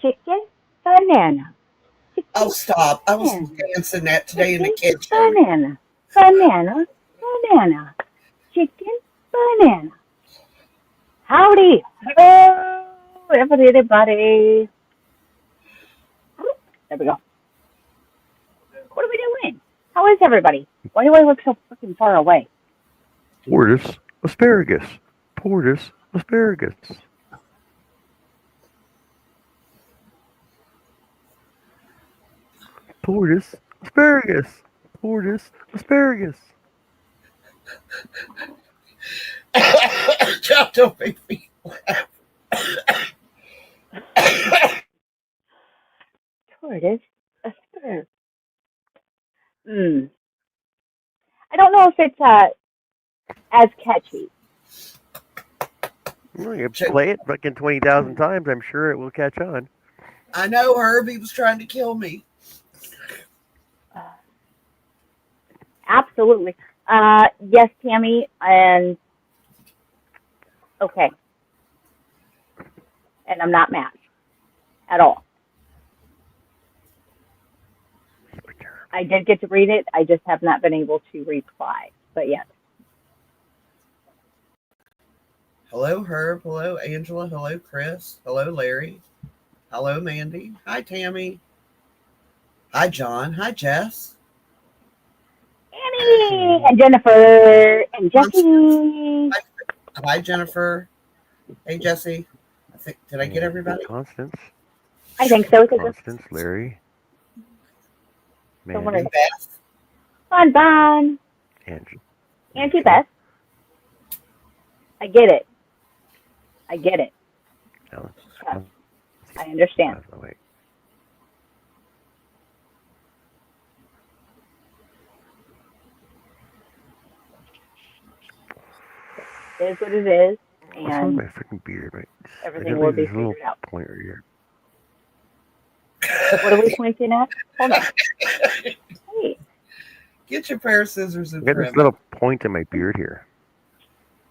chicken, banana. Oh, Chicken, stop. I was banana. dancing that today in the Chicken, kitchen. banana. Banana, banana. Chicken, banana. Howdy. Hello, everybody. There we go. What are we doing? How is everybody? Why do I look so freaking far away? Tortoise asparagus. Tortoise asparagus. Tortoise asparagus. Tortoise asparagus. John, don't make me laugh. Tortoise, asparagus. Hmm. I don't know if it's as catchy. Well, you play it fucking 20,000 times. I'm sure it will catch on. I know Herbie was trying to kill me. Absolutely. Yes, Tammy, and okay. And I'm not mad at all. I did get to read it. I just have not been able to reply. But yes. Hello, Herb. Hello, Angela. Hello, Chris. Hello, Larry. Hello, Mandy. Hi, Tammy. Hi, John. Hi, Jess. Annie and Jennifer and Jesse. Hi, Jennifer. Hey, Jesse. Did I get everybody? Constance. I think so. Constance, Larry. Mandy. Beth. Bon. Auntie Beth. I get it. No, Yes, I understand. Oh, wait. It is what it is. What's wrong And with my freaking beard? Right? everything will be figured out. Point right here. What are we pointing at? Hold on. Hey. Get your pair of scissors and I got this little point in my beard here.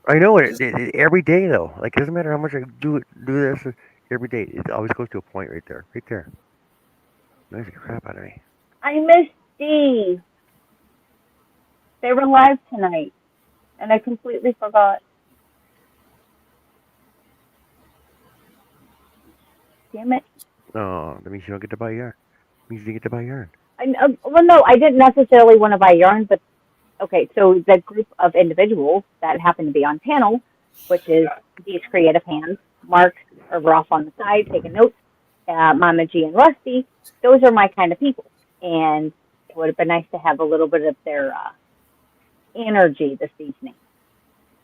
I know it every day though. Like it doesn't matter how much I do this every day. It always goes to a point right there. Right there. Noisy crap out of me. I missed Steve. They were live tonight, and I completely forgot. Damn it. Oh, that means you don't get to buy yarn. It means you get to buy yarn. Well, no, I didn't necessarily want to buy yarn, but okay, so the group of individuals that happen to be on panel, which is these creative hands, Mark over off on the side taking notes, Mama G and Rusty, those are my kind of people. And it would have been nice to have a little bit of their energy this evening.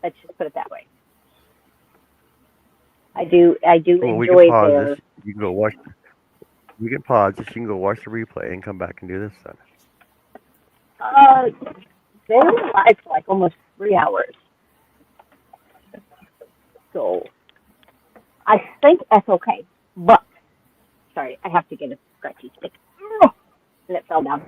Let's just put it that way. I do enjoy their... This. You can go watch. You can pause this. You can go watch the replay and come back and do this then. They were live for like almost 3 hours. So I think that's okay. But, sorry, I have to get a scratchy stick. And it fell down.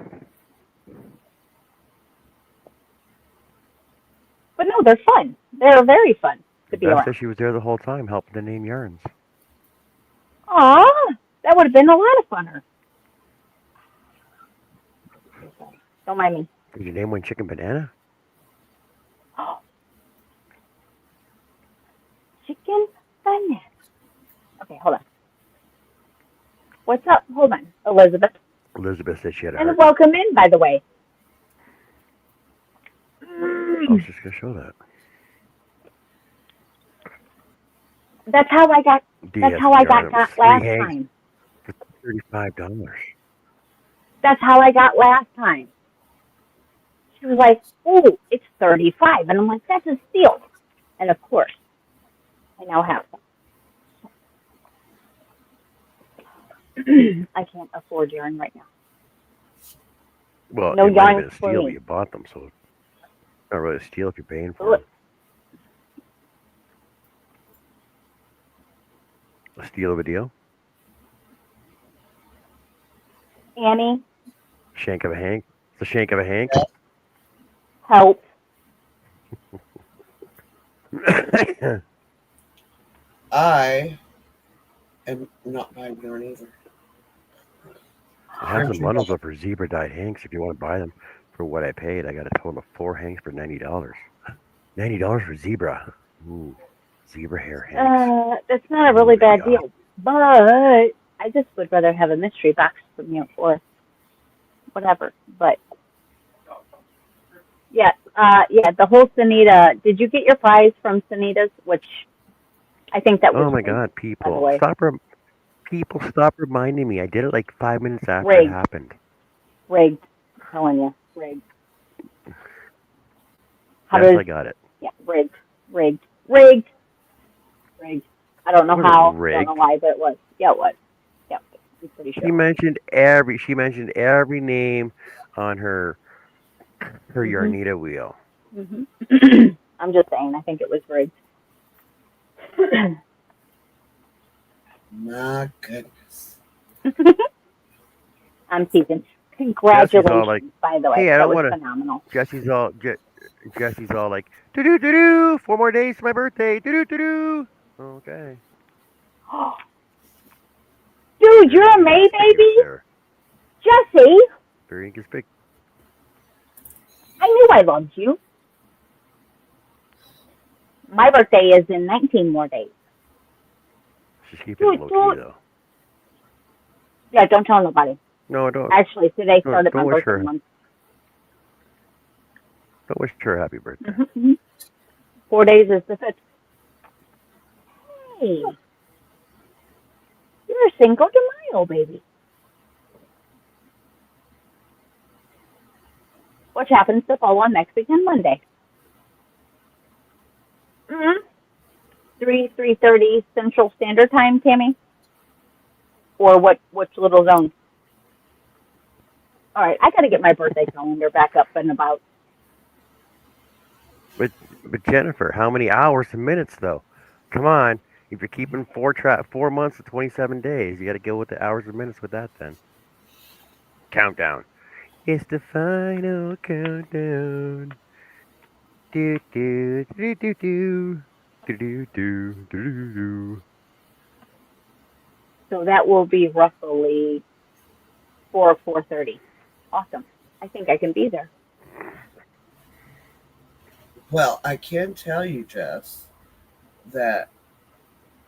But no, they're fun. They're very fun to be around. She was there the whole time helping to name yarns. Aw, that would have been a lot of funner. Don't mind me. Did you name one Chicken Banana? Chicken banana. Okay, hold on. What's up? Hold on, Elizabeth. Elizabeth said she had a And heart. welcome in, by the way. I was just gonna show that. That's how I got. That's how I got last time. For $35. That's how I got last time. She was like, "Oh, it's 35," and I'm like, "That's a steal." And of course, I now have them. I can't afford yarn right now. Well, no it might have yarn been a for steal, me. but you bought them, so it's not really a steal if you're paying for them. A steal of a deal? Annie? Shank of a Hank? The shank of a Hank? Help. I and not buy yarn either. I have some bundles up for zebra dyed hanks if you want to buy them for what I paid. I got a total of 4 hanks for $90. $90 for zebra. Ooh, zebra hair hanks. That's not a Ooh, really that'd be bad awesome. deal, but I just would rather have a mystery box from you or whatever. But yeah, yeah, the whole Sunita. Did you get your prize from Sunita's? Which I think that was Oh my rigged, God, by the people, way. people, stop reminding me. I did it like 5 minutes after it Rigged, happened. rigged. I'm telling you, rigged. How Yes, does? I got it. Yeah, rigged, rigged, rigged, rigged. I don't It know wasn't how. I don't know rigged. why, but it was. Yeah, it was. Yeah, I'm pretty sure She it was. mentioned every. She mentioned every name on her Mhm. Yarnita wheel. Mhm. I'm just saying. I think it was rigged. My goodness. I'm teasing. Jesse's all like, Congratulations, by the way. "Hey, I That don't was want to." phenomenal. Jesse's all Jesse's all like, "Do do do do. 4 more days to my birthday. Do do do do." Okay. Dude, Very you're a May inconspicuous baby? there. Jesse, Very inconspicuous. I knew I loved you. My birthday is in 19 more days. She's keeping it Dude, low key dude. though. Yeah, don't tell nobody. No, don't Actually, today don't, started my don't wish birthday her month. don't wish her a happy birthday. Mm-hmm. 4 days is the 5th. Hey, you're a Cinco de Mayo, baby. Which happens to fall on Mexican Monday. Mm-hmm. 3:30 Central Standard Time, Tammy? Or which little zone? All right, I got to get my birthday calendar back up and about. But but Jennifer, how many hours and minutes though? Come on. If you're keeping 4 months to 27 days, you got to go with the hours and minutes with that then. Countdown. It's the final countdown. Do do do do do do do do do do. So that will be roughly 4:30. Awesome. I think I can be there. Well, I can tell you, Jess, that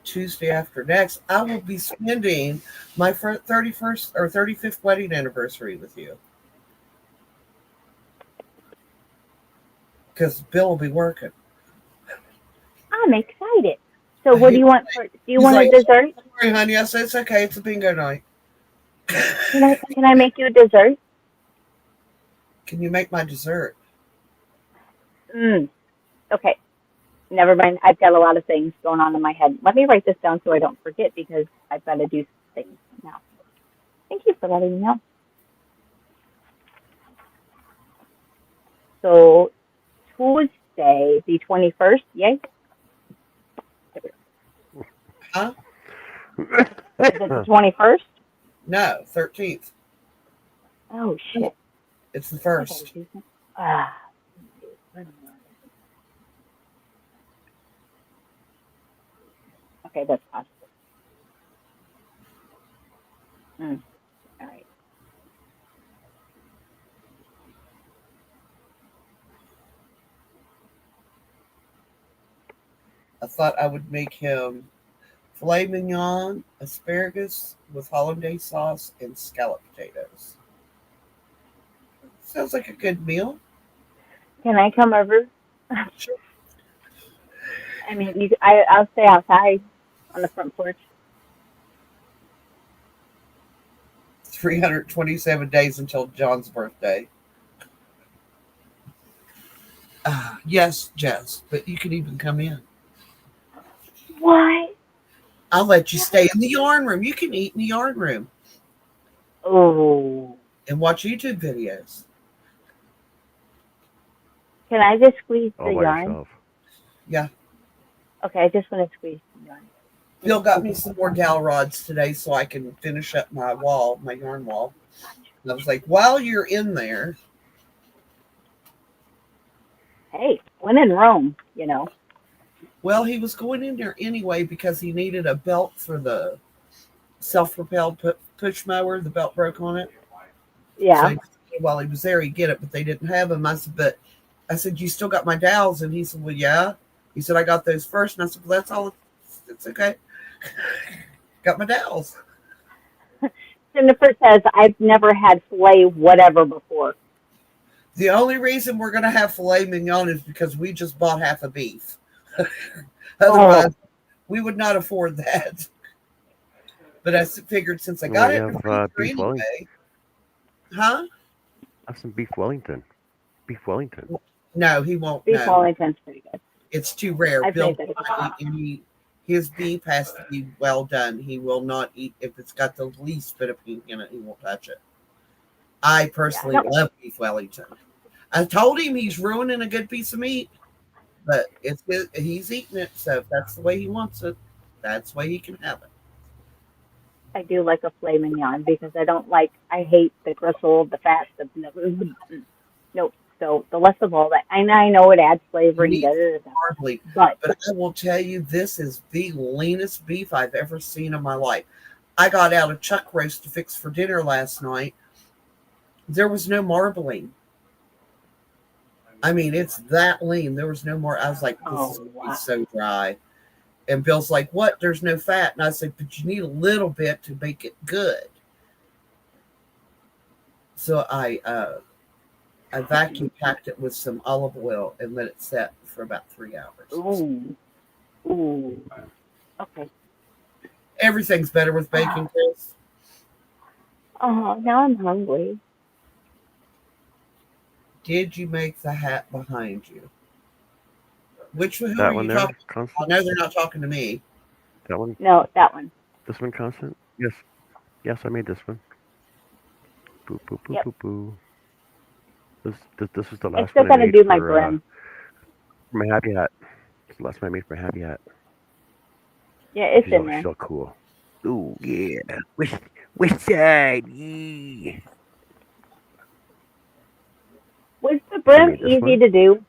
Tuesday after next, I will be spending my 31st or 35th wedding anniversary with you because Bill will be working. I'm excited. So what do He, you want for? Do you he's want a like, dessert? "Don't worry, honey." I said, "It's okay. It's a bingo night." Can I make you a dessert? Can you make my dessert? Mm, okay. Never mind. I've got a lot of things going on in my head. Let me write this down so I don't forget because I've got to do things now. Thank you for letting me know. So Tuesday, the 21st. Yay. Huh? Is it the 21st? No, 13th. Oh shit. It's the I gotta first. do something. Ah. Okay, that's possible. Mm, all right. I thought I would make him filet mignon, asparagus with hollandaise sauce, and scallop potatoes. Sounds like a good meal. Can I come over? Sure. I mean, I'll stay outside on the front porch. 327 days until John's birthday. Yes, Jess, but you can even come in. What? I'll let you stay in the yarn room. You can eat in the yarn room Oh. and watch YouTube videos. Can I just squeeze All the by yarn? yourself. Yeah. Okay, I just want to squeeze the yarn. Bill got me some more dowel rods today so I can finish up my wall, my yarn wall. And I was like, while you're in there, Hey, when in Rome, you know. well, he was going in there anyway because he needed a belt for the self-propelled push mower. The belt broke on it. So Yeah. while he was there, he'd get it, but they didn't have them. I said, you still got my dowels? And he said, well, yeah. He said, I got those first. And I said, well, that's all. It's okay. Got my dowels. Jennifer says, I've never had filet whatever before. The only reason we're going to have filet mignon is because we just bought half a beef. Otherwise, we would not afford that. But I figured since I got Well, it you in the have freezer beef Wellington. anyway. Huh? Have some beef Wellington. Beef Wellington. No, he won't. Beef No. Wellington's pretty good. It's too rare. I've Bill made that. won't eat any. His beef has to be well done. He will not eat if it's got the least bit of pink in it. He won't touch it. I personally love beef Wellington. I told him he's ruining a good piece of meat, but he's eating it. So if that's the way he wants it, that's the way he can have it. I do like a filet mignon because I hate the gristle, the fat, nope. So the less of all that, and I know it adds flavor and hardly, but I will tell you, this is the leanest beef I've ever seen in my life. I got out a chuck roast to fix for dinner last night. There was no marbling. I mean, it's that lean. There was no more. I was like, this is so dry. And Bill's like, what? There's no fat. And I said, but you need a little bit to make it good. So I vacuum packed it with some olive oil and let it set for about 3 hours. Ooh. Okay. Everything's better with bacon, Chris. Oh, now I'm hungry. Did you make the hat behind you? Who That are one you there, talking to? Constant? I know they're not talking to me. That one? No, that one. This one, Constant? Yes. Yes, I made this one. Boo, boo, boo, boo, boo. This was the last I'm still one I gonna made do my for brim. my happy hat. It's the last one I made for my happy hat. Yeah, it's in there. She's all cool. Ooh, yeah. Which side? Yeah. Was the brim easy to do?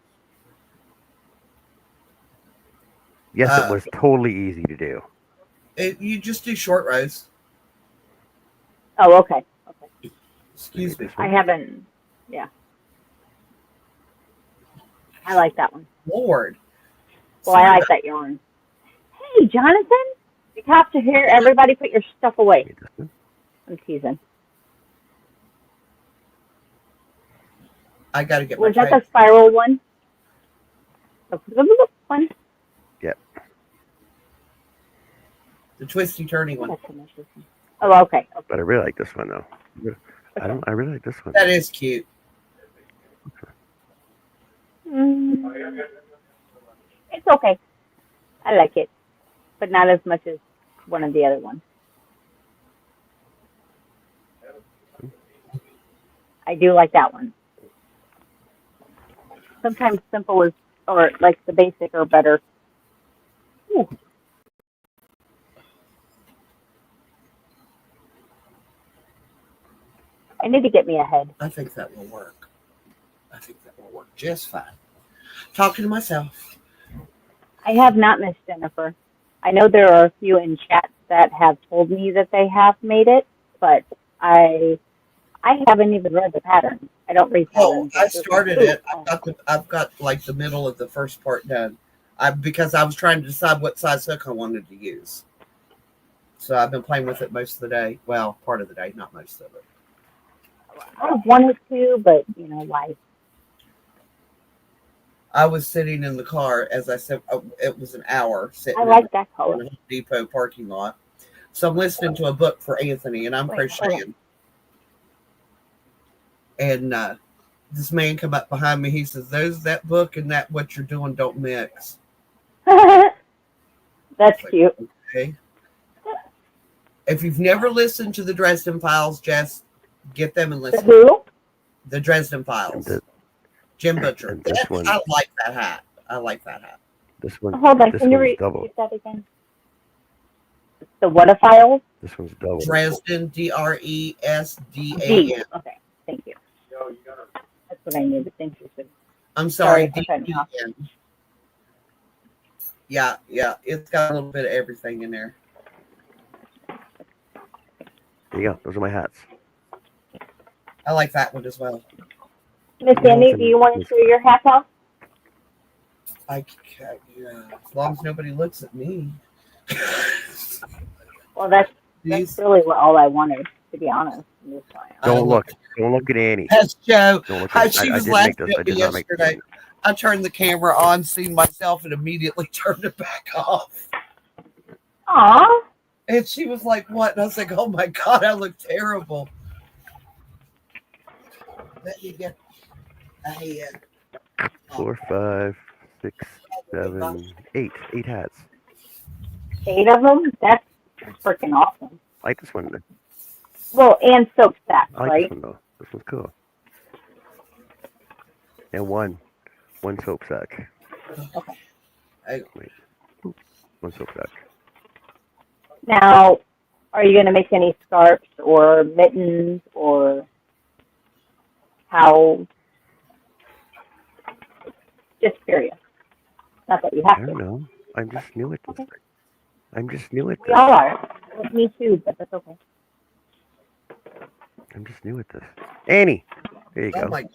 Yes, it was totally easy to do. You just do short rows. Oh, okay. Excuse me. I haven't. Yeah. I like that one. Lord. Well, I like that yarn. Hey, Jonathan, you have to hear everybody put your stuff away. I'm teasing. I got to get my Was that the spiral one? The one? Yep. The twisty turny one. Oh, okay. But I really like this one though. I really like this one. That is cute. It's okay. I like it, but not as much as one of the other ones. I do like that one. Sometimes simple is, or like the basic, are better. Ooh. I need to get me a head. I think that will work. I think that will work just fine. Talking to myself. I have not, Miss Jennifer. I know there are a few in chat that have told me that they have made it, but I haven't even read the pattern. I don't read patterns. I started it. I've got like the middle of the first part done. Because I was trying to decide what size hook I wanted to use. So I've been playing with it most of the day. Well, part of the day, not most of it. I have one or two, but life. I was sitting in the car, as I said, it was an hour sitting I like that color. in the Home Depot parking lot. So I'm listening to a book for Anthony, and I'm crocheting. And this man come up behind me. He says, that book and that what you're doing don't mix. That's cute. Okay. If you've never listened to the Dresden Files, just get them and listen. Who? The Dresden Files. Jim Butcher. I like that hat. This one. Hold on. Can you repeat that again? The what a files? This one's double. Dresden, Dresdan. Okay. Thank you. That's what I needed. Thank you. I'm sorry. Yeah. It's got a little bit of everything in there. There you go. Those are my hats. I like that one as well. Miss Sandy, do you want to show your hat off? I can't, yeah, as long as nobody looks at me. Well, that's These, really all I wanted, to be honest. I'm just saying. Don't look. Don't look at Annie. That's Joe. Don't look at She I was didn't laughing make this. I at me did not make this. yesterday. I turned the camera on, seen myself, and immediately turned it back off. Aw. And she was like, "What?" And I was like, "Oh my God, I look terrible." Let me get a hand. 4, 5, 6, 7, 8. 8 hats. 8 of them? That's freaking awesome. I like this one. Well, and soap sacks, I like right? this one though. This one's cool. And one soap sack. I, Wait. One soap sack. Now, are you going to make any scarves or mittens or how? Just curious. Not that you I have don't to. know. I'm just new at this. I'm just new at We this. all are. Me too, but that's okay. I'm just new at this. Annie, there you oh go. my God,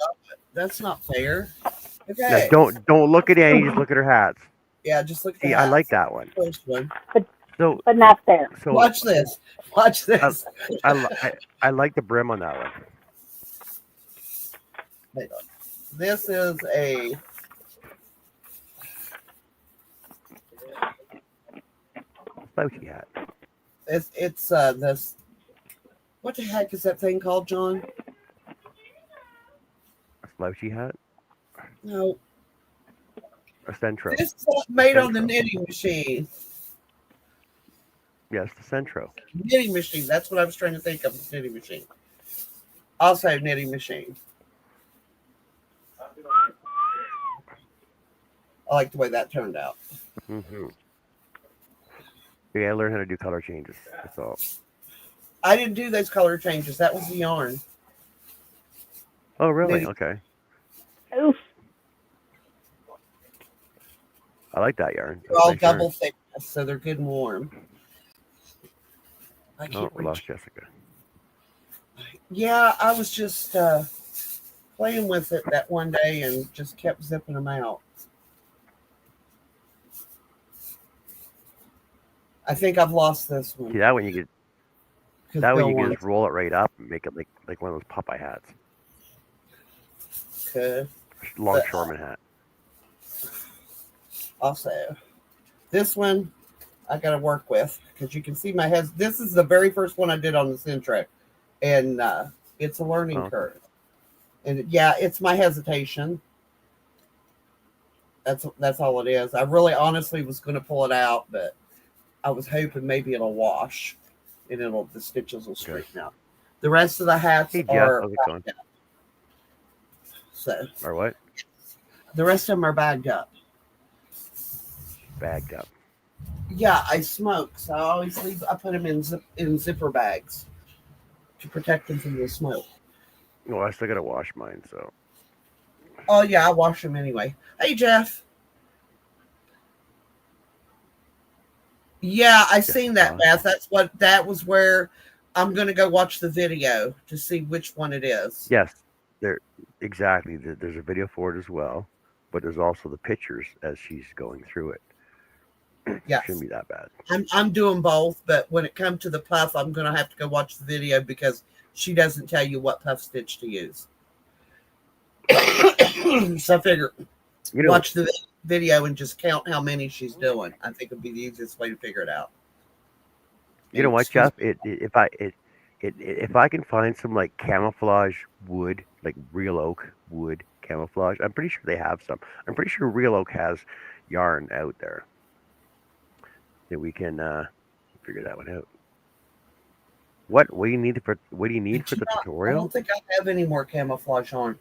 that's not fair. Now, Okay. don't look at Annie. Just look at her hats. Yeah, just look at See, the I like hats. that one. First one. So But not fair. Watch this. Watch this. I like the brim on that one. Hang on. This is a Slouchy hat. it's this. What the heck is that thing called, John? A slouchy hat. No, A centro. this is made on the Centro. knitting machine. Yes, the centro. Knitting machine. That's what I was trying to think of. Knitting machine. Also, knitting machine. I like the way that turned out. Mm-hmm. Yeah, I learned how to do color changes. That's all. I didn't do those color changes. That was the yarn. Oh, really? Knitting. Okay. Oof. I like that yarn. They're That's all nice yarn. double thickness, so they're good and warm. I Oh, can't we lost reach. Jessica. Yeah, I was just playing with it that one day and just kept zipping them out. I think I've lost this one. See, that one you could 'Cause that one Bill you can wants just roll it right up and make it like one of those Popeye hats. to. Longshoreman hat. Also, this one I got to work with because you can see my head. This is the very first one I did on the Centric, and it's a learning curve. And yeah, it's my hesitation. That's all it is. I really honestly was going to pull it out, but I was hoping maybe it'll wash and the stitches will straighten out. The rest of the hats Hey, Jeff, are how's it going? bagged up. So Or what? the rest of them are bagged up. Bagged up. Yeah, I smoke, so I put them in zipper bags to protect them from the smoke. Well, I still gotta wash mine, so. Oh yeah, I wash them anyway. Hey Jeff. Yeah, I seen that, Beth. That was where I'm gonna go watch the video to see which one it is. Yes, exactly. There's a video for it as well, but there's also the pictures as she's going through it. Yes. Shouldn't be that bad. I'm doing both, but when it comes to the puff, I'm gonna have to go watch the video because she doesn't tell you what puff stitch to use. So I figure watch the video and just count how many she's doing. I think it'd be the easiest way to figure it out. You know what, Jeff? If I can find some like camouflage wood, like real oak wood camouflage, I'm pretty sure they have some. I'm pretty sure real oak has yarn out there that we can figure that one out. What do you need for the I tutorial? don't think I have any more camouflage on.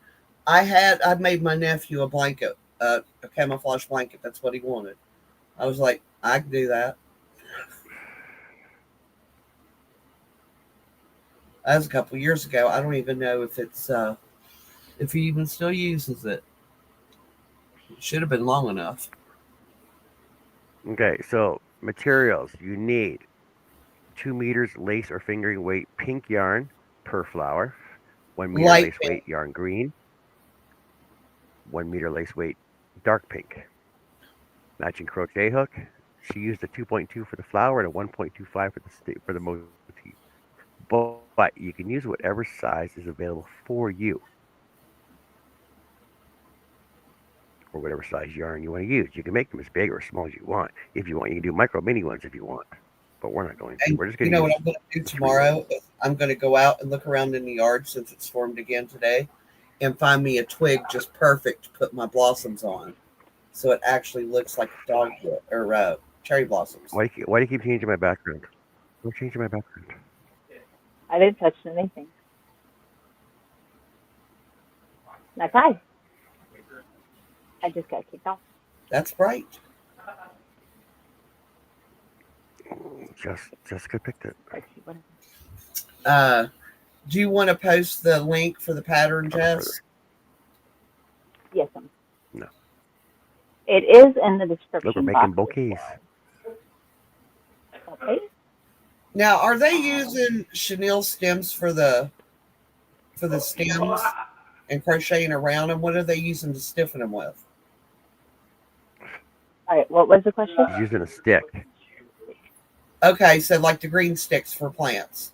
I made my nephew a blanket, a camouflage blanket. That's what he wanted. I was like, I can do that. That was a couple of years ago. I don't even know if if he even still uses it. It should have been long enough. Okay, so materials you need 2 meters lace or fingering weight pink yarn per flower, 1 meter Light lace pink. weight yarn green, 1 meter lace weight dark pink. Matching crochet hook. She used a 2.2 for the flower and a 1.25 for the motif. But you can use whatever size is available for you, or whatever size yarn you want to use. You can make them as big or as small as you want. If you want, you can do micro mini ones if you want. But we're not going to. And We're just you going to know use what I'm going to do the 3 tomorrow? I'm going to go out and look around in the yard since it's formed again today and find me a twig just perfect to put my blossoms on. So it actually looks like dogwood or cherry blossoms. Why do you keep changing my background? We're changing my background. I didn't touch anything. That's I. I just got kicked off. That's right. Jessica picked it. Do you want to post the link for the pattern, Jess? Yes, No. it is in the description Look, we're box making as bouquets. well. Okay. Now, are they using chenille stems for the stems and crocheting around them? What are they using to stiffen them with? All right. What was the question? She's using a stick. Okay, so like the green sticks for plants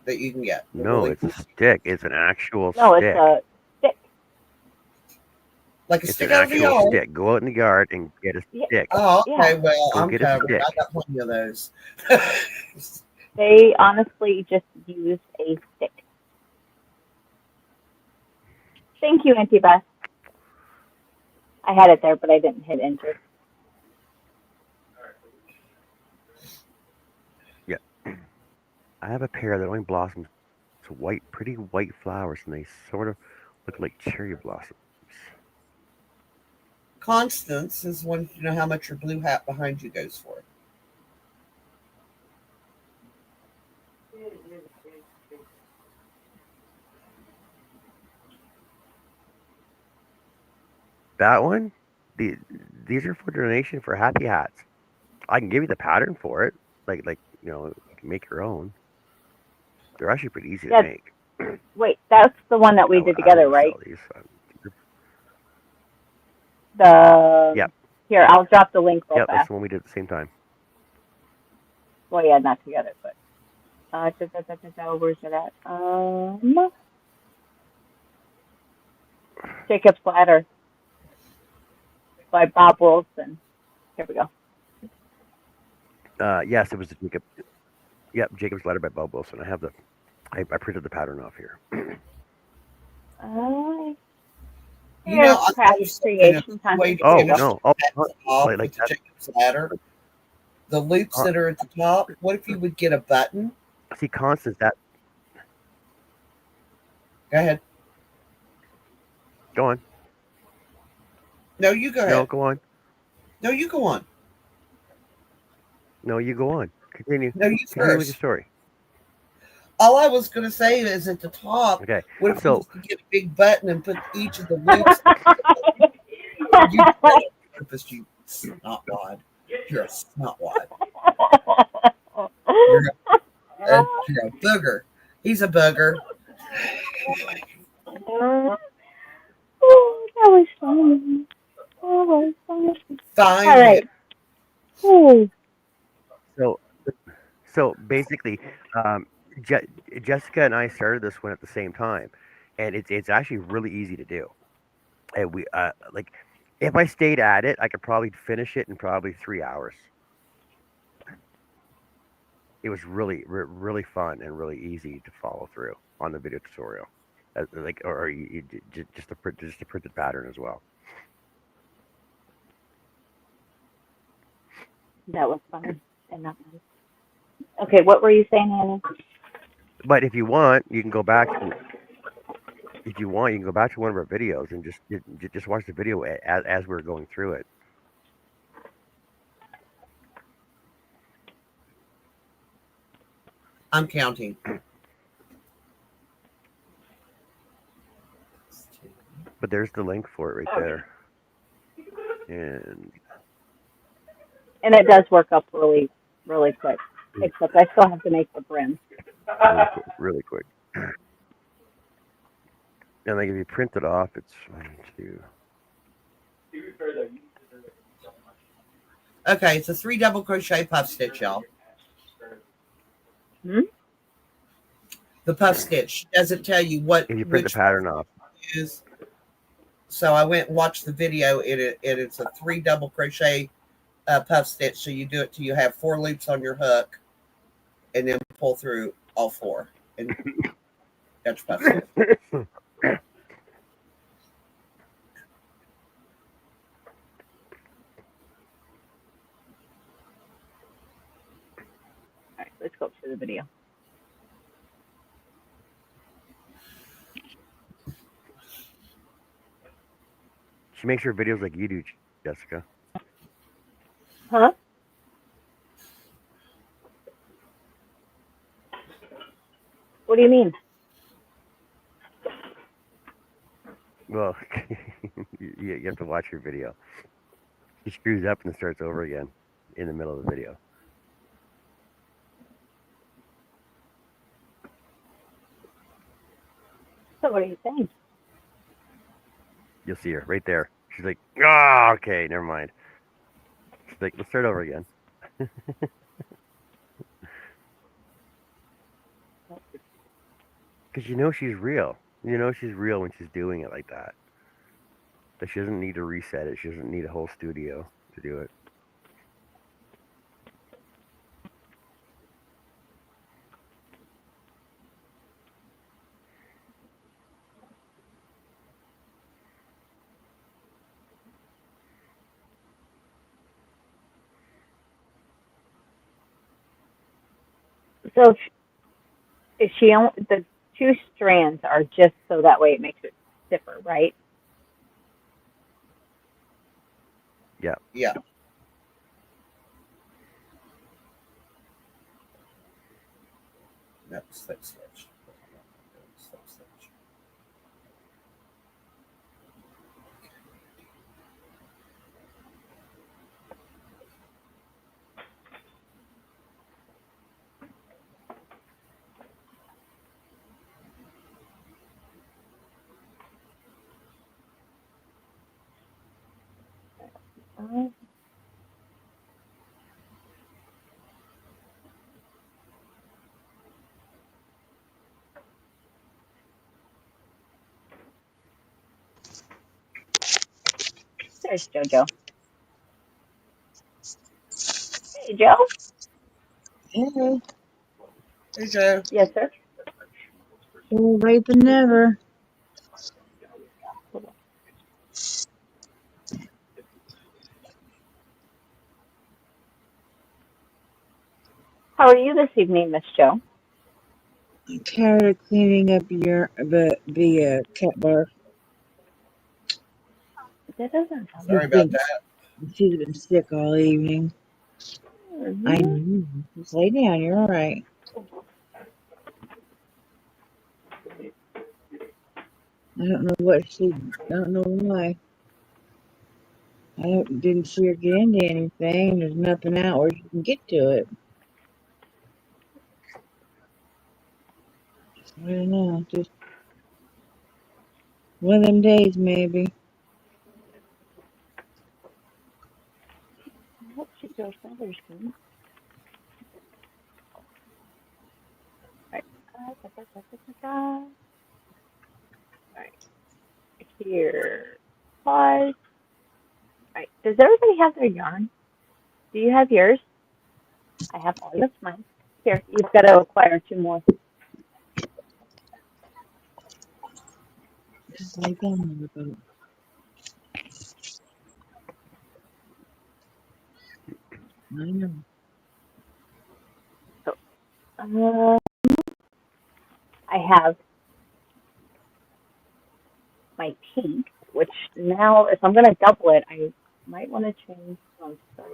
that you can get. No, it's a stick. It's an actual No, it's stick. a stick. Like a It's stick an out of the actual yard. stick. Go out in the yard and get a Yeah. stick. Oh, okay. Yeah. Well, Go I'm get a covered. stick. I got plenty of those. They honestly just used a stick. Thank you, Auntie Beth. I had it there, but I didn't hit enter. Yeah. I have a pair that only blossoms to white, pretty white flowers, and they sort of look like cherry blossoms. Constance is wanting to know how much your blue hat behind you goes for. That one, these are for donation for Happy Hats. I can give you the pattern for it. You can make your own. They're actually pretty easy to Yeah. make. Wait, that's the one that we did I together, would right? sell these. The Yep. Here, I'll drop the link real Yep, that's fast. the one we did at the same time. Well, yeah, not together, but where's it at? Jacob's Ladder by Bob Wilson. Here we go. Yes, it was the Jacob. Yep, Jacob's Ladder by Bob Wilson. I printed the pattern off here. You know, I Craft thought of something creation a way to Oh finish no! at the top like with the that. Jacob's ladder. The loops that are at the top. What if you would get a button? See, Constance, that. Go ahead. Go on. No, you go ahead. No, go on. No, you go on. No, you go on. Continue. No, you Continue with your first. story. All I was going to say is at the top. Okay. What if So- you could get a big button and put each of the loops? You did it on purpose, you snotwad. You're a snotwad. You're a booger. He's a booger. Oh, that was funny. That was funny. Fine. All right. Ooh. So basically, Jessica and I started this one at the same time, and it's actually really easy to do. And we if I stayed at it, I could probably finish it in probably 3 hours. It was really fun and really easy to follow through on the video tutorial, just the printed pattern as well. That was fun. And not nice. Okay, what were you saying, Annie? But if you want, you can go back. If you want, you can go back to one of our videos and just watch the video as we're going through it. I'm counting. But there's the link for it right there. And it does work up really, really quick. except I still have to make the brim. Really quick. And like if you print it off, it's 1, 2. Okay, it's a 3 double crochet puff stitch, y'all. Hmm? The puff stitch doesn't tell you If you print the which pattern off. is. So I went and watched the video. It's a 3 double crochet puff stitch. So you do it till you have 4 loops on your hook, and then pull through all 4, and that's your puff stitch. All right, let's go to the video. She makes her videos like you do, Jessica. Huh? What do you mean? Well, you have to watch her video. She screws up and starts over again in the middle of the video. So what are you saying? You'll see her right there. She's like, ah, okay, never mind. She's like, let's start over again. Because you know she's real. You know she's real when she's doing it like that. But she doesn't need to reset it. She doesn't need a whole studio to do it. So if she only, the 2 strands are just so that way it makes it stiffer, right? Yeah. Yeah. No, slip stitch. Slip stitch. Uh, there's JoJo. Hey, Joe. Hey, Hey, Joe. Yes, sir. more late than never. How are you this evening, Miss Joe? I'm tired of cleaning up the cat bar. That doesn't sound Sorry She's about been that. she's been sick all evening. I mm-hmm. know. Just lay down. You're all right. I don't know what she. I don't know why. Didn't see her get into anything. There's nothing out where you can get to it. I don't know. Just one of them days, maybe. I hope she feels better soon. Right. All right. Here. Pause. All right. Does everybody have their yarn? Do you have yours? I have all of mine. Here, you've got to acquire 2 more. Just lay down a little bit. I know. So, I have my pink, which now, if I'm going to double it, I might want to change some stuff.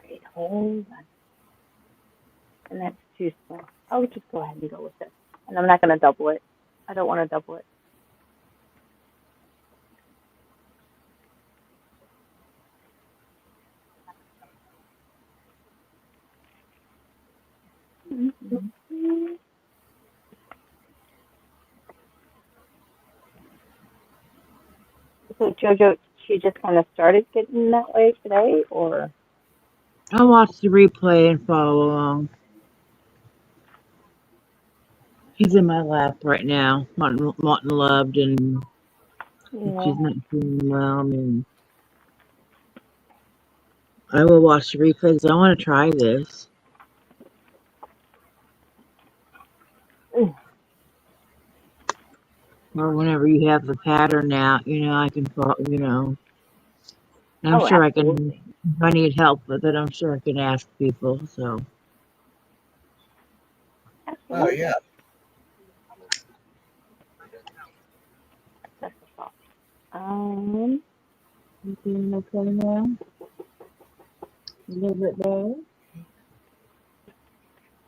Wait, hold on. And that's too small. I'll just go ahead and go with this. And I'm not going to double it. I don't want to double it. So JoJo, she just kind of started getting that way today, or I'll watch the replay and follow along. She's in my lap right now, wanting loved, and if yeah. she's not feeling well, and I will watch the replays. I want to try this. Or whenever you have the pattern out, I can follow, I'm Oh, sure I can, absolutely. if I need help with it, I'm sure I can ask people, so. Oh Absolutely. yeah. That's the thought. Um, You feeling okay now? A little bit better?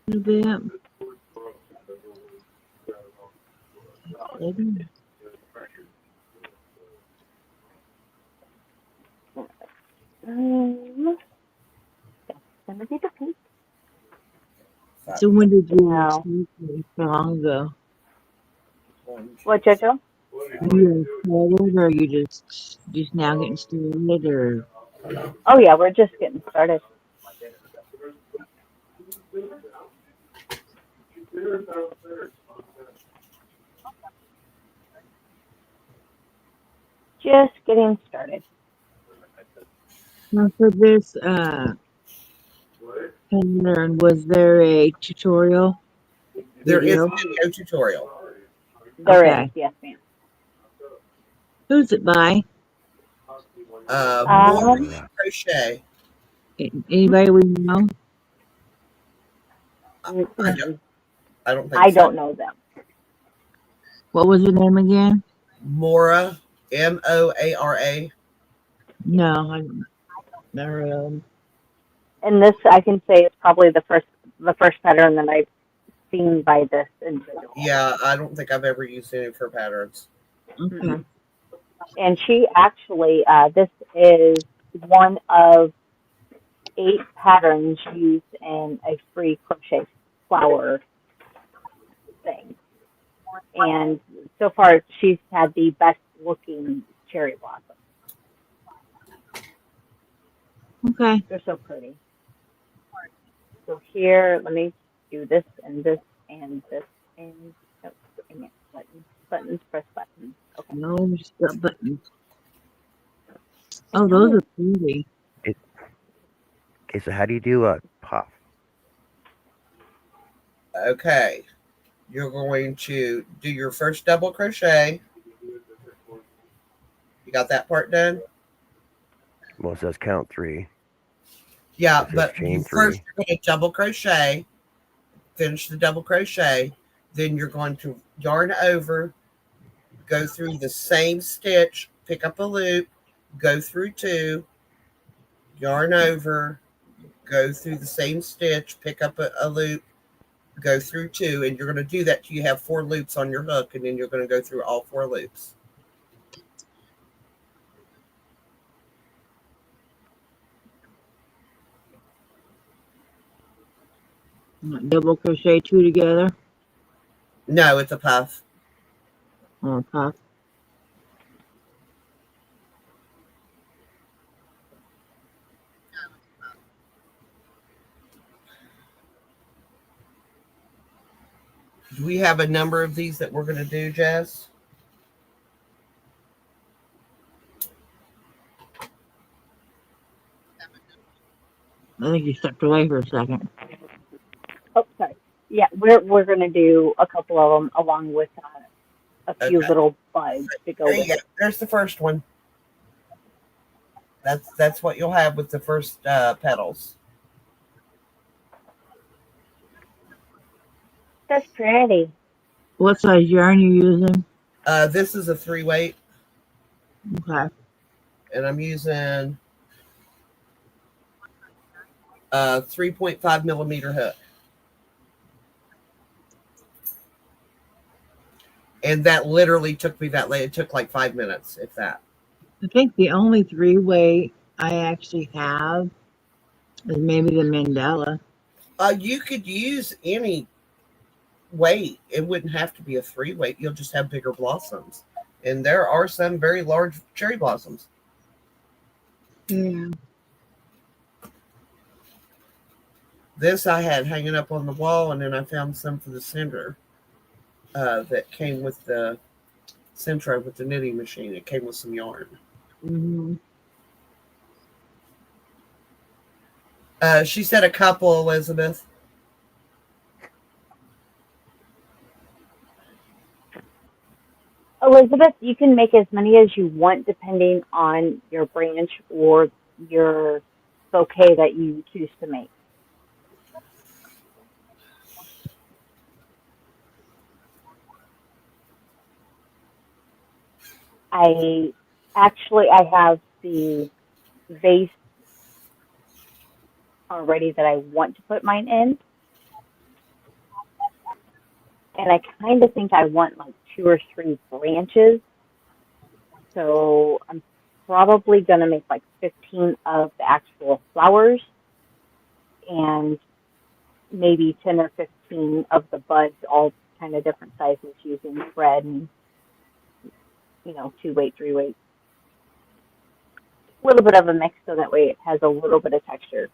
A little bit? Maybe. um, that's gonna be the pink. So when did you No. sleep so long ago? What, JoJo? You started, or you just now getting started, or? Oh yeah, we're just getting started. Just getting started. Now for this, pattern, was there a tutorial There is video? a video tutorial. There is, Okay. yes, ma'am. Who's it by? Moara Um, Moara. Crochet. Anybody we know? I don't, I don't think I so. don't know them. What was the name again? Moara, Moara. No, I never heard of 'em. And this, I can say, is probably the first pattern that I've seen by this individual. Yeah, I don't think I've ever used any of her patterns. Okay. Mm-mm. And she actually, this is one of 8 patterns used in a free crochet flower thing. And so far, she's had the best looking cherry blossom. Okay. They're so pretty. So here, let me do this and this and this and oh, dang it, buttons, press buttons. Okay. No, just got buttons. Oh, those No. are pretty. It, okay, so how do you do a puff? Okay, you're going to do your first double crochet. You got that part done? Well, it says count 3. Yeah, It says but chain first 3. you're going to double crochet, finish the double crochet, then you're going to yarn over, go through the same stitch, pick up a loop, go through 2, yarn over, go through the same stitch, pick up a loop, go through 2, and you're going to do that till you have 4 loops on your hook, and then you're going to go through all 4 loops. Double crochet 2 together. No, it's a puff. Oh, puff. Do we have a number of these that we're going to do, Jess? I think you stepped away for a second. Oh, sorry. Yeah, we're gonna do a couple of them along with a few Okay. little buds to go There you with go. it. There's the first one. That's what you'll have with the first petals. That's pretty. What size yarn you using? This is a 3-weight, Okay. and I'm using 3.5 millimeter hook. And that literally took me that late. It took like 5 minutes, if that. I think the only 3-way I actually have is maybe the Mandela. You could use any weight. It wouldn't have to be a 3-weight. You'll just have bigger blossoms. And there are some very large cherry blossoms. Yeah. This I had hanging up on the wall, and then I found some for the center that came with the center with the knitting machine. It came with some yarn. Hmm. She said a couple, Elizabeth. Elizabeth, you can make as many as you want depending on your branch or your bouquet that you choose to make. I I have the vase already that I want to put mine in, and I kind of think I want like two or three branches. So I'm probably going to make like 15 of the actual flowers and maybe 10 or 15 of the buds, all kind of different sizes using thread and, 2 weight, 3 weight. A little bit of a mix so that way it has a little bit of texture.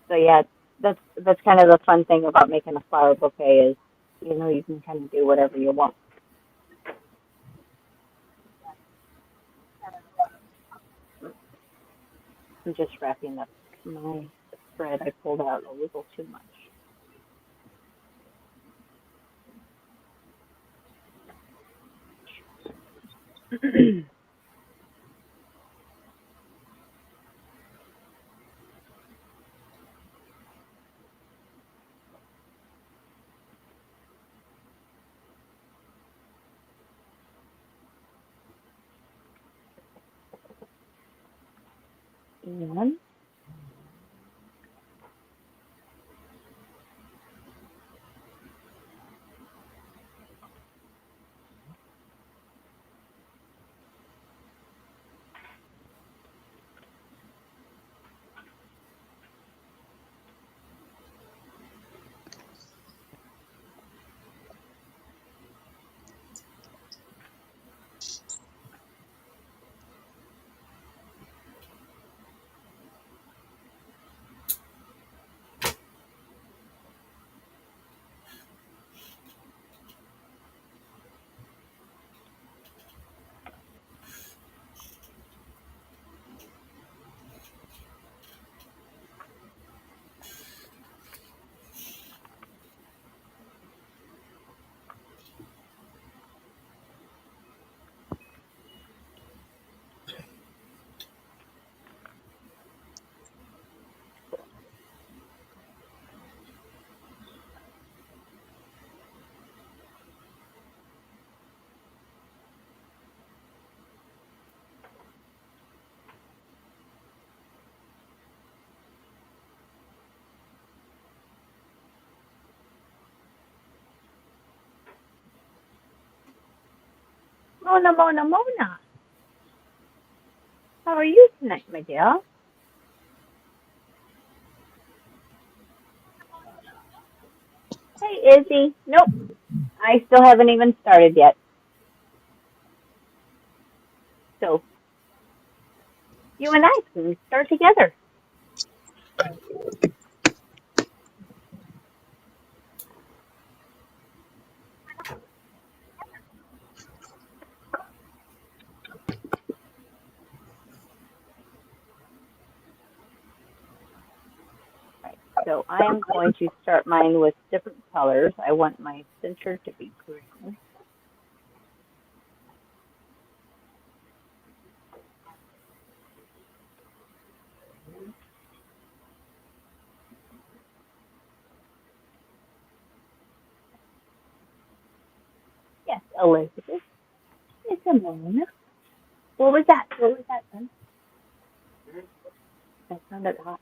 So yeah, that's kind of the fun thing about making a flower bouquet is, you can kind of do whatever you want. I'm just wrapping up my thread. I pulled out a little too much. And Mona, Mona, Mona, how are you tonight, my dear? Hey, Izzy. Nope, I still haven't even started yet. So you and I can start together. Right. So I am going to start mine with different colors. I want my center to be green. Yes, Elizabeth. It's a Mona. What was that? What was that, son? That sounded hot.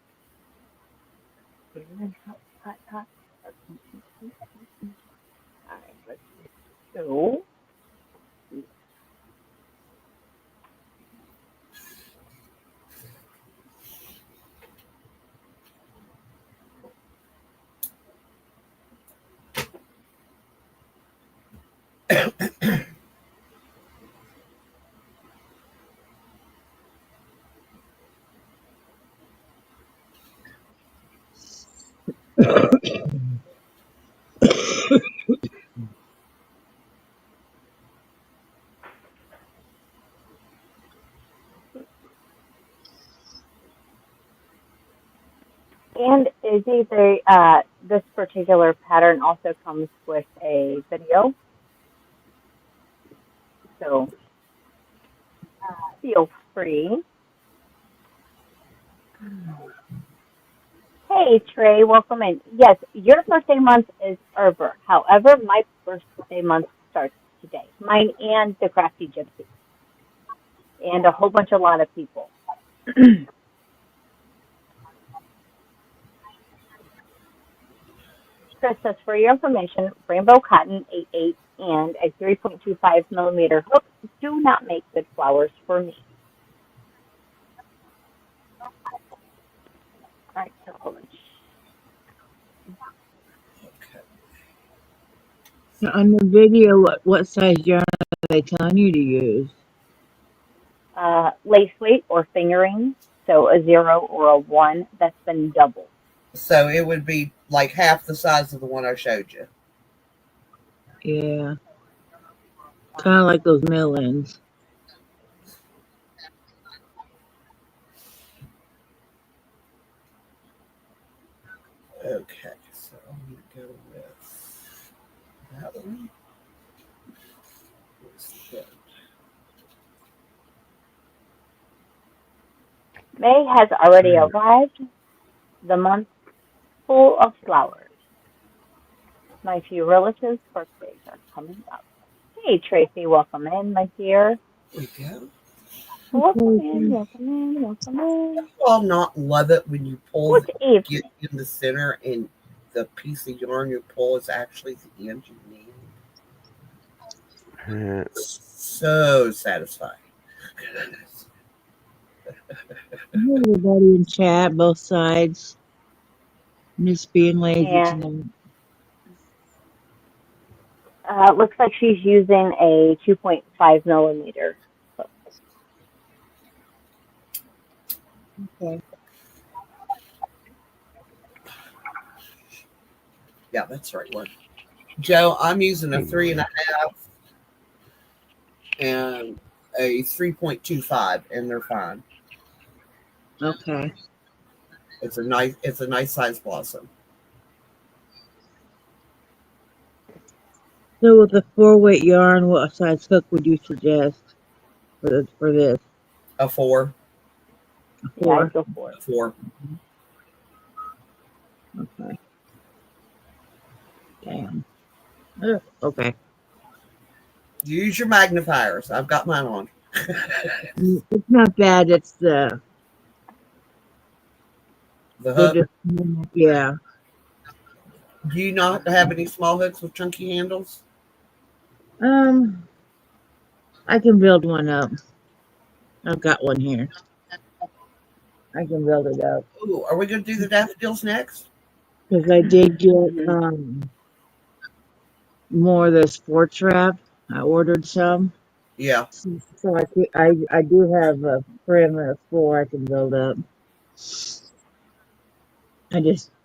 Hot, hot, hot. All right, let's go. And is either this particular pattern also comes with a video, so feel free. Hey Trey, welcome in. Yes, your birthday month is over. However, my birthday month starts today. Mine and the Crafty Gypsy and a whole bunch, a lot of people. Chris says, for your information, rainbow cotton 88 and a 3.25 millimeter hook do not make good flowers for me. All right, so hold on. Now, on the video, what size yarn are they telling you to use? Lace weight or fingering, so a 0 or a 1, that's been doubled. So it would be like half the size of the one I showed you. Yeah. Kind of like those mill-ins. Okay, so I'm going to go with that one. May has already arrived, the month full of flowers. My few relatives' birthdays are coming up. Hey, Tracy, welcome in, my dear. There we go. Welcome in, welcome in, welcome in. I'll not love it when you pull, Good evening. get in the center, and the piece of yarn you pull is actually the end you need. So satisfying. Everybody in chat, both sides. Miss being lazy And tonight. looks like she's using a 2.5 millimeter hook. Okay. Yeah, that's the right one. Joe, I'm using a 3.5 and a 3.25, and they're fine. Okay. It's a nice size blossom. So with a 4-weight yarn, what size hook would you suggest for this? A 4. A Yeah, I'd 4? go for it. 4. Okay. Damn. Ugh, okay. Use your magnifiers. I've got mine on. It's not bad. It's The they're hook. just, yeah. Do you not have any small hooks with chunky handles? I can build one up. I've got one here. I can build it up Ooh, are we going to do the daffodils next? because I did get Mm-hmm. more of the sports wrap. I ordered some, Yeah. so I do have a frame and a floor I can build up.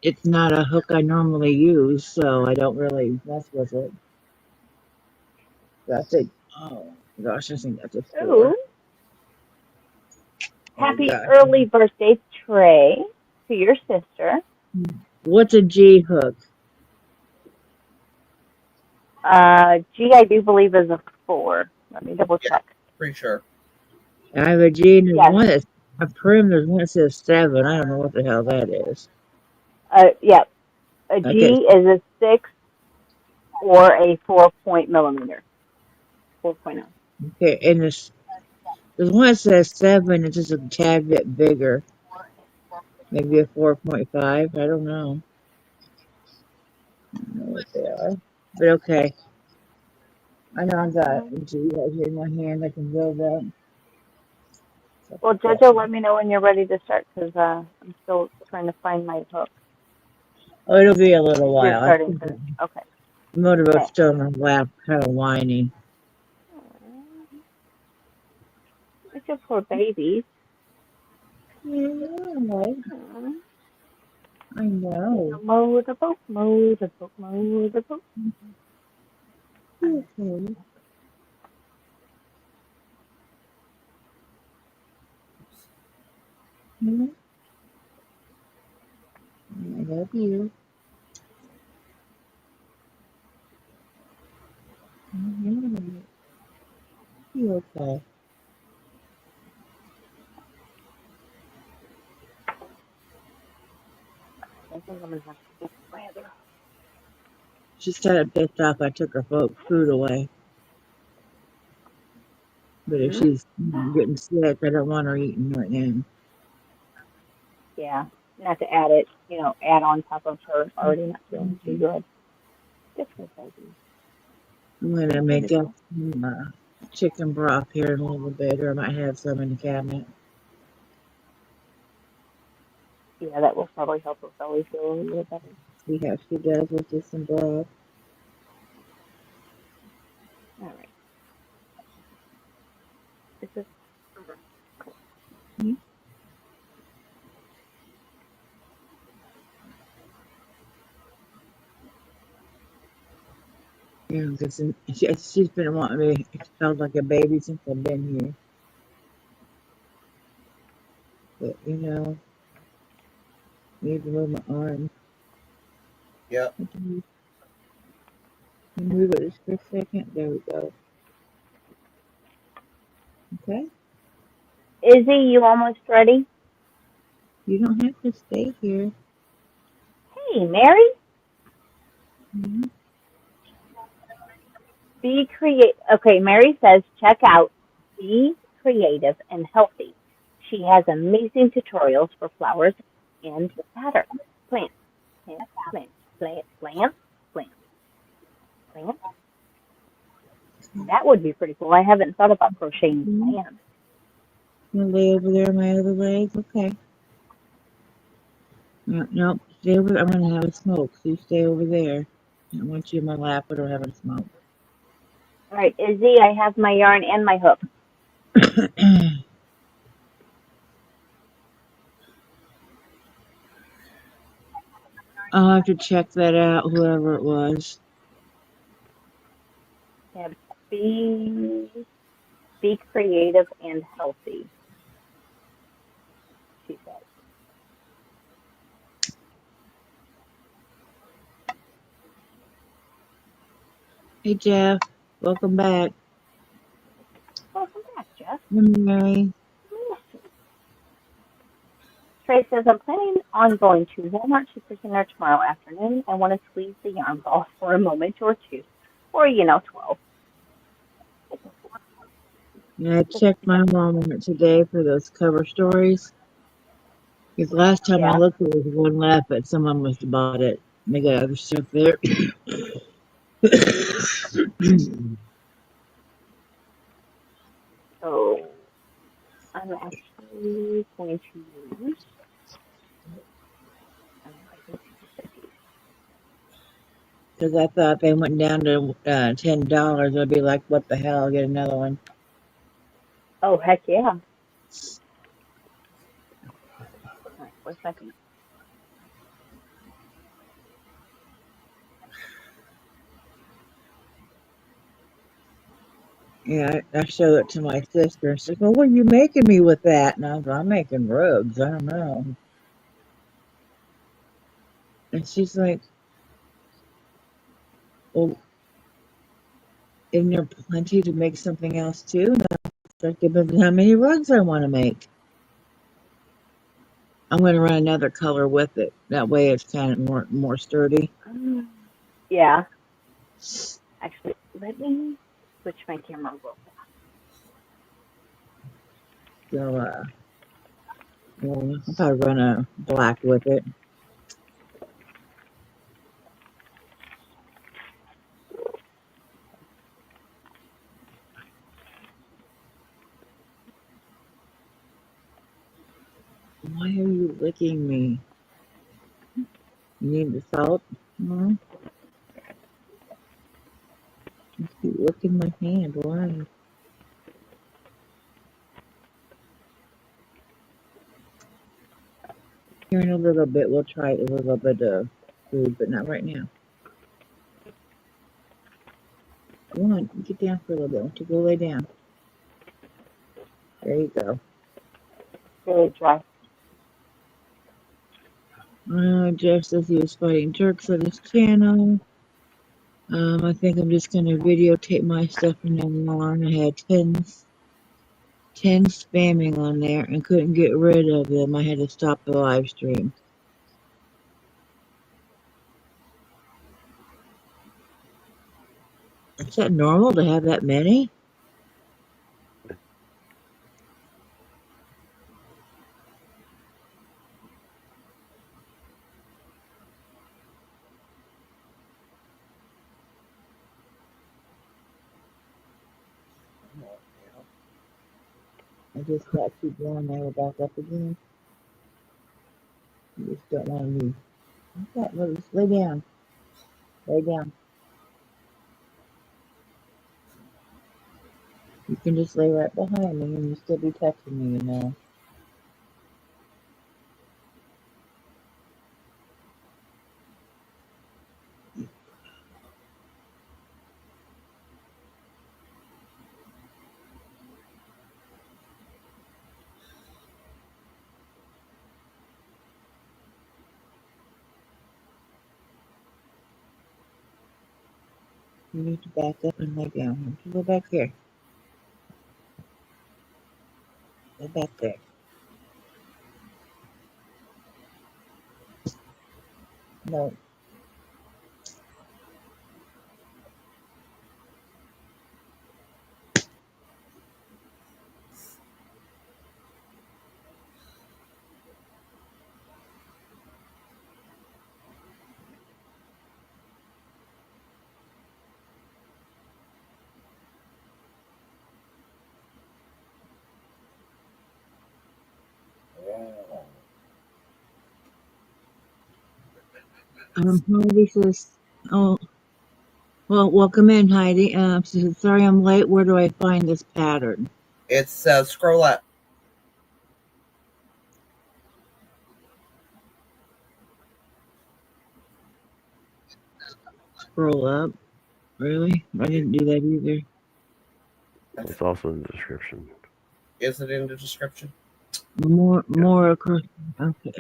It's not a hook I normally use, so I don't really mess with it. That's it. Oh gosh, I think that's a 4. Ooh, Oh happy gosh, early birthday, Trey, to your sister. what's a G hook? G, I do believe is a 4. Let me double Yeah, check. pretty sure. I have a G and there's Yes. one that's a prim. There's one that says 7. I don't know what the hell that is. Yeah. A G Okay, is a 6 or a 4 millimeter. 4.0. okay, and there's one that says 7. It's just a tad bit bigger. Maybe a 4.5. I don't know. I don't know what they are. But okay. I know I got a G right here in my hand. I can build that. Well, Jojo, let me know when you're ready to start because I'm still trying to find my hook. Oh, it'll be a little You're while. I starting think to. Okay. the motorboat's Okay. still in my lap, kind of whiny. It's a poor baby. Yeah, all right. Aw. I know. Motorboat, motorboat, motorboat. Okay. Mhm. I love you. Mhm. You okay? I think I'm gonna have to get weather. She's kind of pissed off I took her food away. But if Hmm? she's getting sick, I don't want her eating right now. Yeah, not to add it, add on top of her already not feeling too Mhm. good. Just for baby. I'm gonna There make we up go. some chicken broth here in a little bit, or I might have some in the cabinet. Yeah, that will probably help her belly feel a little better. See how she does with this some broth. All right. This is cool. Mhm. Yeah, because she's been wanting me. It felt like a baby since I've been here. But need to move my arm. Yep. Move it just for a second. There we go. Okay. Izzy, you almost ready? You don't have to stay here. Hey, Mary. Mhm. Be create. Okay, Mary says check out Be Creative and Healthy. She has amazing tutorials for flowers and patterns. Plants, plants, plants, plants, plants, plants. That would be pretty cool. I haven't thought about crocheting Mhm. plants. You wanna lay over there on my other leg? Okay. No, nope. Stay over. I'm gonna have a smoke. So you stay over there. I don't want you in my lap. I don't have a smoke. All right, Izzy, I have my yarn and my hook. I'll have to check that out. Whoever it was. Yeah, be creative and healthy. She says. Hey Jeff, welcome back. Welcome back, Jeff. Hey, Mary. Trey says, I'm planning on going to Walmart Supercenter tomorrow afternoon. I want to squeeze the yarn ball for a moment or two, or, 12. Yeah, I checked my Walmart today for those cover stories. Because last time I Yeah. looked, there was one left, but someone must have bought it. And they got other stuff there. So I'm actually going to use, I think Because I thought they went down to $10. I'd be like, what the hell? I'll get another one. oh, heck yeah. All right, where's my feet? Yeah, I showed it to my sister. She's like, well, what are you making me with that? And I was like, I'm making rugs. I don't know. And she's like, well, isn't there plenty to make something else too? And I was like, depends on how many rugs I want to make. I'm going to run another color with it. That way it's kind of more sturdy. Yeah. Actually, let me switch my camera real fast. So, I'll probably run a black with it. Why are you licking me? You need the salt? Hmm? You keep licking my hand. Why? Here in a little bit, we'll try a little bit of food, but not right now. Come on, get down for a little bit. I want you to go lay down. There you go. Really dry. Jeff says he was fighting Turks on his channel. I think I'm just gonna videotape my stuff from now on. I had 10 spamming on there and couldn't get rid of them. I had to stop the live stream. Is that normal to have that many? I just got you going there back up again. You just don't want to move. Okay, well, just lay down. Lay down. You can just lay right behind me and you still be touching me, you know. You need to back up and lay down. Go back here. Go back there. No. Heidi says, oh, well, welcome in, Heidi. She says, sorry I'm late. Where do I find this pattern? It's scroll up. Scroll up. Really? I didn't do that either. It's also in the description. Is it in the description? More across. Okay,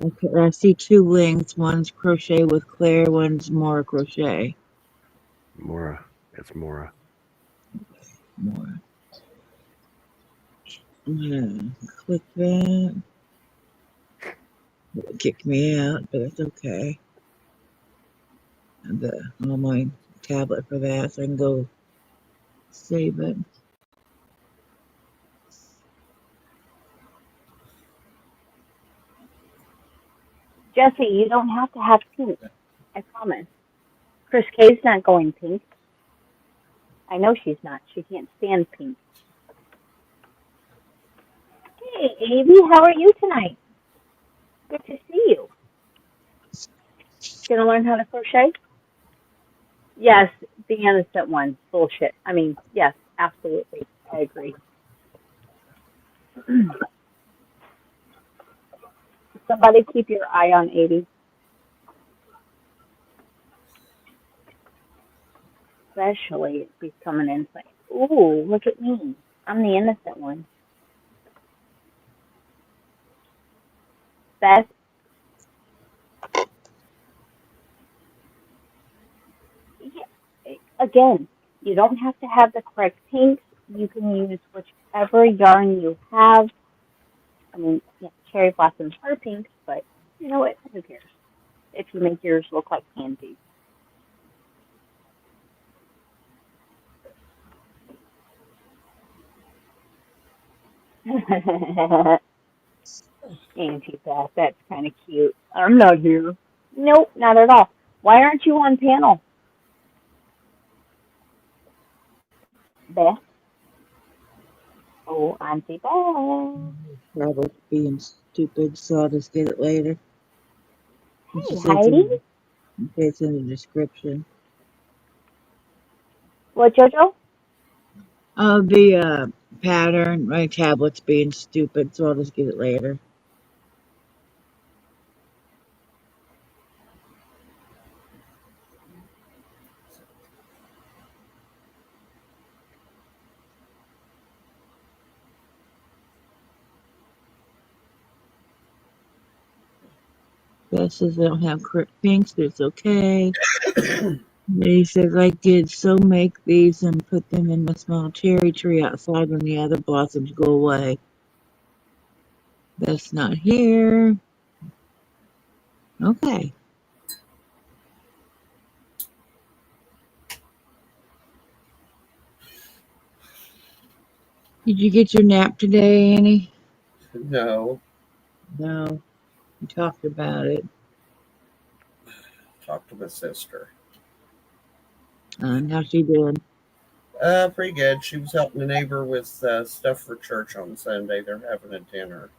okay, I see two links. One's crochet with Claire. One's more crochet. Moara. It's Moara. More. I'm gonna click that. It kicked me out, but it's okay. I'm on my tablet for that, so I can go save it. Jesse, you don't have to have pink. I promise. Chris K's not going pink. I know she's not. She can't stand pink. Hey, Avy, how are you tonight? Good to see you. Gonna learn how to crochet? Yes, the innocent one. Bullshit. I mean, yes, absolutely. I agree. Somebody keep your eye on Avy. Especially if he's coming in saying, ooh, look at me. I'm the innocent one. Beth, yeah, again, you don't have to have the correct pinks. You can use whichever yarn you have. I mean, yeah, cherry blossoms are pinks, but you know what? Who cares? If you make yours look like pansies. Auntie Beth, that's kind of cute. I'm not here. Nope, not at all. Why aren't you on panel, Beth? Oh, Auntie Beth. Probably being stupid, so I'll just get it later. Hey, Heidi. It's in the description. What, Jojo? The pattern, my tablet's being stupid, so I'll just get it later. Beth says they don't have correct pinks, but it's okay. He says I did so make these and put them in my small cherry tree outside when the other blossoms go away. Beth's not here. Okay. Did you get your nap today, Annie? No, No. We talked about it. talk to my sister. How's she doing? Pretty good. She was helping a neighbor with stuff for church on Sunday. They're having a dinner.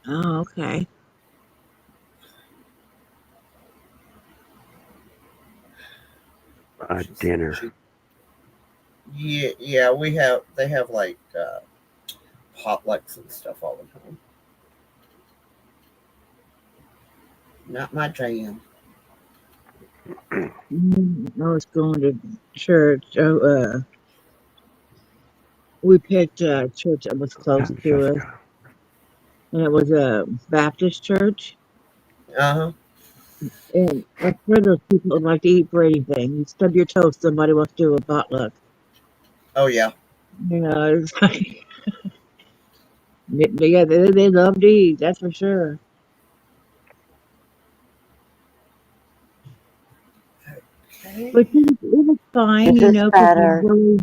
Oh, okay. A She's- dinner. Yeah. They have like potlucks and stuff all the time. Not my jam. I was going to church. We picked a church that was close to us, Francesca. and it was a Baptist church. Uh-huh. And I'm sure those people that like to eat for anything. You stub your toe, somebody wants to do a potluck. Oh yeah. You know, it's like, yeah, they love to eat, that's for sure. Okay. But it was fine, Is you this know, better? because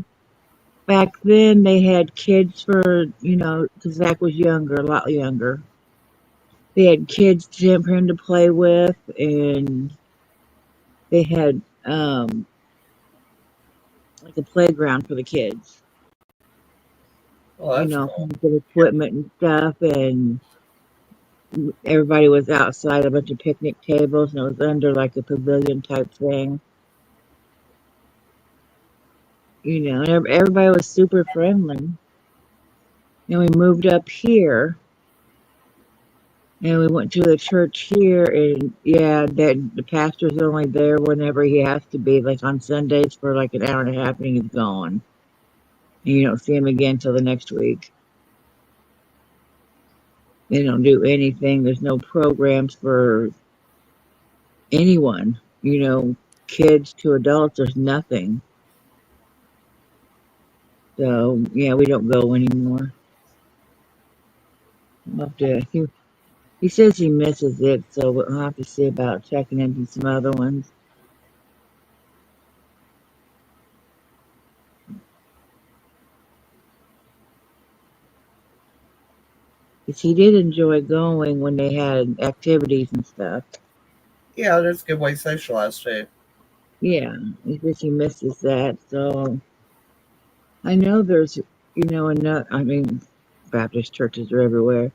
back then they had kids for, you know, because Zach was younger, a lot younger. They had kids for him to play with, and they had like a playground for the kids. Well, You that's know, cool. good equipment and stuff, and everybody was outside a bunch of picnic tables, and it was under like a pavilion type thing. You know, and everybody was super friendly. And we moved up here, and we went to the church here, and yeah, that the pastor's only there whenever he has to be, like on Sundays for like an hour and a half, and he's gone. And you don't see him again till the next week. They don't do anything. There's no programs for anyone, you know, kids to adults. There's nothing. So yeah, we don't go anymore. We'll have to, he says he misses it, so we'll have to see about checking into some other ones. Because he did enjoy going when they had activities and stuff. Yeah, that's a good way to socialize too. Yeah, he says he misses that. So I know there's, you know, enough. I mean, Baptist churches are everywhere,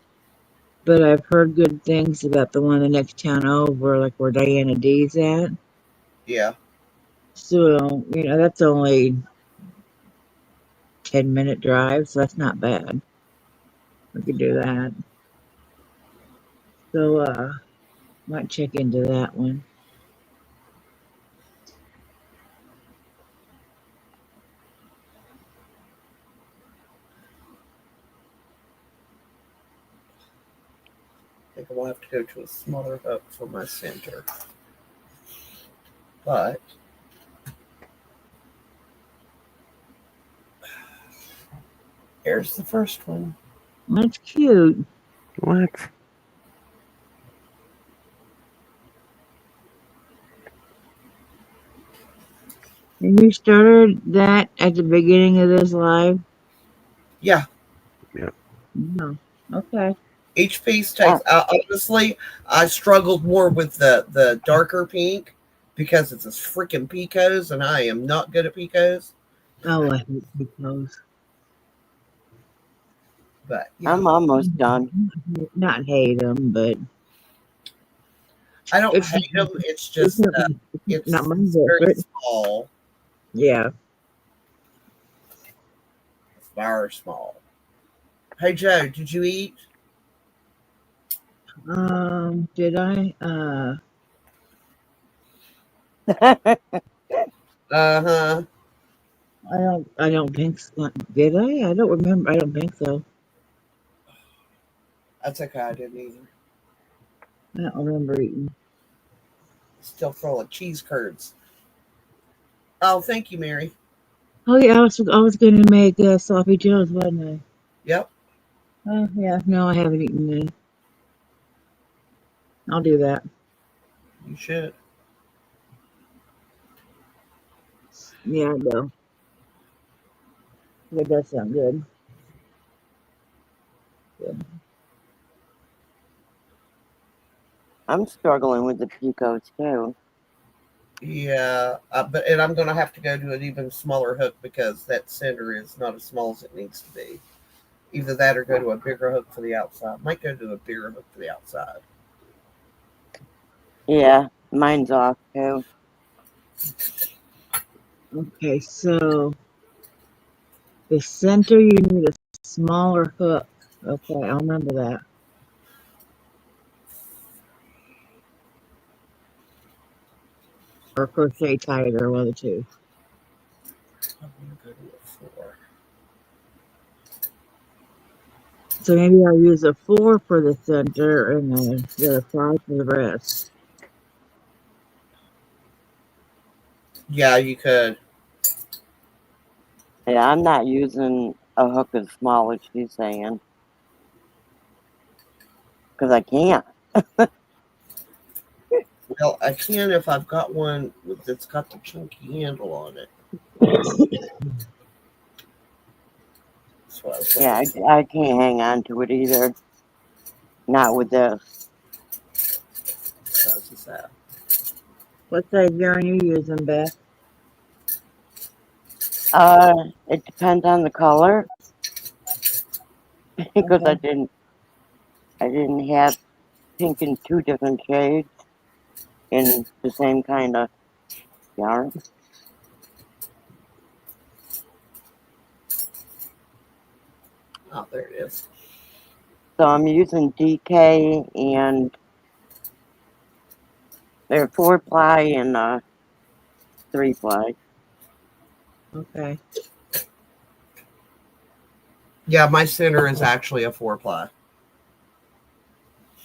but I've heard good things about the one the next town over, like where Diana D's at. Yeah. So you know, that's only 10-minute drive, so that's not bad. We could do that. So might check into that one. I think I'll have to go to a smaller hook for my center. But here's the first one. That's cute. What? And you started that at the beginning of this live? Yeah. Yeah. No. Okay. Each piece takes. Honestly, I struggled more with the darker pink because it's a freaking picos, and I am not good at picos. Oh, I hate those. But yeah, I'm almost done. Not hate them, but I don't it's hate them. It's it's just not, it's not my very favorite. small. Yeah. It's very small. Hey Joe, did you eat? Did I? Uh-huh. I don't think so. Did I? I don't remember. I don't think so. That's okay. I didn't either. I don't remember eating. Still full of cheese curds. Oh, thank you, Mary. Oh yeah, I was gonna make sloppy joes, wasn't I? Yep, Oh yeah, no, I haven't eaten any. I'll do that. you should. Yeah, I will. That does sound good. Good. I'm struggling with the picots too. Yeah, but and I'm gonna have to go to an even smaller hook because that center is not as small as it needs to be. Either that or go to a bigger hook for the outside. Might go to a bigger hook for the outside. Yeah, mine's off too. Okay, so the center you need a smaller hook. Okay, I'll remember that. Or crochet tighter, one of the two. I'm gonna go to a 4. So maybe I'll use a 4 for the center and the other 5 for the rest. Yeah, you could. Yeah, I'm not using a hook as small as she's saying because I can't. Well, I can if I've got one that's got the chunky handle on it. That's what I was Yeah, looking for. I can't hang on to it either. Not with this. Size is that? What size yarn you using, Beth? It depends on the color because Okay. I didn't have pink in 2 different shades in the same kind of yarn. Oh, there it is. So I'm using DK and they're 4-ply and 3-ply. Okay. Yeah, my center is actually a 4-ply.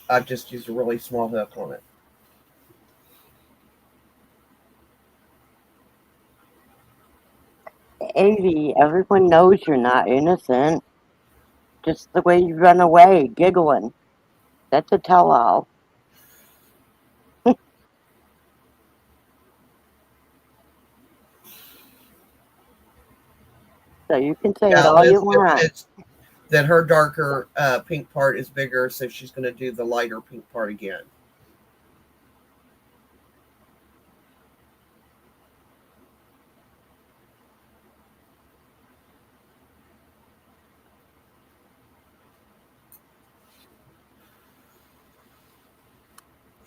I've just used a really small hook on it. Avie, everyone knows you're not innocent. Just the way you run away, giggling. That's a tell-all. So you can say it Yeah, all you Elizabeth want. said that her darker pink part is bigger, so she's going to do the lighter pink part again.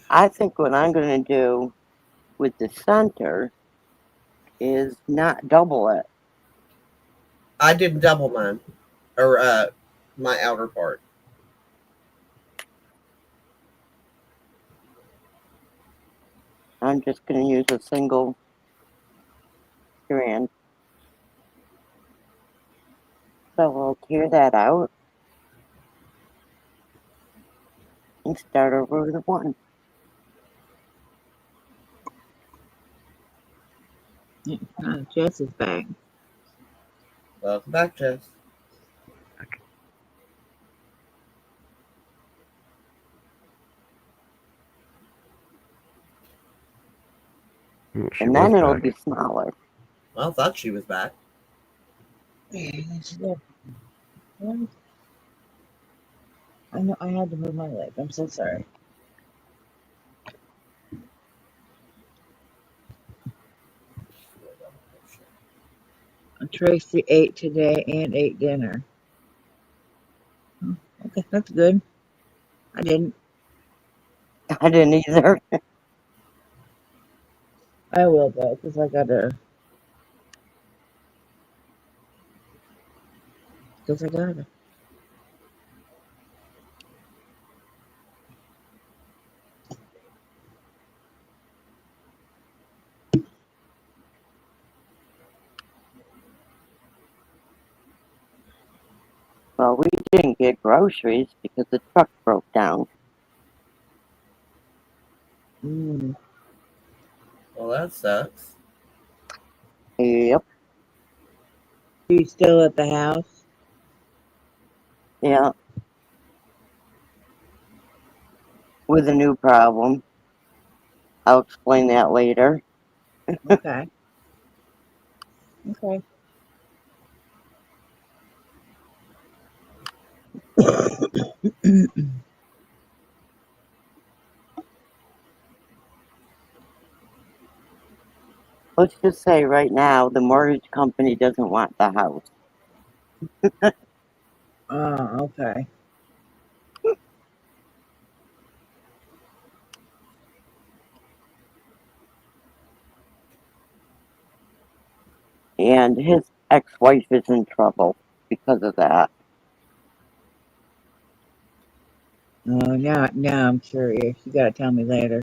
I think what I'm going to do with the center is not double it. I didn't double mine, or my outer part. I'm just going to use a single strand. So we'll tear that out and start over with one. Jess is back. Welcome back, Jess. She And was then it'll back. be smaller. Well, I thought she was back. Yeah. I know I had to move my leg. I'm so sorry. Tracy ate today and ate dinner. Oh, okay, that's good. I didn't. I didn't either. I will though, because I gotta. Because I gotta. Well, we didn't get groceries because the truck broke down. Mm. Well, that sucks. Yep. She's still at the house? Yeah. With a new problem. I'll explain that later. Okay. Okay. Let's just say right now the mortgage company doesn't want the house. Oh, okay. And his ex-wife is in trouble because of that. Oh, now I'm curious. You gotta tell me later.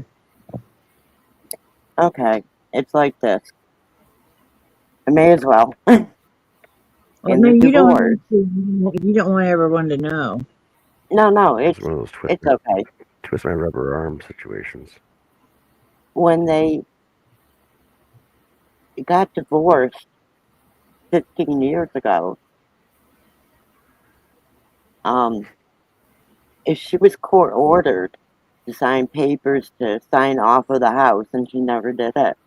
Okay, it's like this. I may as well. Well, In no, the you don't divorce. have to. You don't want everyone to know. No, It's one of those it's okay. twist my rubber arm situations. When they got divorced 15 years ago, um, if she was court ordered to sign papers to sign off of the house, and she never did it.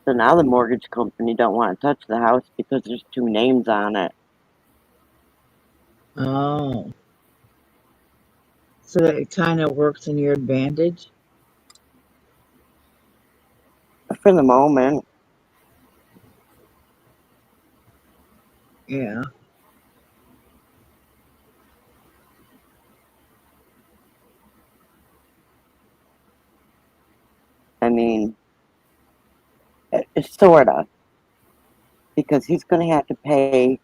So now the mortgage company don't want to touch the house because there's two names on it. Oh, so that it kind of works in your advantage. For the moment, Yeah. I mean, it's sorta, because he's going to have to pay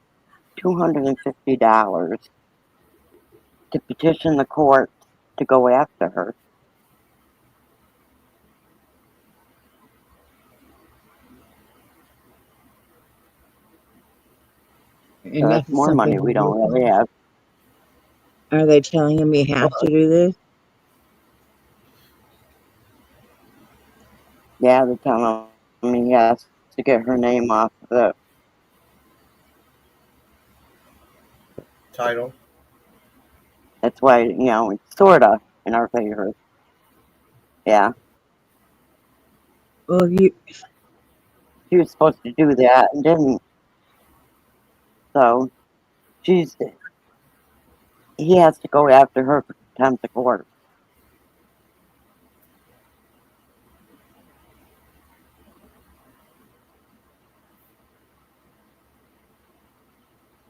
$250 to petition the court to go after her. So And that's that's more money we don't really something. have. Are they telling him he has to do this? Yeah, they're telling him he has to get her name off of it. Title. That's why, it's sorta in our favor. Yeah, Well, if you she was supposed to do that and didn't. So she's he has to go after her for contempt of court.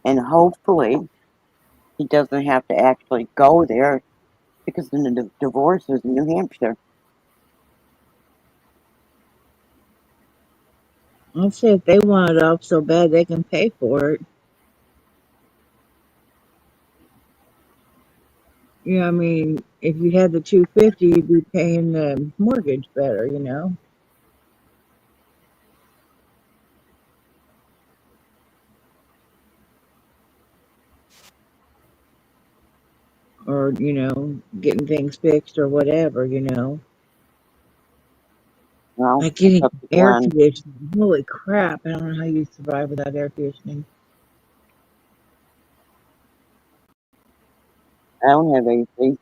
And hopefully he doesn't have to actually go there because the divorce was in New Hampshire. I'll say if they want it off so bad they can pay for it. Yeah, I mean, if you had the 250, you'd be paying the mortgage better, you know, or getting things fixed or whatever, you know. Well, Like it's getting up to air Glenn. conditioning. Holy crap! I don't know how you survive without air conditioning. I don't have AC.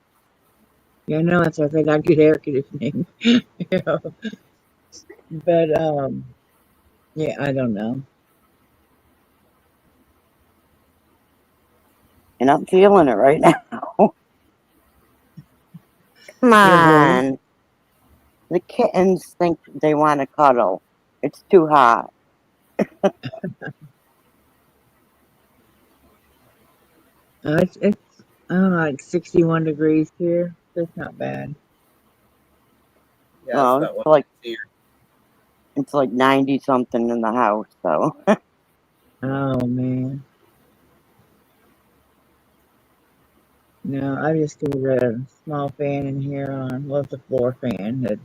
Yeah, I know that's why I think I get air conditioning. you know. But yeah, I don't know. And I'm feeling it right now. Come You're what? on. The kittens think they want to cuddle. It's too hot. It's I don't know, like 61 degrees here. That's not bad. Yeah, that's Well, about what it is here. it's like 90 something in the house, so Oh man. No, I just got a small fan in here on, well, it's a floor fan that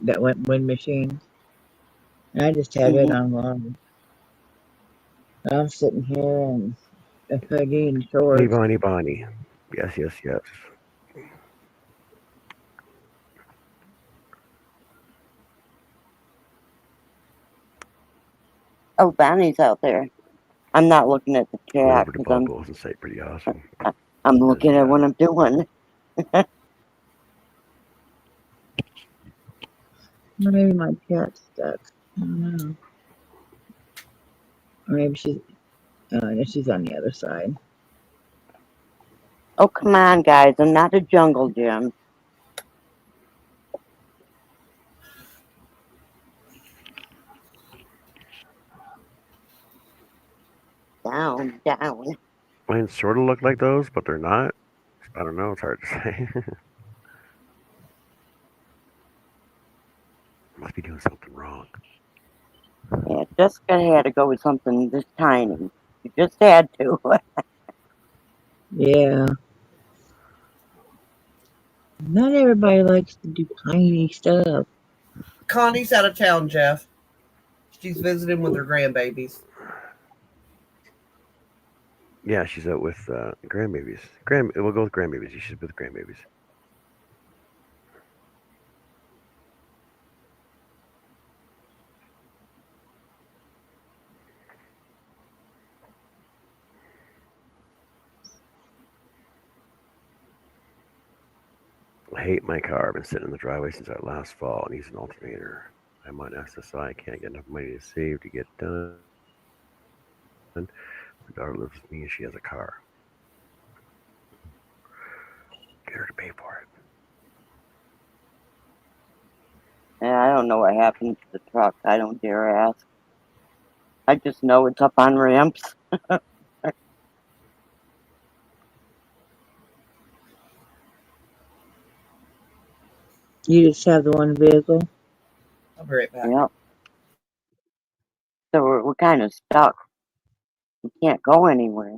that went wind machine. And I just have it mhm. on long. I'm sitting here and a hoodie and Bonnie, shorts. Bonnie, Bonnie. Yes, yes, yes. Oh, Bonnie's out there. I'm not looking at the Went chat over to because Bobo's and say pretty awesome. I'm looking at what I'm doing. Maybe my cat's stuck. I don't know. Or maybe she's. No, she's on the other side. Oh, come on, guys. I'm not a jungle gym. Down, down. Mine sort of look like those, but they're not. I don't know. It's hard to say. Must be doing something wrong. Yeah, Jessica had to go with something this tiny. You just had to. Yeah. Not everybody likes to do tiny stuff. Connie's out of town, Jeff. She's visiting with her grandbabies. Yeah, she's out with grandbabies. We'll go with grandbabies. She's with grandbabies. I hate my car. I've been sitting in the driveway since our last fall. It needs an alternator. I'm on SSI. I can't get enough money to save to get done. My daughter lives with me and she has a car. Get her to pay for it. Yeah, I don't know what happened to the truck. I don't dare ask. I just know it's up on ramps. You just have the one vehicle. I'll be right back. Yep. So we're kind of stuck. We can't go anywhere.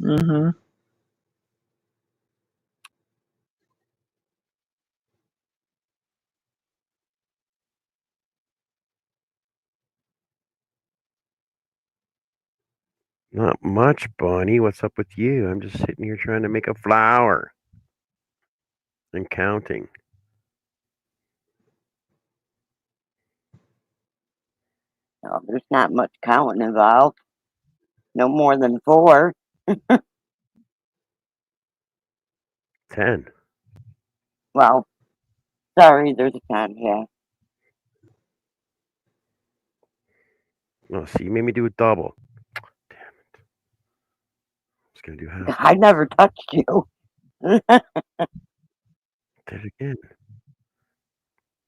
Mm-hmm. Not much, Bonnie. What's up with you? I'm just sitting here trying to make a flower and counting. No, there's not much counting involved. No more than 4. 10. Well, sorry, there's a 10, yeah. Oh, see, you made me do a double. Damn it. I was going to do half. I never touched you. Did it again.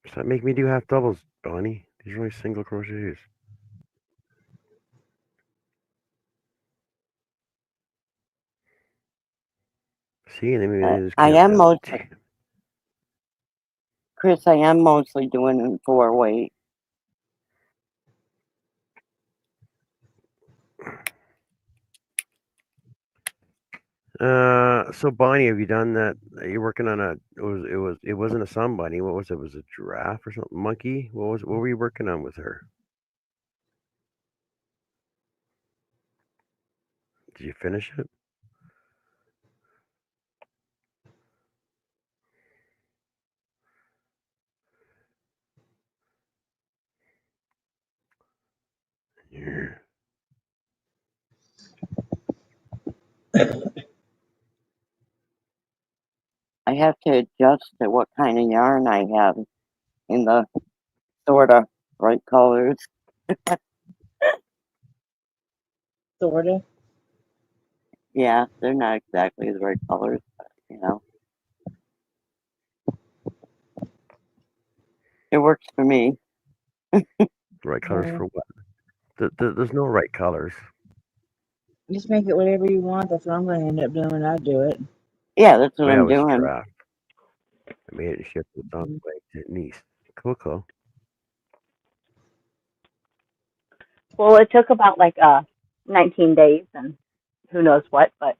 Stop making me do half doubles, Bonnie. These are only single crochets. See, and then maybe I just I count am that. mostly, Chris, I am mostly doing it in 4-weight. So Bonnie, have you done that? You're working on a. It wasn't a sun bunny. What was it? Was it a giraffe or something? Monkey? What were you working on with her? Did you finish it? Yeah. I have to adjust to what kind of yarn I have in the sort of bright colors. Sorta. Yeah, they're not exactly the right colors, but it works for me. Right colors Yeah. for what? There's no right colors. Just make it whatever you want. That's what I'm going to end up doing. I do it. Yeah, that's Oh what yeah, it I'm was a doing. giraffe. I made it and shipped it on the way to Nice. Cool. Well, it took about like 19 days and who knows what, but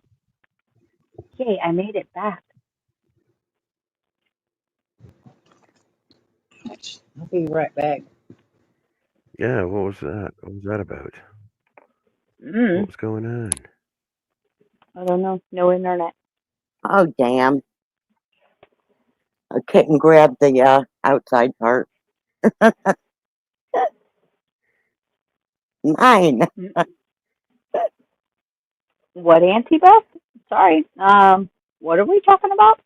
yay, I made it back. I'll be right back. Yeah, what was that? What was that about? What Mm, was going on? I don't know. No internet. Oh, damn. A kitten grabbed the outside part. Mine. What, Auntie Beth? Sorry. What are we talking about?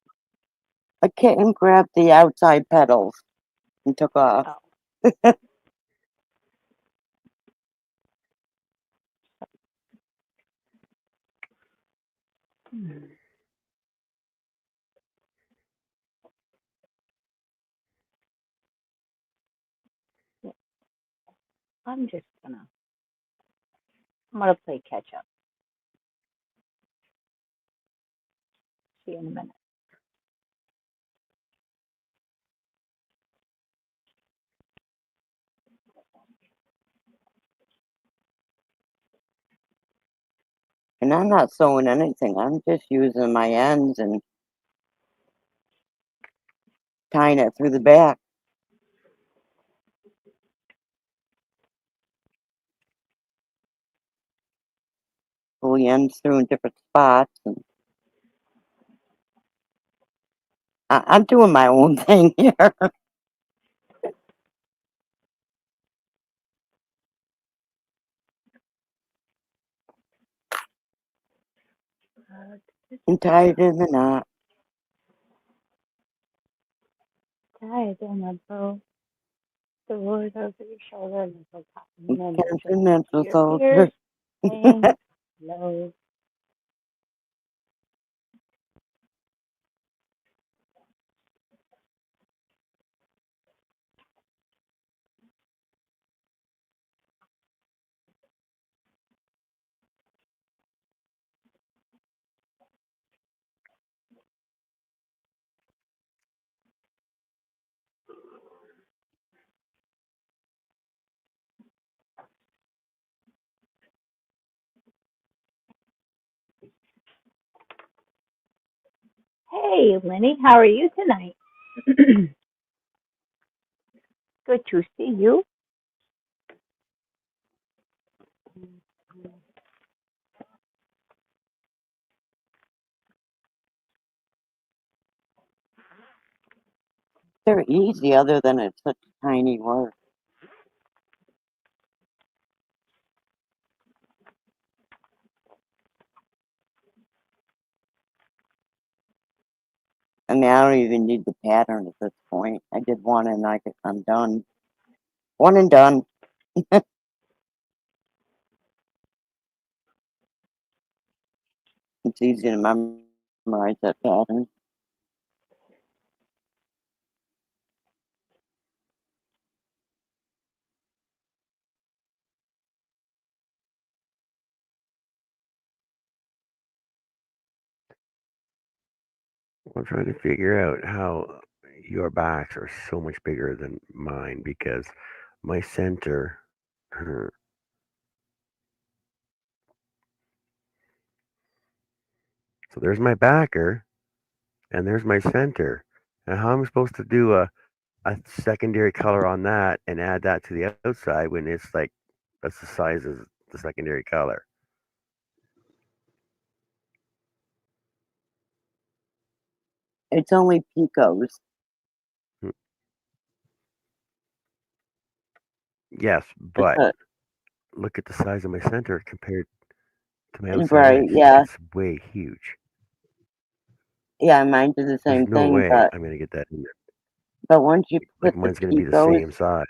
A kitten grabbed the outside petals and took off. Oh. I'm gonna play catch up. See you in a minute. And I'm not sewing anything. I'm just using my ends and tying it through the back. Pull the ends through in different spots. And I'm doing my own thing here. And tie it in the knot. Tie it in a bow. The wood over your shoulder, and the Continental your soldier. ears, saying hello. Hey, Lenny, how are you tonight? Good to see you. They're easy other than it's such tiny work. I mean, I don't even need the pattern at this point. I did one and I'm done. One and done. It's easy to memorize that pattern. I'm trying to figure out how your backs are so much bigger than mine because my center. So there's my backer and there's my center. And how am I supposed to do a secondary color on that and add that to the outside when it's like that's the size of the secondary color? It's only picos. Hmm. Yes, That's but it. look at the size of my center compared to my outside Right, edge. yeah. It's way huge. Yeah, mine do the There's same no thing, way but I'm gonna get that in there. once you Like put the mine's gonna be the picos, same size.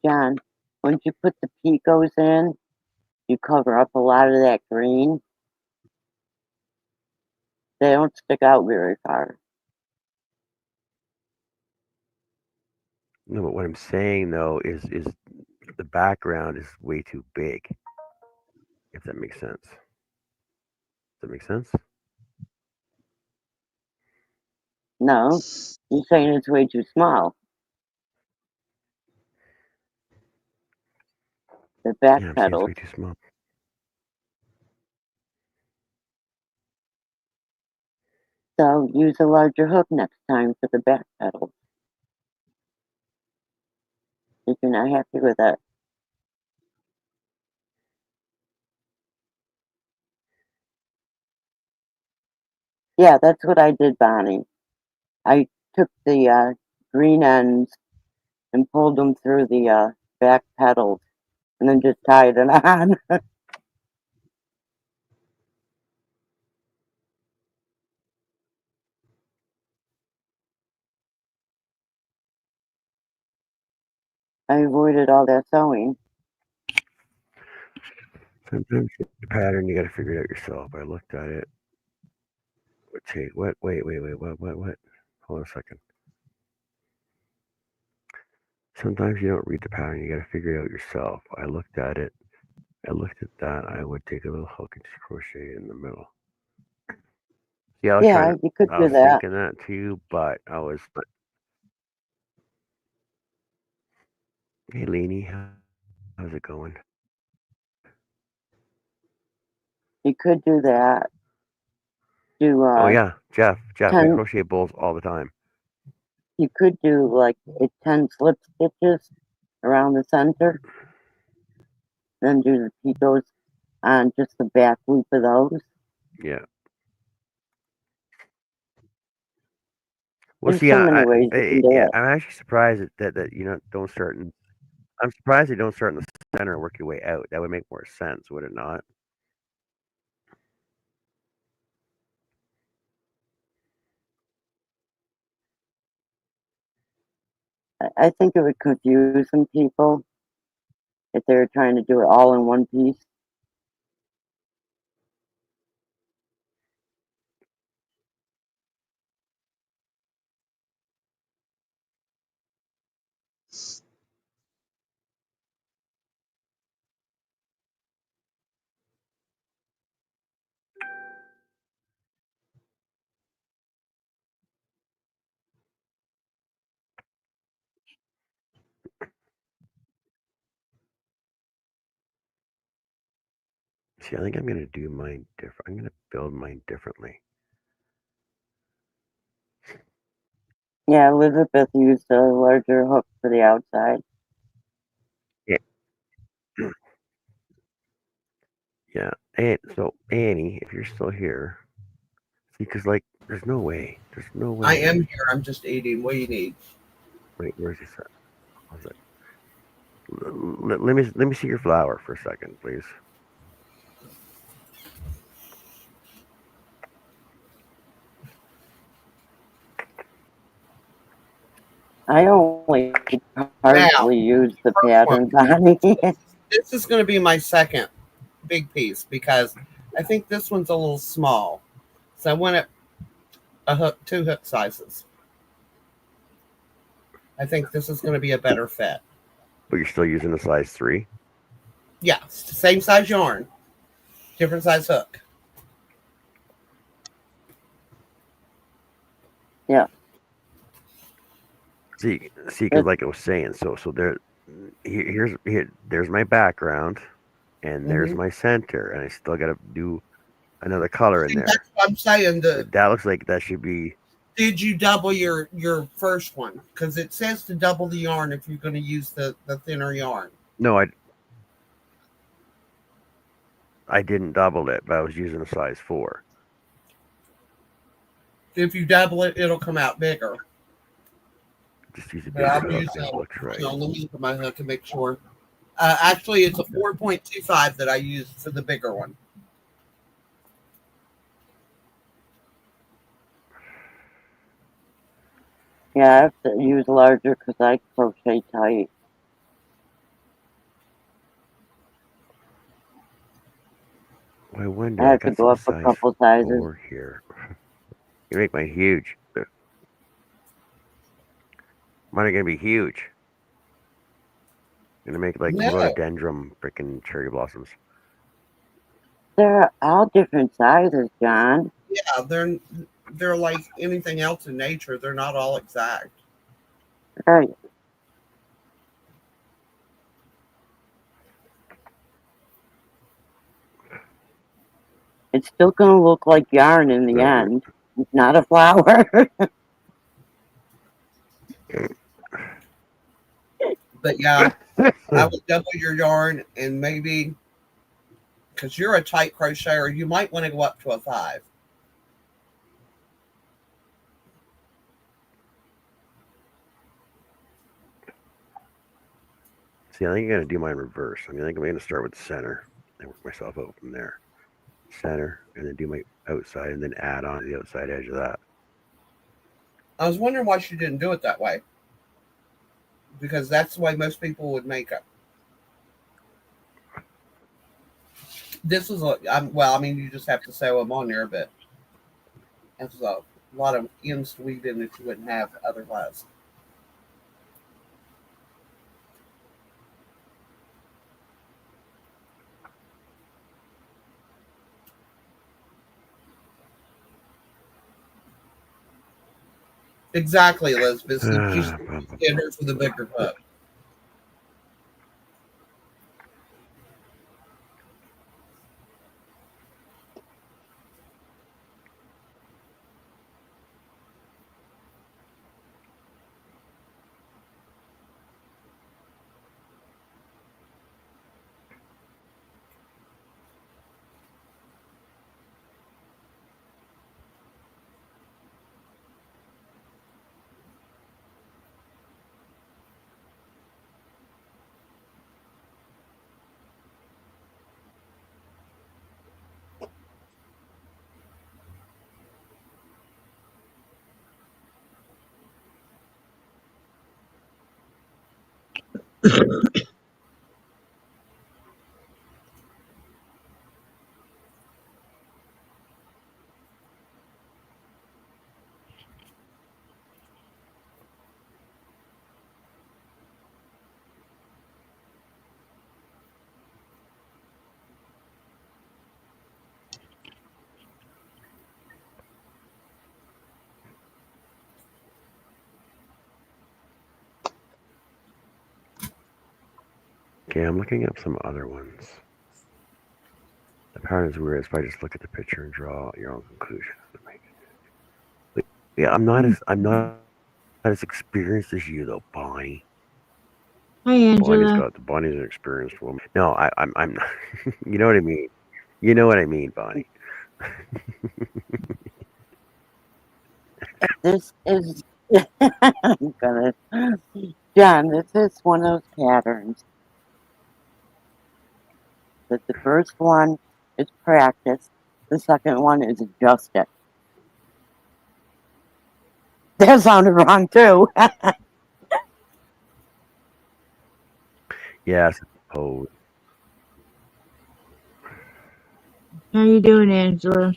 John, once you put the picos in, you cover up a lot of that green. They don't stick out very far. No, but what I'm saying though is the background is way too big. If that makes sense. Does that make sense? No, you're saying it's way too small. The back Yeah, I'm saying it's pedals. way too small. So use a larger hook next time for the back pedals if you're not happy with it. Yeah, that's what I did, Bonnie. I took the green ends and pulled them through the back pedals and then just tied it on. I avoided all that sewing. Sometimes the pattern you got to figure it out yourself. I looked at it. Take what? Wait. What? Hold on a second. Sometimes you don't read the pattern. You got to figure it out yourself. I looked at it. I looked at that. I would take a little hook and just crochet in the middle. See, Yeah, you could I do was that. thinking that too, but hey, Leanie, how's it going? You could do that. Do Oh yeah, Jeff, we 10. crochet bowls all the time. You could do like 10 slip stitches around the center, then do the picots on just the back loop of those. Yeah. Well, There's see, so many ways you can do yeah, it. I'm actually surprised that you know don't start in. I'm surprised you don't start in the center and work your way out. That would make more sense, would it not? I think it would confuse some people if they were trying to do it all in one piece. See, I think I'm gonna do mine different. I'm gonna build mine differently. Yeah, Elizabeth used a larger hook for the outside. Yeah. Yeah. And so Annie, if you're still here, see, because like, there's no way. There's no I way. am here. I'm just eating. What do you need? Wait, where's this at? How's it? Let me see your flower for a second, please. I only Now, partially use the first one. pattern, Bonnie. This is going to be my second big piece because I think this one's a little small. So I went at two hook sizes. I think this is going to be a better fit. But you're still using a size 3. Yeah, same size yarn, different size hook. Yeah, See, because like I was saying, so there's my background, and there's Mm-hmm. my center, and I still got to do another color in See, there. that's what I'm saying. That looks like that should be. Did you double your first one? Because it says to double the yarn if you're going to use the thinner yarn. No, I didn't double it, but I was using a size 4. If you double it, it'll come out bigger. Just use a But bigger I'm hook, using, and it looks right. let me look at my hook to make sure. Actually, it's a 4.25 that I used for the bigger one. yeah, I have to use larger because I crochet tight. I I wonder. I have to got go some up a size couple sizes. 4 here. You make mine huge. Mine are gonna be huge. Gonna make like No, rhododendron freaking cherry blossoms. They're all different sizes, John. yeah, they're like anything else in nature. They're not all exact. Right. It's still going to look like yarn in the So end. It's not a flower. But yeah, I would double your yarn and maybe because you're a tight crocheter, you might want to go up to a 5. See, I think I'm gonna do mine reverse. I mean, I think I'm gonna start with the center and work myself out from there. Center, and then do my outside, and then add on to the outside edge of that. I was wondering why she didn't do it that way, because that's the way most people would make it. This is well, I mean, you just have to sew them on there, but it's a lot of ends to weave in that you wouldn't have otherwise. Exactly, Elizabeth. See, she's getting her for the bigger hook. Okay, I'm looking up some other ones. The pattern is weird. If I just look at the picture and draw your own conclusion. But yeah, I'm not as experienced as you though, Bonnie. Hi, Angela. Bonnie's an experienced woman. No, I'm not. You know what I mean. You know what I mean, Bonnie. This is, I'm gonna, John, this is one of those patterns that the first one is practice, the second one is adjust it. That sounded wrong too. Yeah, I suppose. How you doing, Angela?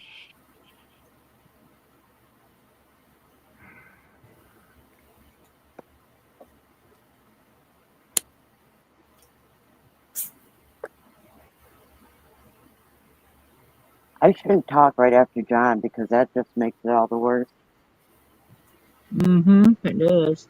I shouldn't talk right after John because that just makes it all the worse. Mm-hmm, it does.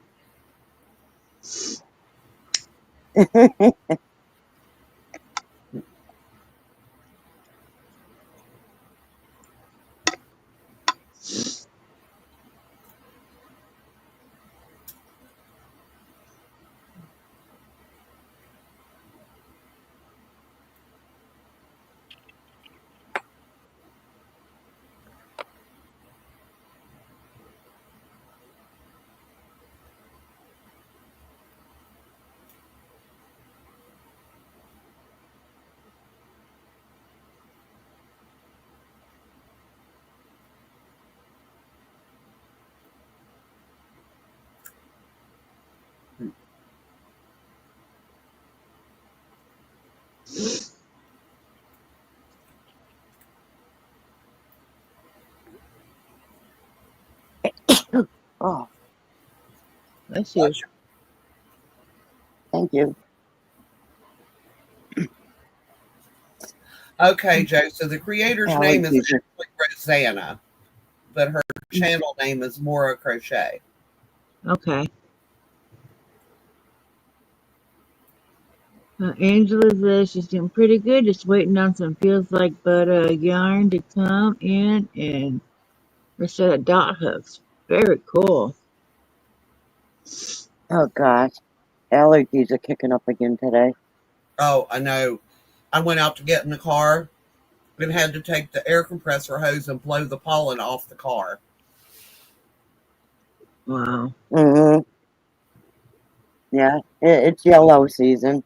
Oh, Bless you. thank you. Okay, Joe. So the creator's name is Allergies are actually Rosanna, but her channel name is Moara Crochet. Okay. Angela's she's doing pretty good. Just waiting on some feels like butter yarn to come in and a set of dot hooks. Very cool. Oh gosh, allergies are kicking up again today. Oh, I know. I went out to get in the car and had to take the air compressor hose and blow the pollen off the car. Wow. Hmm. Yeah, it's yellow season.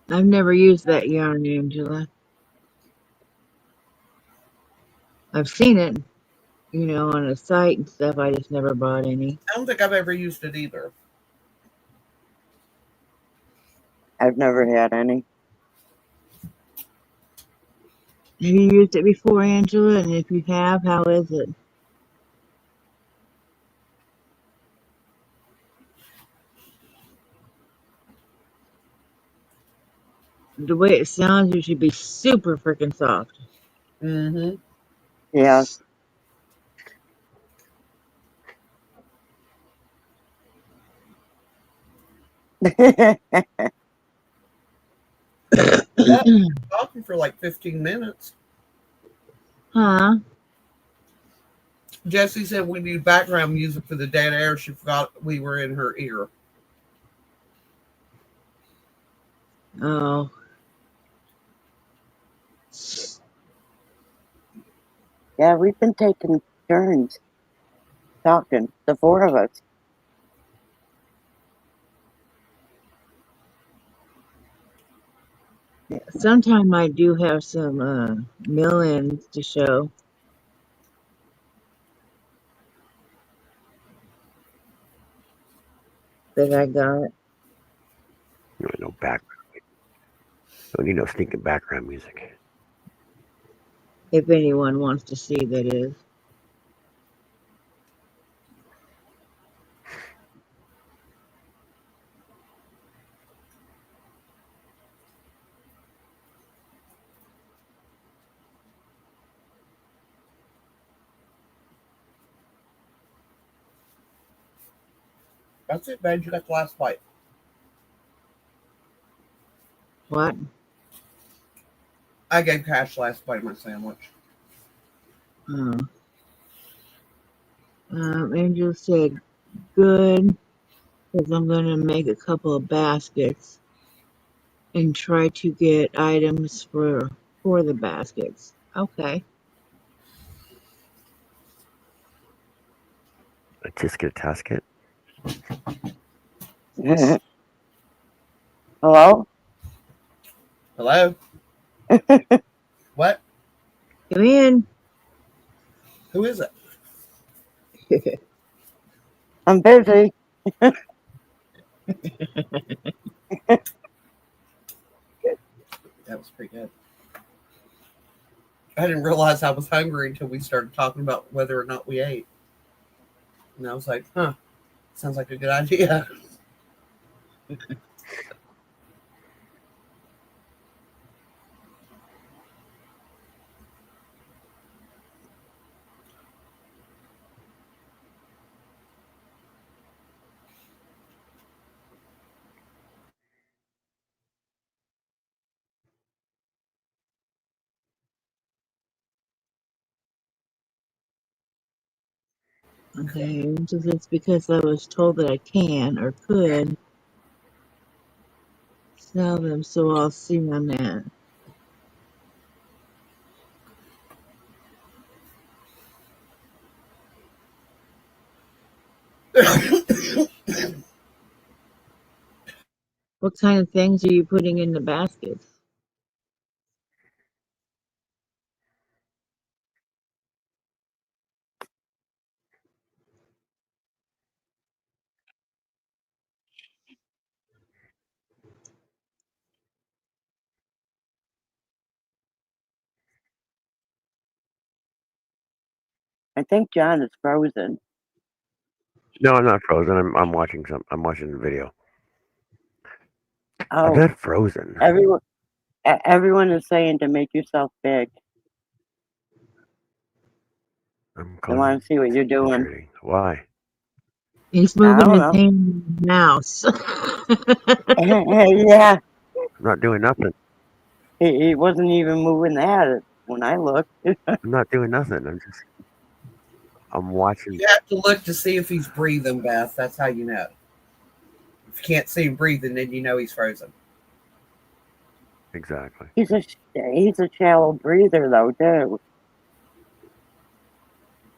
I've never used that yarn, Angela. I've seen it, on a site and stuff. I just never bought any. I don't think I've ever used it either. I've never had any. Have you used it before, Angela? And if you have, how is it? The way it sounds, it should be super freaking soft. Mm-hmm. Yeah. Well, talking for like 15 minutes. Huh? Jessie said we need background music for the dead air. She forgot we were in her ear. Oh. Yeah, we've been taking turns talking, the four of us. Sometime I do have some millions to show that I got. No back. Don't need no stinking background music. If anyone wants to see, that is. That's it, babe. You got the last bite. What? I gave Cash last bite of my sandwich. Oh. Angel said, good, because I'm going to make a couple of baskets and try to get items for the baskets. Okay. A tisket tasket. Hello? Hello? What? Come in. Who is it? I'm busy. That was pretty good. I didn't realize I was hungry until we started talking about whether or not we ate. And I was like, huh, sounds like a good idea. Okay, Angel said it's because I was told that I can or could sell them, so I'll see on that. What kind of things are you putting in the baskets? I think John is frozen. No, I'm not frozen. I'm watching some. I'm watching the video. I'm Oh, not frozen. everyone is saying to make yourself big. I'm They want to see what you're doing. concentrating. Why? He's I moving don't his know. hand in the mouse. Yeah, I'm not doing nothing. he wasn't even moving that when I looked. I'm not doing nothing. I'm watching. You have to look to see if he's breathing, Beth. That's how you know. If you can't see him breathing, then you know he's frozen. Exactly. He's a shallow breather though too.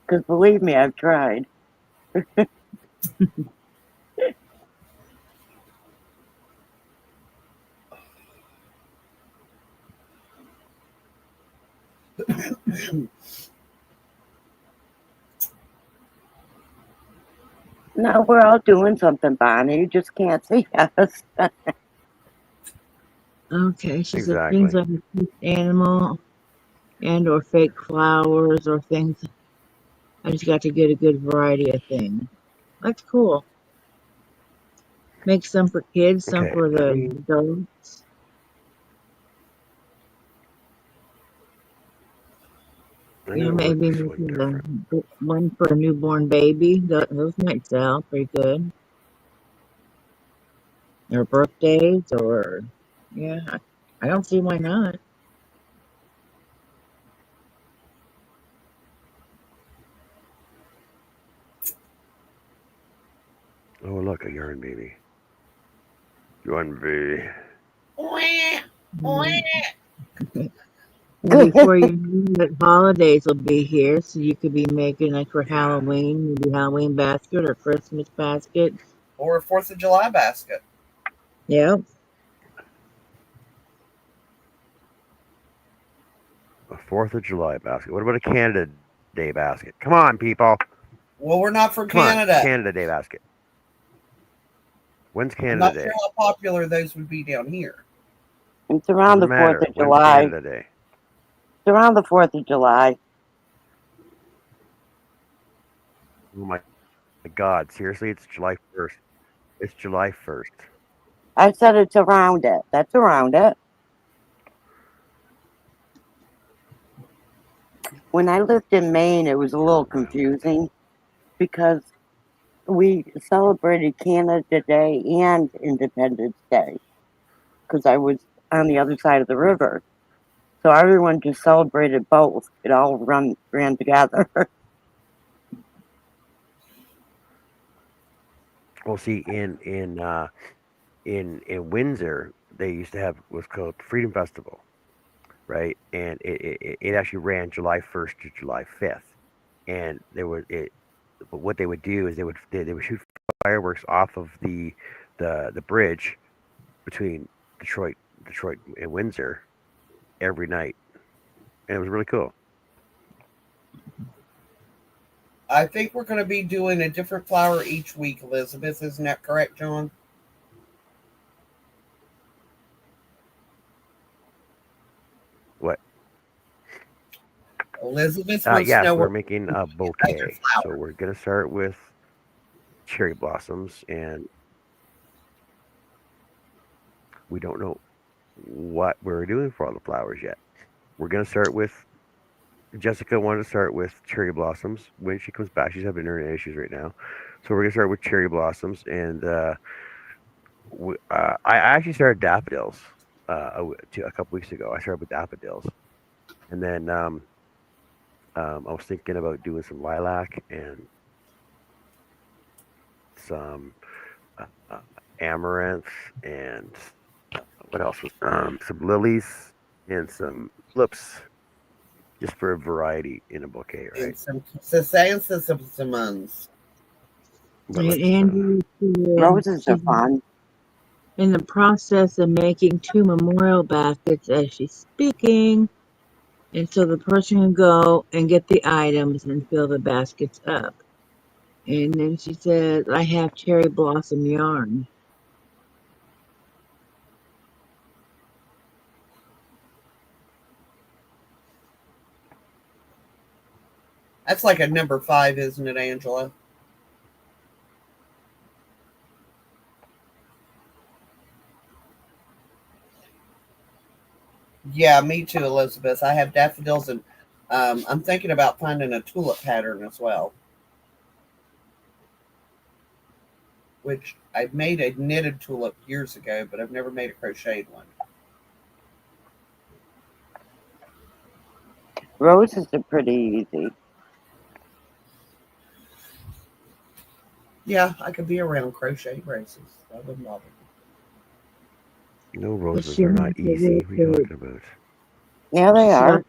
Because believe me, I've tried. No, we're all doing something, Bonnie. You just can't see us. Okay, she said things Exactly. like a cute animal and or fake flowers or things. I just got to get a good variety of things. That's cool. Make some for kids, some Okay, for let the me. adults. I'm You know, gonna work maybe this one making different. one for a newborn baby. Those might sell pretty good. Or birthdays, or yeah, I don't see why not. Oh, look, a yarn baby. Yarn baby. Wah, wah. Mm. And before you know it, holidays will be here, so you could be making like for Yeah. Halloween, maybe Halloween basket or Christmas basket. Or a 4th of July basket. Yep. A 4th of July basket. What about a Canada Day basket? Come on, people. Well, we're not from Come on, Canada. Canada Day basket. When's I'm Canada not sure Day? how popular those would be down here. It's around Doesn't the 4th matter. of When's July. Canada Day? It's around the 4th of July. Oh my God! Seriously, it's July 1st. It's July 1st. I said it's around it. That's around it. When I lived in Maine, it was a little Around it. confusing because we celebrated Canada Day and Independence Day because I was on the other side of the river. So everyone just celebrated both. It all ran together. Well, see, in Windsor, they used to have what's called Freedom Festival, right? And it actually ran July 1st to July 5th. And there was it. But what they would do is they would shoot fireworks off of the bridge between Detroit and Windsor every night, and it was really cool. I think we're going to be doing a different flower each week, Elizabeth. Isn't that correct, John? What? Elizabeth wants to Yes, know we're what making a other bouquet. So flower. we're gonna start with cherry blossoms, and we don't know what we're doing for all the flowers yet. We're gonna start with Jessica wanted to start with cherry blossoms when she comes back. She's having internet issues right now, so we're gonna start with cherry blossoms, and I actually started daffodils a couple weeks ago. I started with daffodils, and then I was thinking about doing some lilac and some uh, uh, amaranth and what else was some lilies and some tulips, just for a variety in a bouquet, And right? some chrysanthemums. But And let's Andrew said Roses are she's fun. in the process of making two memorial baskets as she's speaking. And so the person can go and get the items and fill the baskets up. And then she said, I have cherry blossom yarn. That's like a number 5, isn't it, Angela? Yeah, me too, Elizabeth. I have daffodils, and I'm thinking about finding a tulip pattern as well. Which I made a knitted tulip years ago, but I've never made a crocheted one. Roses are pretty easy. Yeah, I could be around crochet braces. That wouldn't bother me. no, But roses she are wants not to easy. work What are you for, talking about? Yeah, she they said, are.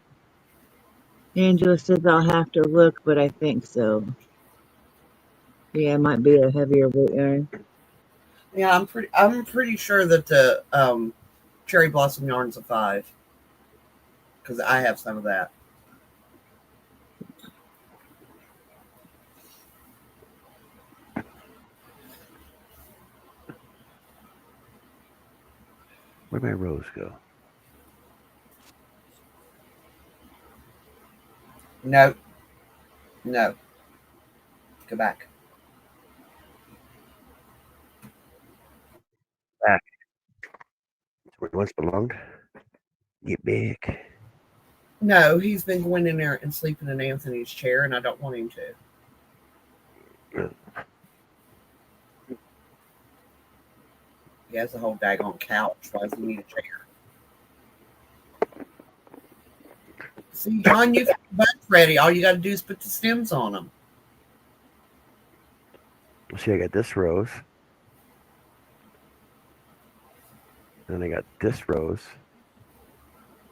Angela says I'll have to look, but I think so. Yeah, it might be a heavier weight yarn. Yeah, I'm pretty sure that the cherry blossom yarn's a 5 because I have some of that. Where'd my rose go? No. No. Go back. Back. Where it once belonged. Get back. No, he's been going in there and sleeping in Anthony's chair, and I don't want him to. He has a whole daggone couch. Why does he need a chair? See, John, you've got the buds ready. All you got to do is put the stems on them. See, I got this rose. Then I got this rose.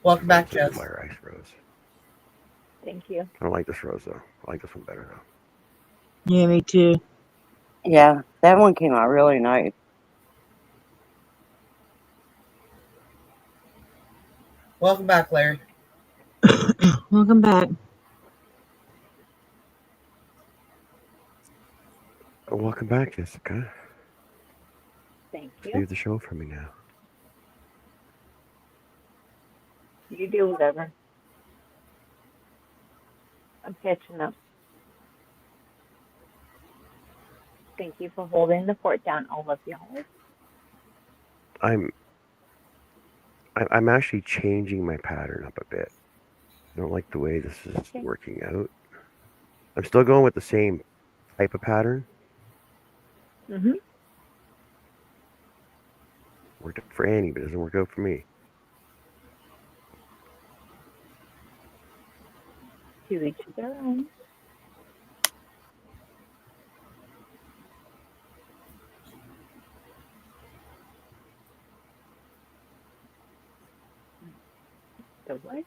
Welcome back, That's a Jess. fire ice rose. Thank you. I don't like this rose though. I like this one better though. Yeah, me too. Yeah, that one came out really nice. Welcome back, Larry. Welcome back. Welcome back, Jessica. Thank you. Leave the show for me now. You do whatever. I'm catching up. Thank you for holding the fort down, all of y'all. I'm actually changing my pattern up a bit. I don't like the way this is Okay. working out. I'm still going with the same type of pattern. Mm-hmm. Worked out for Annie, but it doesn't work out for me. To each their own. The what?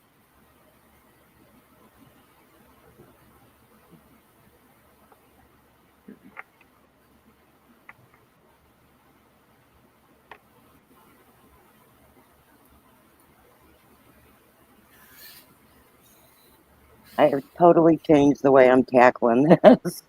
I have totally changed the way I'm tackling this.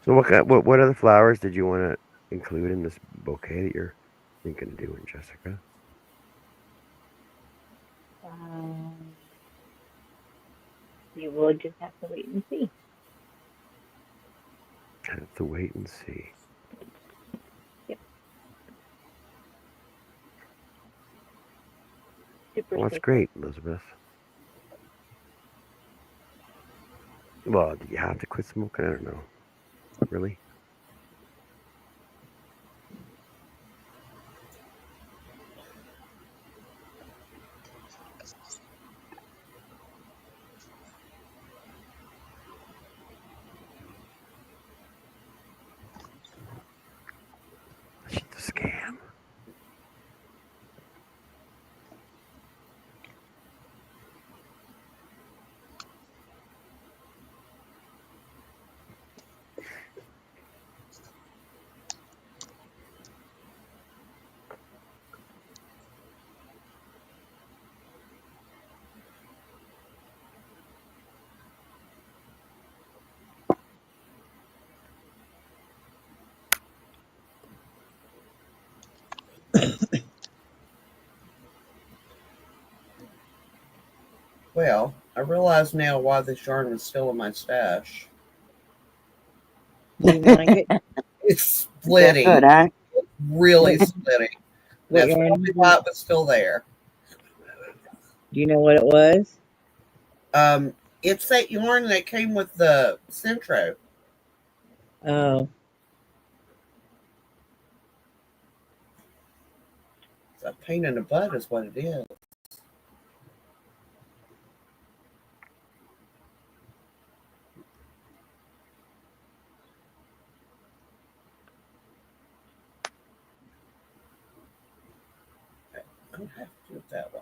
So what other flowers did you want to include in this bouquet that you're thinking of doing, Jessica? You will just have to wait and see. I have to wait and see. Yep. Super Well, that's safe. great, Elizabeth. Well, do you have to quit smoking? I don't know. Really? She's a scam. Well, I realize now why this yarn was still in my stash. Do you like it? It's That's splitting. good, huh? Really splitting. What That's yarn? probably why it was still there. Do you know what it was? It's that yarn that came with the Centro. Oh, It's a pain in the butt, is what it is. I don't have to do it that way.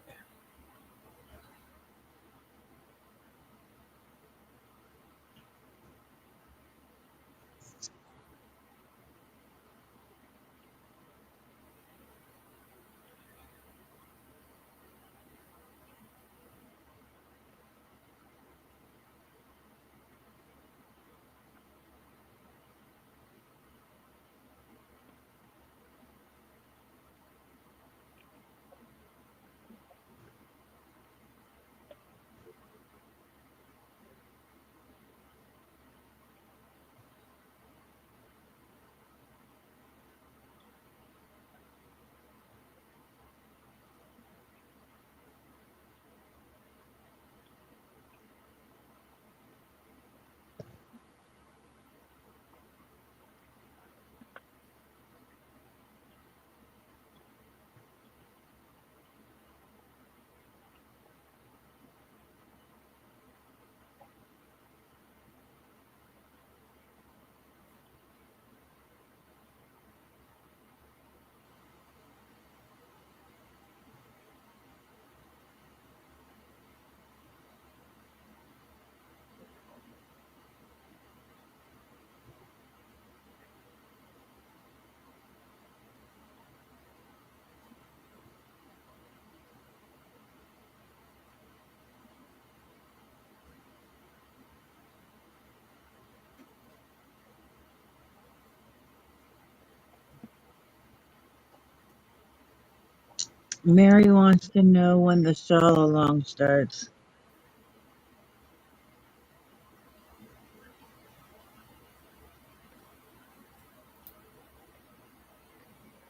Mary wants to know when the shawl along starts.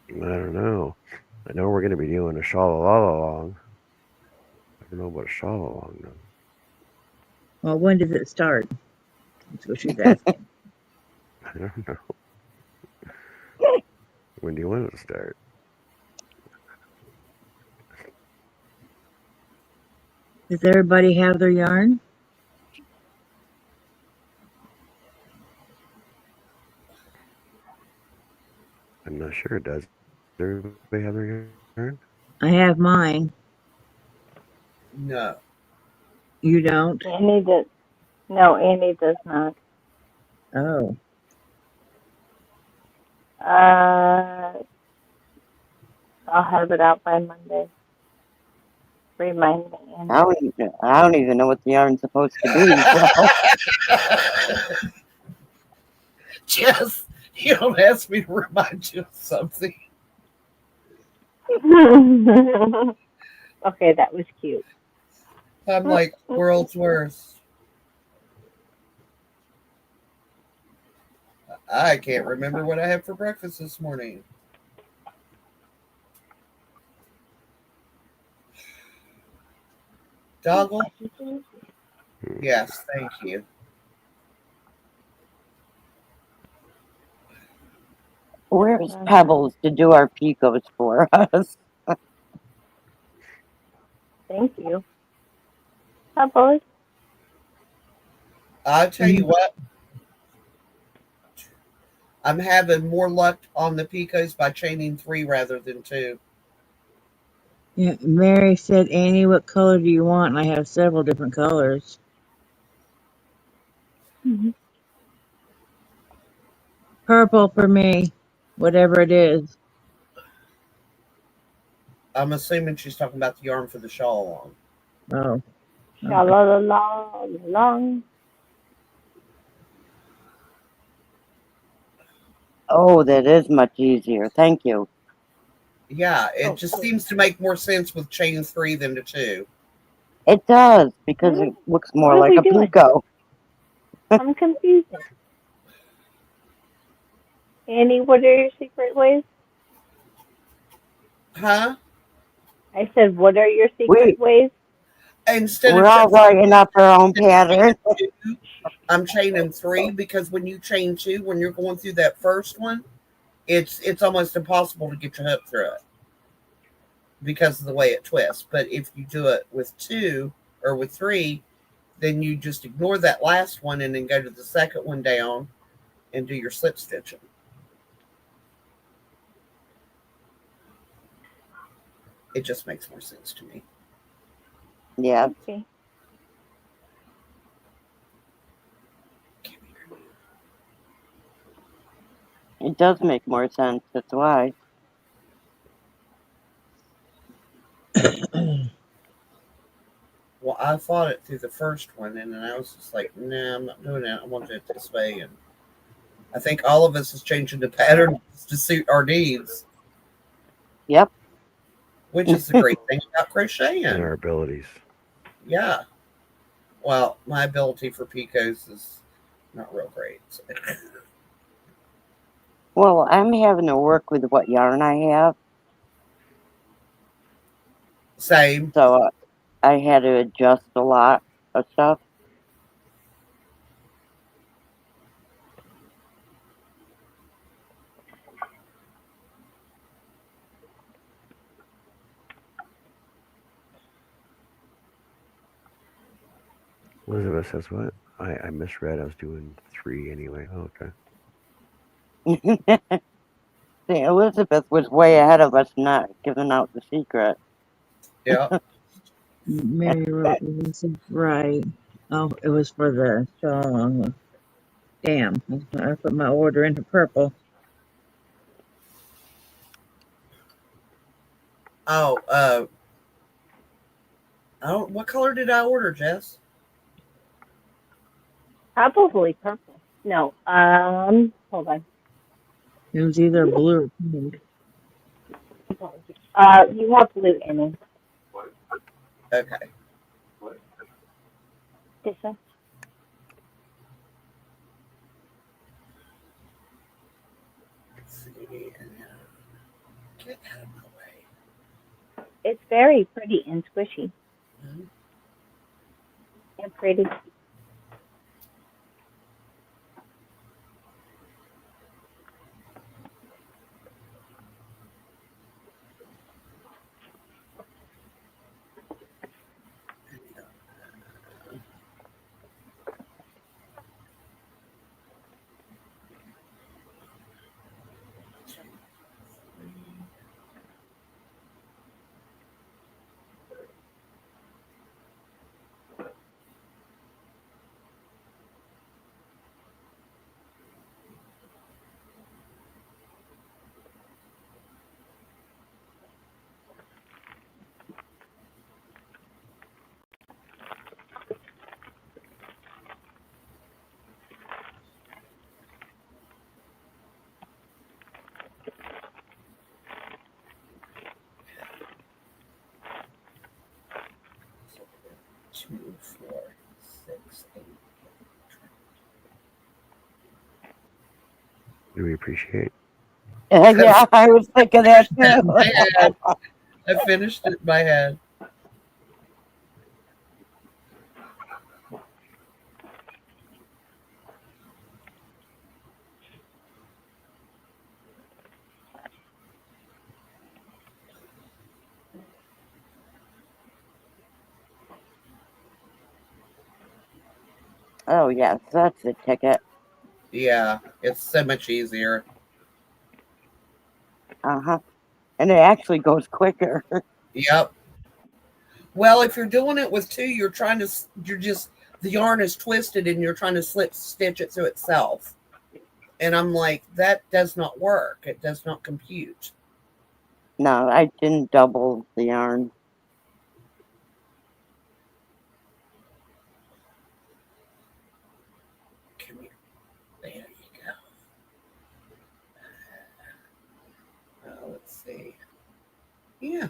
I don't know. I know we're going to be doing a shawl along. I don't know about a shawl along though. Well, when does it start? That's what she's asking. I don't know. When do you want it to start? Does everybody have their yarn? I'm not sure. Does everybody have their yarn? I have mine. No. You don't? Annie does. No, Annie does not. Oh. Uh, I'll have it out by Monday. Remind me, Annie. I don't even know what the yarn's supposed to be. So. Jess, you don't ask me to remind you of something. Okay, that was cute. I'm like world's worst. I can't remember what I had for breakfast this morning. Doggle? Yes, thank you. Where's Pebbles to do our picos for us? Thank you. Hi, boys. I'll tell you what, I'm having more luck on the picos by chaining 3 rather than 2. Yeah, Mary said, Annie, what color do you want? And I have several different colors. Mm-hmm. Purple for me, whatever it is. I'm assuming she's talking about the yarn for the shawl on. Oh. Sha la la la long. Oh, that is much easier. Thank you. Yeah, it Oh, just cool. seems to make more sense with chain 3 than the 2. It does, because it looks more What are like we a doing? pico. I'm confused. Annie, what are your secret ways? Huh? I said, what are your secret We ways? Instead We're of all writing up our own pattern. I'm chaining 3 because when you chain 2, when you're going through that first one, it's almost impossible to get your hook through it because of the way it twists. But if you do it with 2 or with 3, then you just ignore that last one and then go to the second one down and do your slip stitching. It just makes more sense to me. Yeah, Okay. it does make more sense. That's why. Well, I fought it through the first one, and then I was just like, nah, I'm not doing that. I want it this way. And I think all of us is changing the pattern to suit our needs, Yep. which is the great thing about And crocheting. our abilities. Yeah. Well, my ability for picots is not real great. So. Well, I'm having to work with what yarn I have, Same. so I had to adjust a lot of stuff. Elizabeth says what? I misread. I was doing 3 anyway. Oh, okay. See, Elizabeth was way ahead of us, not giving out the secret. Yeah. Mary wrote this is right. Oh, it was for the shawl. Damn, I put my order into purple. Oh, I don't. What color did I order, Jess? Probably purple. No. Hold on. It was either blue or pink. You have blue in it. Okay. This one. Let's see. Get out of my way. It's very pretty and squishy Mhm. and pretty. Two, 4, 6, 8. Do we appreciate? Yeah, I was thinking that too. I finished it in my head. Oh, yes, that's the ticket. Yeah, it's so much easier. Uh-huh. And it actually goes quicker. Yep. Well, if you're doing it with 2, you're just, the yarn is twisted and you're trying to slip stitch it through itself. And I'm like, that does not work. It does not compute. No, I didn't double the yarn. Come here. There you go. Let's see. Yeah.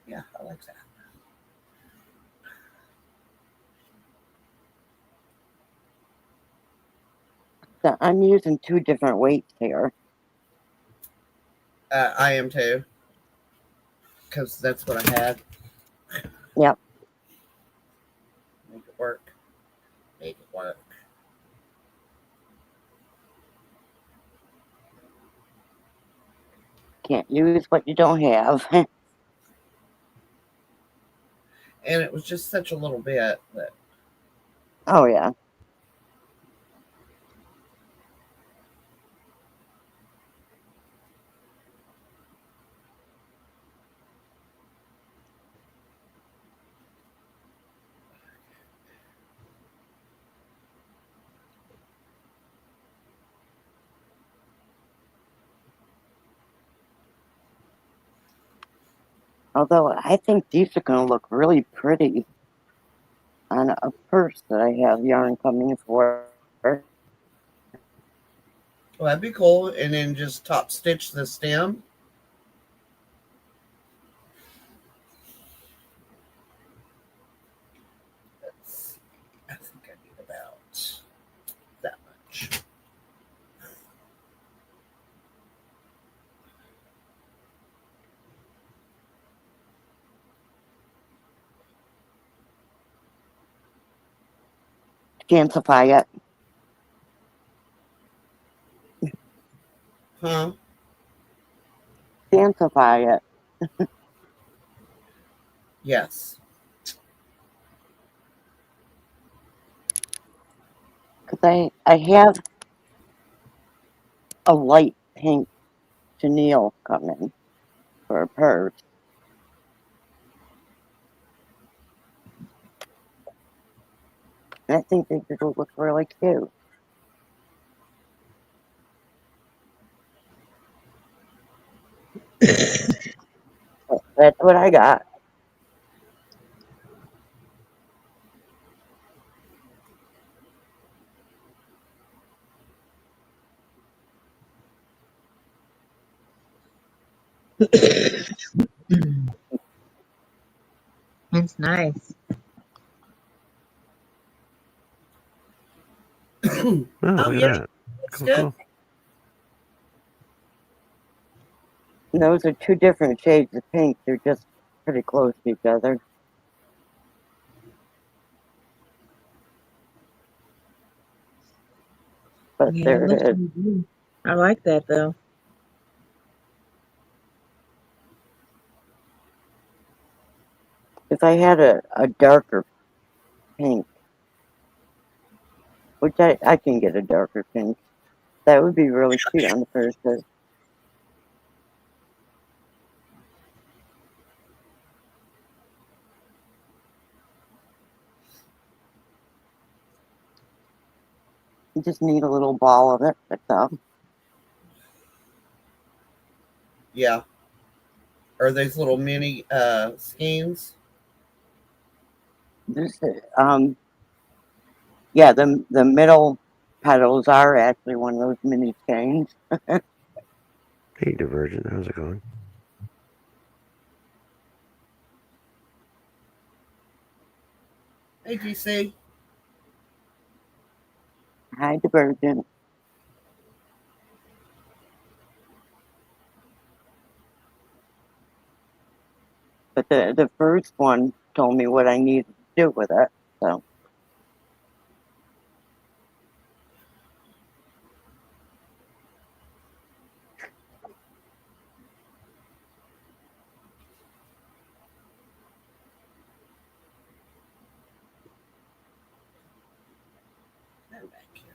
Yeah, I like that. So I'm using 2 different weights here. I am too. Because that's what I had. Yep. make it work. Can't use what you don't have. And it was just such a little bit that Oh, yeah. Although I think these are going to look really pretty on a purse that I have yarn coming for. well, that'd be cool. And then just top stitch the stem. I think I need about that much. Scantify it. Huh? Scantify it. Yes. Because I have a light pink chenille coming for a purse. And I think these will look really cute. That's what I got. It's nice. Oh, Oh, look at yeah. that. That's Cool, good. cool. And those are two different shades of pink. They're just pretty close to each other. But Yeah, it there looks it is. pretty good. I like that though. If I had a darker pink, which I can get a darker pink, that would be really cute on the purses. You just need a little ball of it. That's all. Yeah. Are these little mini skeins? This, yeah, the middle petals are actually one of those mini skeins. Hey, Divergent, how's it going? Hey, GC. Hi, Divergent. But the first one told me what I needed to do with it. So They're back here.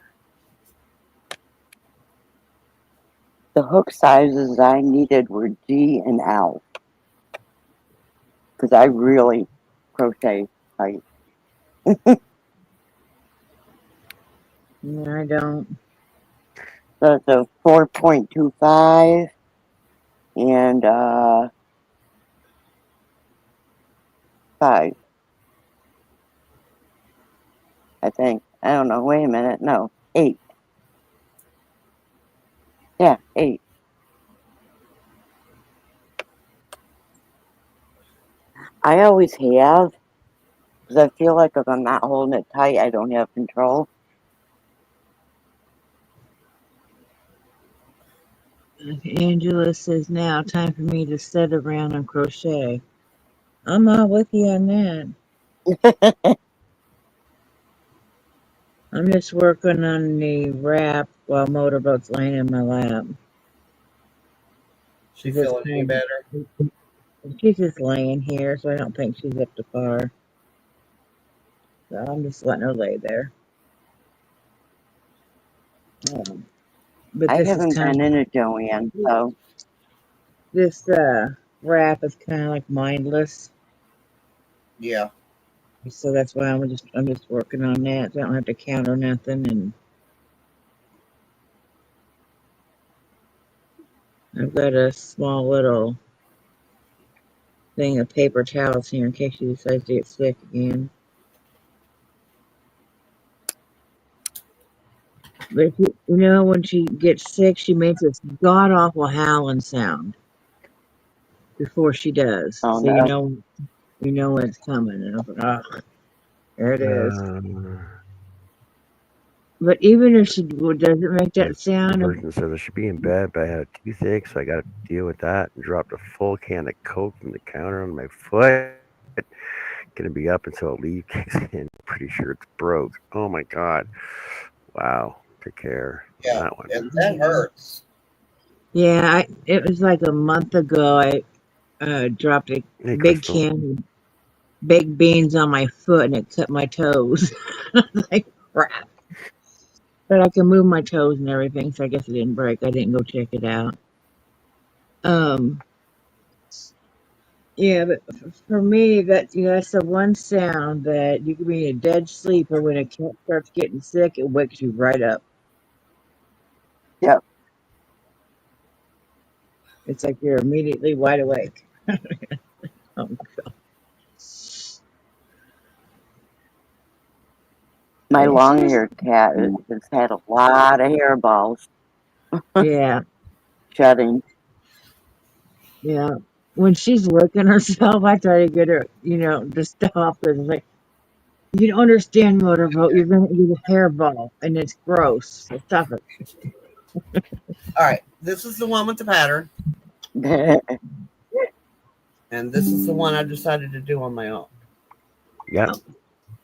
the hook sizes I needed were G and L because I really crochet tight. Yeah, I don't. So it's a 4.25 and 5, I think. I don't know. Wait a minute. No, 8. Yeah, 8. I always have because I feel like if I'm not holding it tight, I don't have control. Angela says now time for me to sit around and crochet. I'm all with you on that. I'm just working on the wrap while Motorboat's laying in my lap. She This feeling any kind better? she's just laying here, so I don't think she's up to par. So I'm just letting her lay there. But I this is haven't kind been of in a Joanne, so this wrap is kind of like mindless, Yeah. so that's why I'm just working on that. So I don't have to count or nothing, and I've got a small little thing of paper towels here in case she decides to get sick again. But if you know, when she gets sick, she makes this god awful howling sound before she does, oh so no. you know when it's coming. And I'm like, oh, there it is. But even if she doesn't make My that sound, person says I should be in bed, but I had a toothache, so I got to deal with that. And dropped a full can of Coke from the counter on my foot. Gonna be up until a leaf kicks in. Pretty sure it's broke. Oh my god! Wow. Take care on Yeah. that one. And that hurts. yeah, it was like a month ago. I dropped a Hey, big Crystal. can of baked beans on my foot, and it cut my toes. Like crap. But I can move my toes and everything, so I guess it didn't break. I didn't go check it out. Um, yeah, but for me, that's the one sound that you can be in a dead sleep, or when a cat starts getting sick, it wakes you right up. Yep. It's like you're immediately wide awake. Um, My yeah, long haired cat has had a lot of hairballs yeah, shedding. yeah. When she's licking herself, I try to get her, to stop. Because it's like, you don't understand, Motorboat. You're gonna get a hairball, and it's gross. So stop it. All right. This is the one with the pattern. And this is the one I decided to do on my own. Yep. Oh,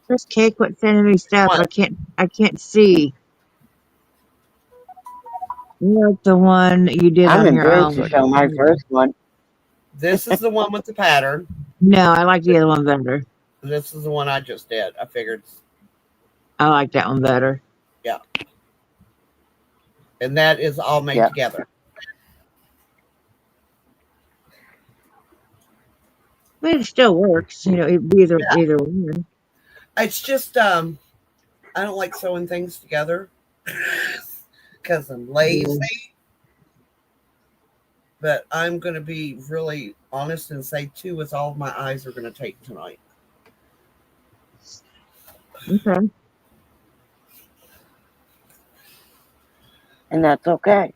Chris K, quit sending me stuff. What? I can't see. You like the one you did I'm on your embarrassed to own. show my first one. This is the one with the pattern. No, I like the other one better. This is the one I just did. I figured, I like that one better. yeah. And that is all made Yep. together. But it still works. Either one. It's just I don't like sewing things together because I'm Yeah. lazy. But I'm going to be really honest and say two is all my eyes are going to take tonight. Okay. And that's okay.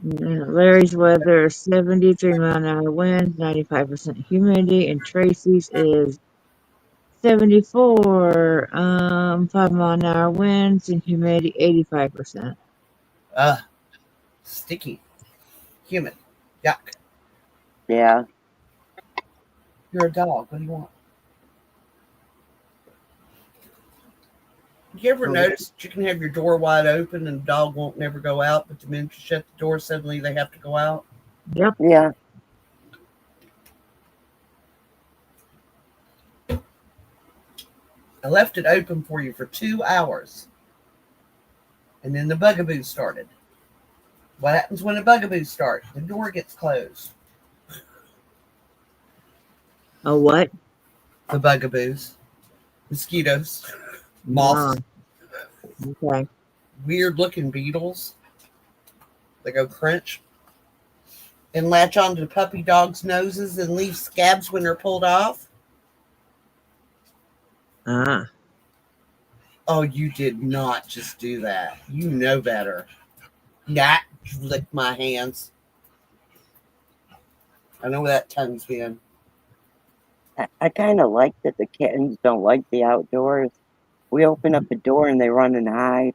Yeah, Larry's weather is 73-mile-an-hour winds, 95% humidity, and Tracy's is 74, 5-mile-an-hour winds and humidity 85%. Sticky, humid, yuck. Yeah. You're a dog. What do you want? You ever notice that you can have your door wide open and the dog won't never go out, but the minute you shut the door, suddenly they have to go out? Yep. Yeah. I left it open for you for 2 hours. And then the bugaboos started. What happens when a bugaboo starts? The door gets closed. Oh, what? The bugaboos. Mosquitoes. Ah, Moths. okay. Weird looking beetles. They go crunch. And latch onto the puppy dogs' noses and leave scabs when they're pulled off. Ah. Oh, you did not just do that. You know better. Not lick my hands. I know where that tongue's been. I kind of like that the kittens don't like the outdoors. We open up the door and they run and hide.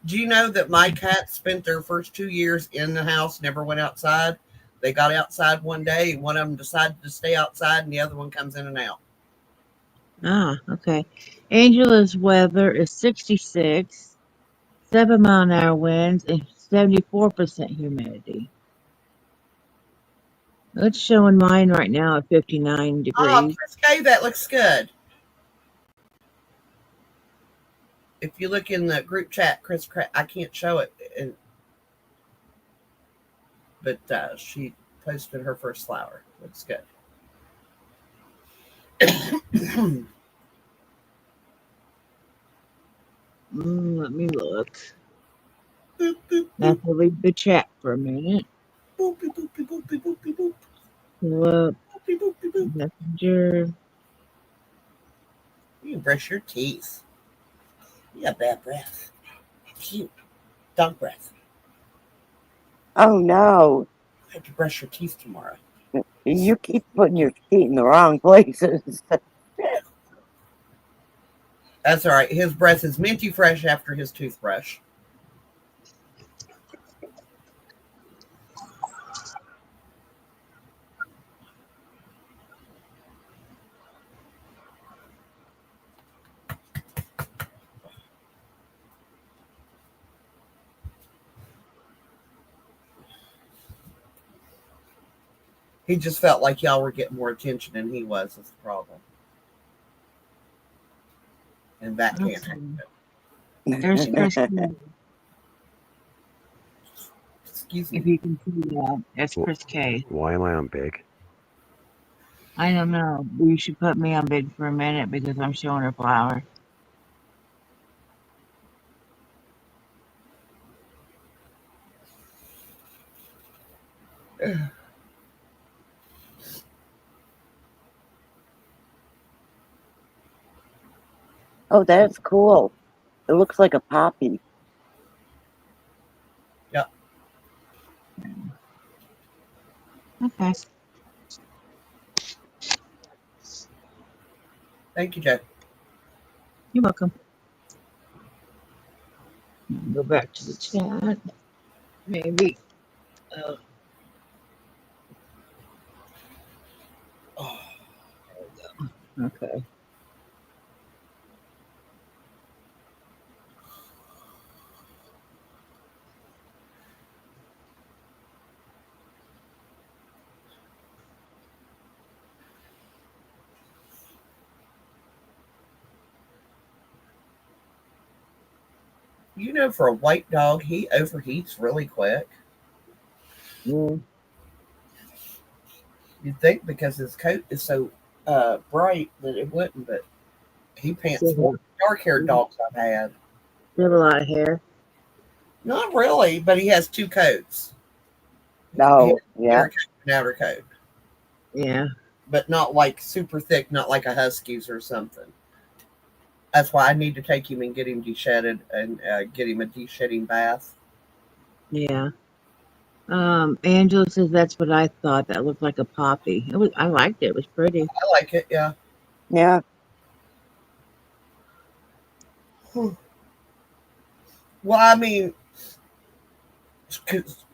Do you know that my cats spent their first 2 years in the house, never went outside? They got outside one day, and one of them decided to stay outside, and the other one comes in and out. Okay. Angela's weather is 66, 7-mile-an-hour winds, and 74% humidity. It's showing mine right now at 59 Oh, degrees. Chris K, that looks good. If you look in the group chat, I can't show it, but she posted her first flower. Looks good. Let me look. Boop, boop, I have boop, to leave the chat for a minute. boop, boop, boop, boop, boop, boop, boop, boop, Look, boop, boop, boop, boop. messenger. You can brush your teeth. You got bad breath. Cute. Dog breath. Oh no. I have to brush your teeth tomorrow. You keep putting your feet in the wrong places. That's all right. His breath is minty fresh after his toothbrush. He just felt like y'all were getting more attention than he was. Is the problem. And that can't happen. There's Chris K. Excuse If me. you can see that, that's Chris K. Why am I on big? I don't know. You should put me on big for a minute because I'm showing her flower. Oh, that's cool. It looks like a poppy. Yep. Okay. Thank you, Joe. You're welcome. Go back to the chat. Maybe. Uh, Oh, okay. you know, for a white dog, he overheats really quick. Yeah. You'd think because his coat is so bright that it wouldn't, but he pants more Still than dark-haired dogs I've had. have a lot of hair. Not really, but he has two coats. He has No, an yeah. inner coat and outer coat, Yeah. but not like super thick, not like a husky's or something. That's why I need to take him and get him de-shedded and get him a de-shedding bath. Yeah. Angela says that's what I thought. That looked like a poppy. I liked it. It was pretty. I like it, yeah. Yeah. Well, I mean,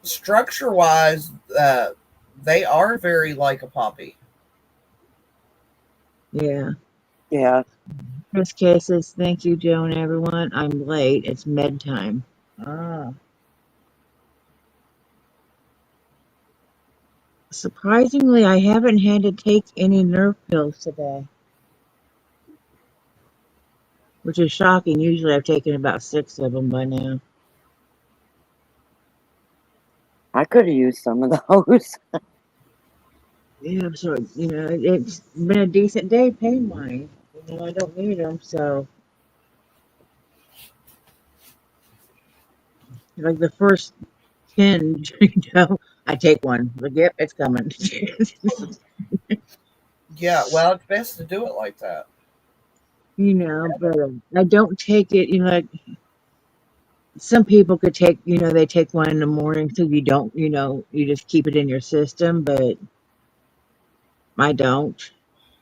structure-wise, they are very like a poppy. Yeah. Yeah. Chris K says, thank you, Joan, everyone. I'm late. It's med time. Ah. Surprisingly, I haven't had to take any nerve pills today, which is shocking. Usually I've taken about 6 of them by now. I could have used some of those. Yeah, so, it's been a decent day pain-wise. I don't need them, so, like the first 10, I take one. Like, yep, it's coming. Yeah, well, it's best to do it like that. But I don't take it, like some people could take, they take one in the morning so you don't, you just keep it in your system, but I don't,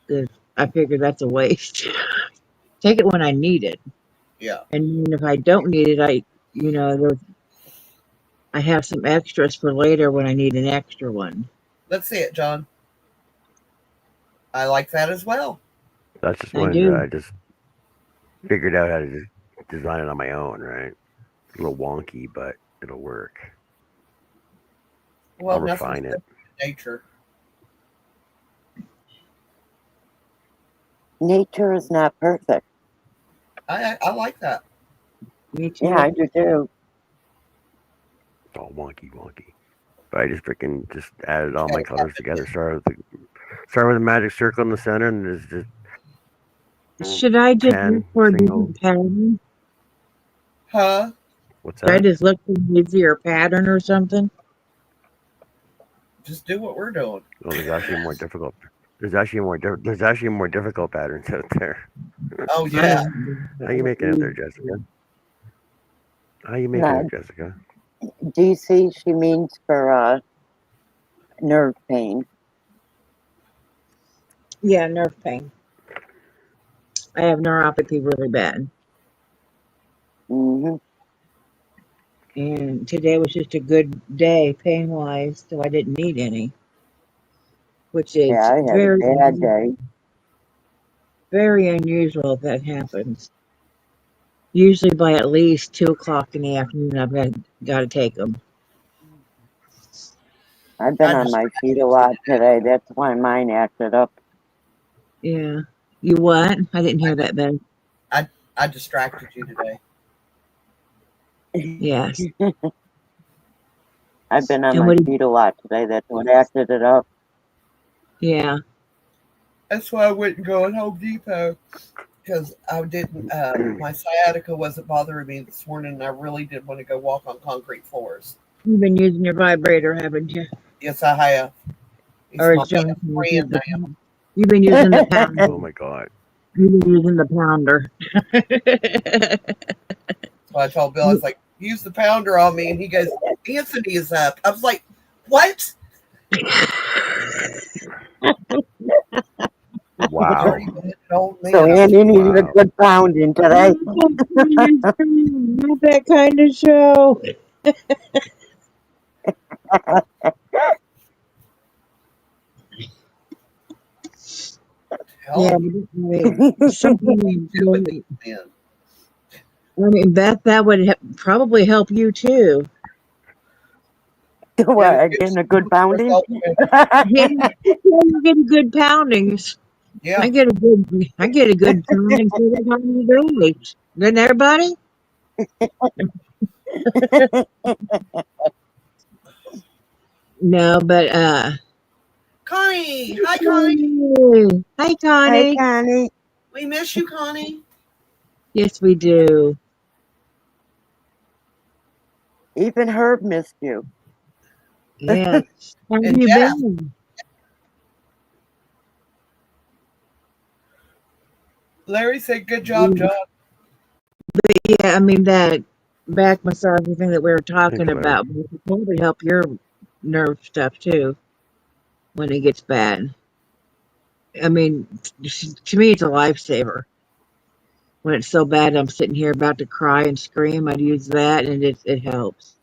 because I figure that's a waste. Take it when I need it. Yeah. And if I don't need it, I have some extras for later when I need an extra one. Let's see it, John. I like that as well. That's just I one that I do. just figured out how to just design it on my own, right? It's a little wonky, but it'll work. Well, I'll nothing's refine it. perfect in nature. Nature is not perfect. I like that. Me too. Yeah, I do too. It's all wonky. But I just freaking just added all my Okay. colors together. Start with a magic circle in the center, and there's just Should I just look 10 for a single. different pattern? Huh? What's Should I that? just look for an easier pattern or something? Just do what we're doing. Well, there's actually more difficult. There's actually more difficult patterns out there. Oh I yeah. don't How you making it there, Jessica? How you making it, No, Jessica? DC, she means for nerve pain. Yeah, nerve pain. I have neuropathy really bad. Hmm. And today was just a good day pain wise, so I didn't need any, which Yeah, is I had a bad day. very unusual if that happens. Usually by at least 2 o'clock in the afternoon, I've got to take them. I've been I on my distracted feet a you lot today. today. That's why mine acted up. Yeah. You what? I didn't hear that, Ben. I distracted you today. Yes. I've been on And my what? feet a lot today. That's what acted it up. Yeah. That's why I wouldn't go at Home Depot because I didn't. My sciatica wasn't bothering me this morning, and I really did want to go walk on concrete floors. You've been using your vibrator, haven't you? Yes, I have. He's Or my as John best says, friend now. you've been using the pounder. Oh my god. You've been using the pounder. So I told Bill, I was like, use the pounder on me. And he goes, Anthony is up. I was like, what? He's Wow. already been an old So man. Andy needed a Wow. good pounding today. Not that kind of show. Yeah, Telling you, but something. do with these men. I mean, that would probably help you too. Yeah, What, getting a good pounding? Yeah, you get a good poundings. yeah. I get a good pounding every time you do. Doesn't everybody? No, but Connie. Hi, Connie. hi Hey, Connie. Connie. We miss you, Connie. Yes, we do. Even Herb missed you. Yes. How have And you Jeff. been? Larry said, good job, John. Yeah, I mean that back massage thing that we were Thanks, talking Larry. about would probably help your nerve stuff too when it gets bad. I mean, to me, it's a lifesaver. When it's so bad, I'm sitting here about to cry and scream. I'd use that, and it helps.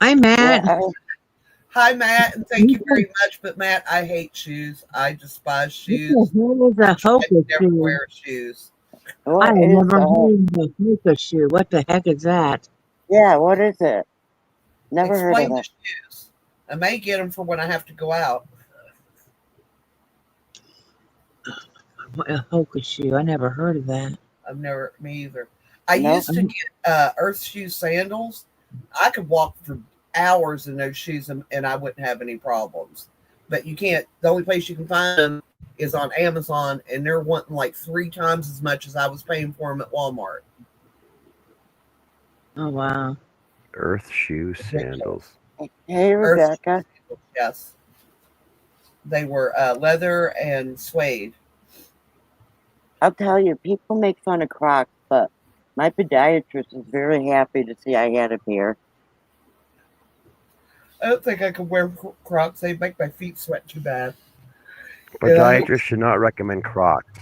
Hi, Matt. Well, Hi, Matt, and thank What you very much. But Matt, I hate shoes. I despise the shoes. hell is I a try to hocus never shoe? wear shoes. I what have is never heard of a hocus shoe. What the heck is that? yeah, what is it? Never heard of Explain the it. shoes. I may get them for when I have to go out. What a hocus shoe. I never heard of that. I've never, me either. I Nope. used to get Earth Shoe sandals. I could walk for hours in those shoes and I wouldn't have any problems. But you can't, the only place you can find them is on Amazon, and they're wanting like 3 times as much as I was paying for them at Walmart. Oh, wow. Earth shoe sandals. Hey, Earth Rebecca. Shoe, yes. They were leather and suede. I'll tell you, people make fun of Crocs, but my podiatrist is very happy to see I had a pair. I don't think I could wear Crocs. They make my feet sweat too bad. And I hate Podiatrists should not recommend Crocs.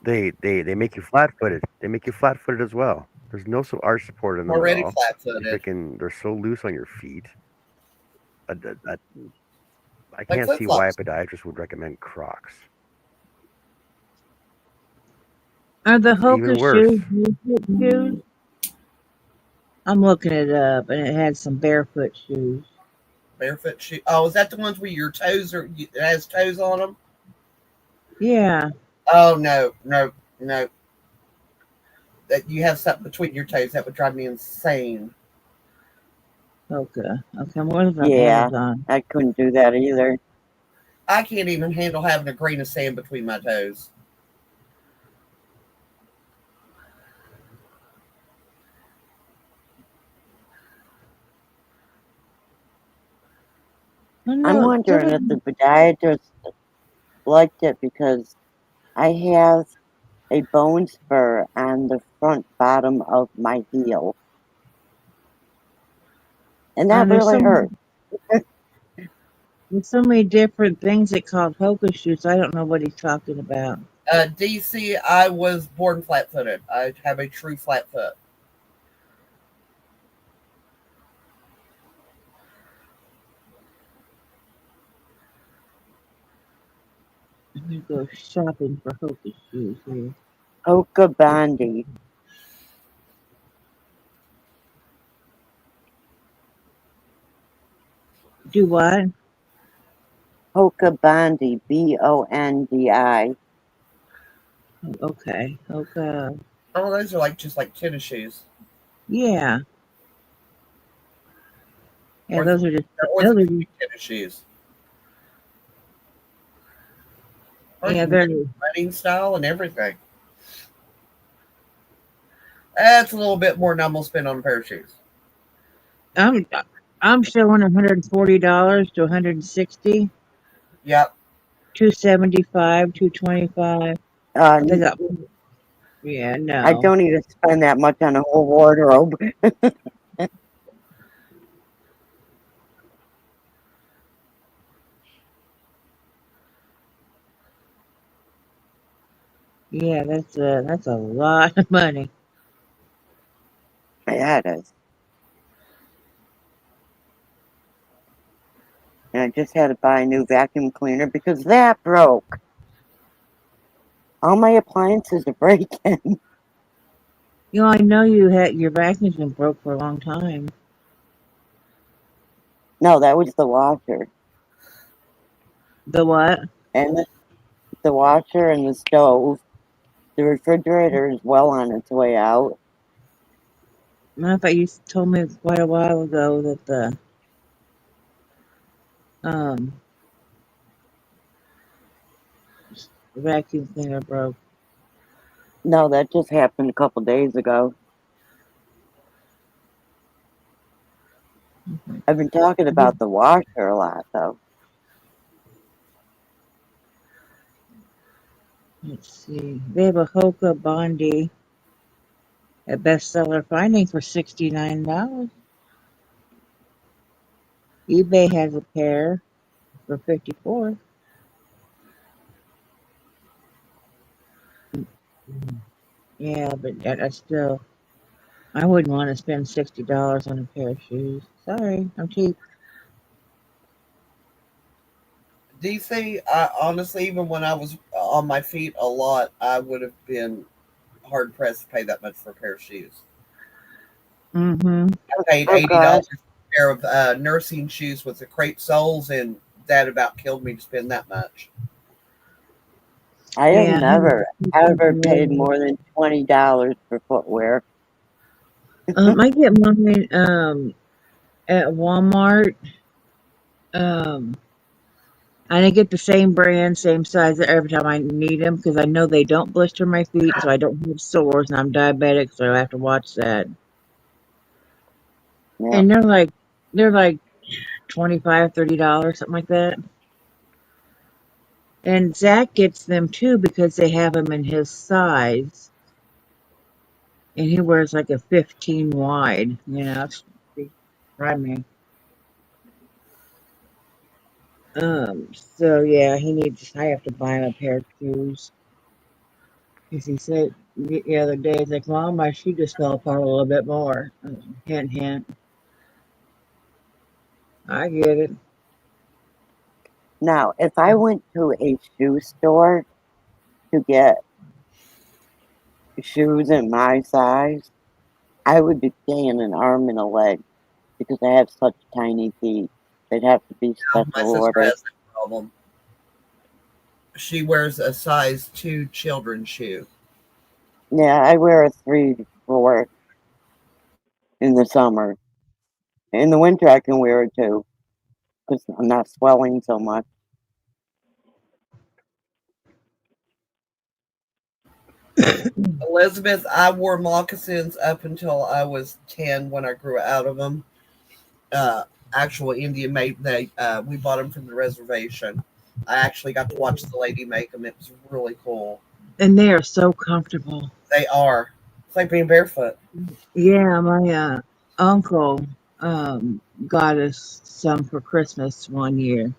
They make you flat footed. They make you flat footed as well. There's no arch support in them at already all. flat footed. They're so loose on your feet. I I Like can't flip see why a flops. podiatrist would recommend Crocs. Are the It's even Hoka worse. shoes barefoot shoes? I'm looking it up, and it had some barefoot shoes. Barefoot shoe. Oh, is that the ones where your toes are? It has toes on them? Yeah, Oh no, no, no. That you have something between your toes that would drive me insane. Hoka. Okay, I'm ordering from Yeah, Amazon. I couldn't do that either. I can't even handle having a grain of sand between my toes. Oh I'm no, wondering if the podiatrist liked it because I have a bone spur on the front bottom of my heel, and that there's really so hurt. there's so many different things that called Hoka shoes. I don't know what he's talking about. DC, I was born flat footed. I have a true flat foot. I'm gonna go shopping for Hoka shoes here. Hoka Bondi, Do what? Hoka Bondi, Bondi. Okay, Hoka. Oh, those are like just like tennis shoes, Yeah, yeah. or Those are just they're those are just, orthopedic tennis shoes. Oh, you yeah. can get They're. running style and everything. That's a little bit more than I'm gonna spend on a pair of shoes. I'm I'm showing $140 to 160, Yep. 275, 225. Uh, They got yeah, I no. don't need to spend that much on a whole wardrobe. Yeah, that's a lot of money. Yeah, it is. And I just had to buy a new vacuum cleaner because that broke. All my appliances are breaking. You know, I know you had your vacuum's been broke for a long time. No, that was the washer. The what? And the washer and the stove. The refrigerator is well on its way out. Matter of fact, you told me quite a while ago that the um vacuum cleaner broke. No, that just happened a couple days ago. I've been talking about the washer a lot, though. Let's see. They have a Hoka Bondi at bestseller finding for $69. eBay has a pair for 54. Yeah, but I still I wouldn't want to spend $60 on a pair of shoes. Sorry, I'm cheap. DC, I honestly, even when I was on my feet a lot, I would have been hard pressed to pay that much for a pair of shoes. Mm-hmm. I paid Oh, God. $80 for a pair of nursing shoes with the crepe soles, and that about killed me to spend that much. I have Yeah. never, ever paid more than $20 for footwear. I get mine at Walmart. Um, I didn't get the same brand, same size every time I need them because I know they don't blister my feet, so I don't have sores, and I'm diabetic, so I have to watch that. Yeah. And they're like $25, $30, something like that. And Zach gets them too because they have them in his size, and he wears like a 15 wide. You know, it's try me. So yeah, he needs. I have to buy him a pair of shoes because he said the other day, he's like, "Mom, my shoe just fell apart a little bit more." Hint, hint. I get it. Now, if I went to a shoe store to get shoes in my size, I would be paying an arm and a leg because I have such tiny feet. They'd have to be My special sister order. has that problem. She wears a size 2 children's shoe. Yeah, I wear a 3, 4 in the summer. In the winter, I can wear it too because I'm not swelling so much. Elizabeth, I wore moccasins up until I was 10 when I grew out of them. Actual Indian made. We bought them from the reservation. I actually got to watch the lady make them. It was really cool. And they are so comfortable. They are. It's like being barefoot. Yeah, my uncle got us some for Christmas one year.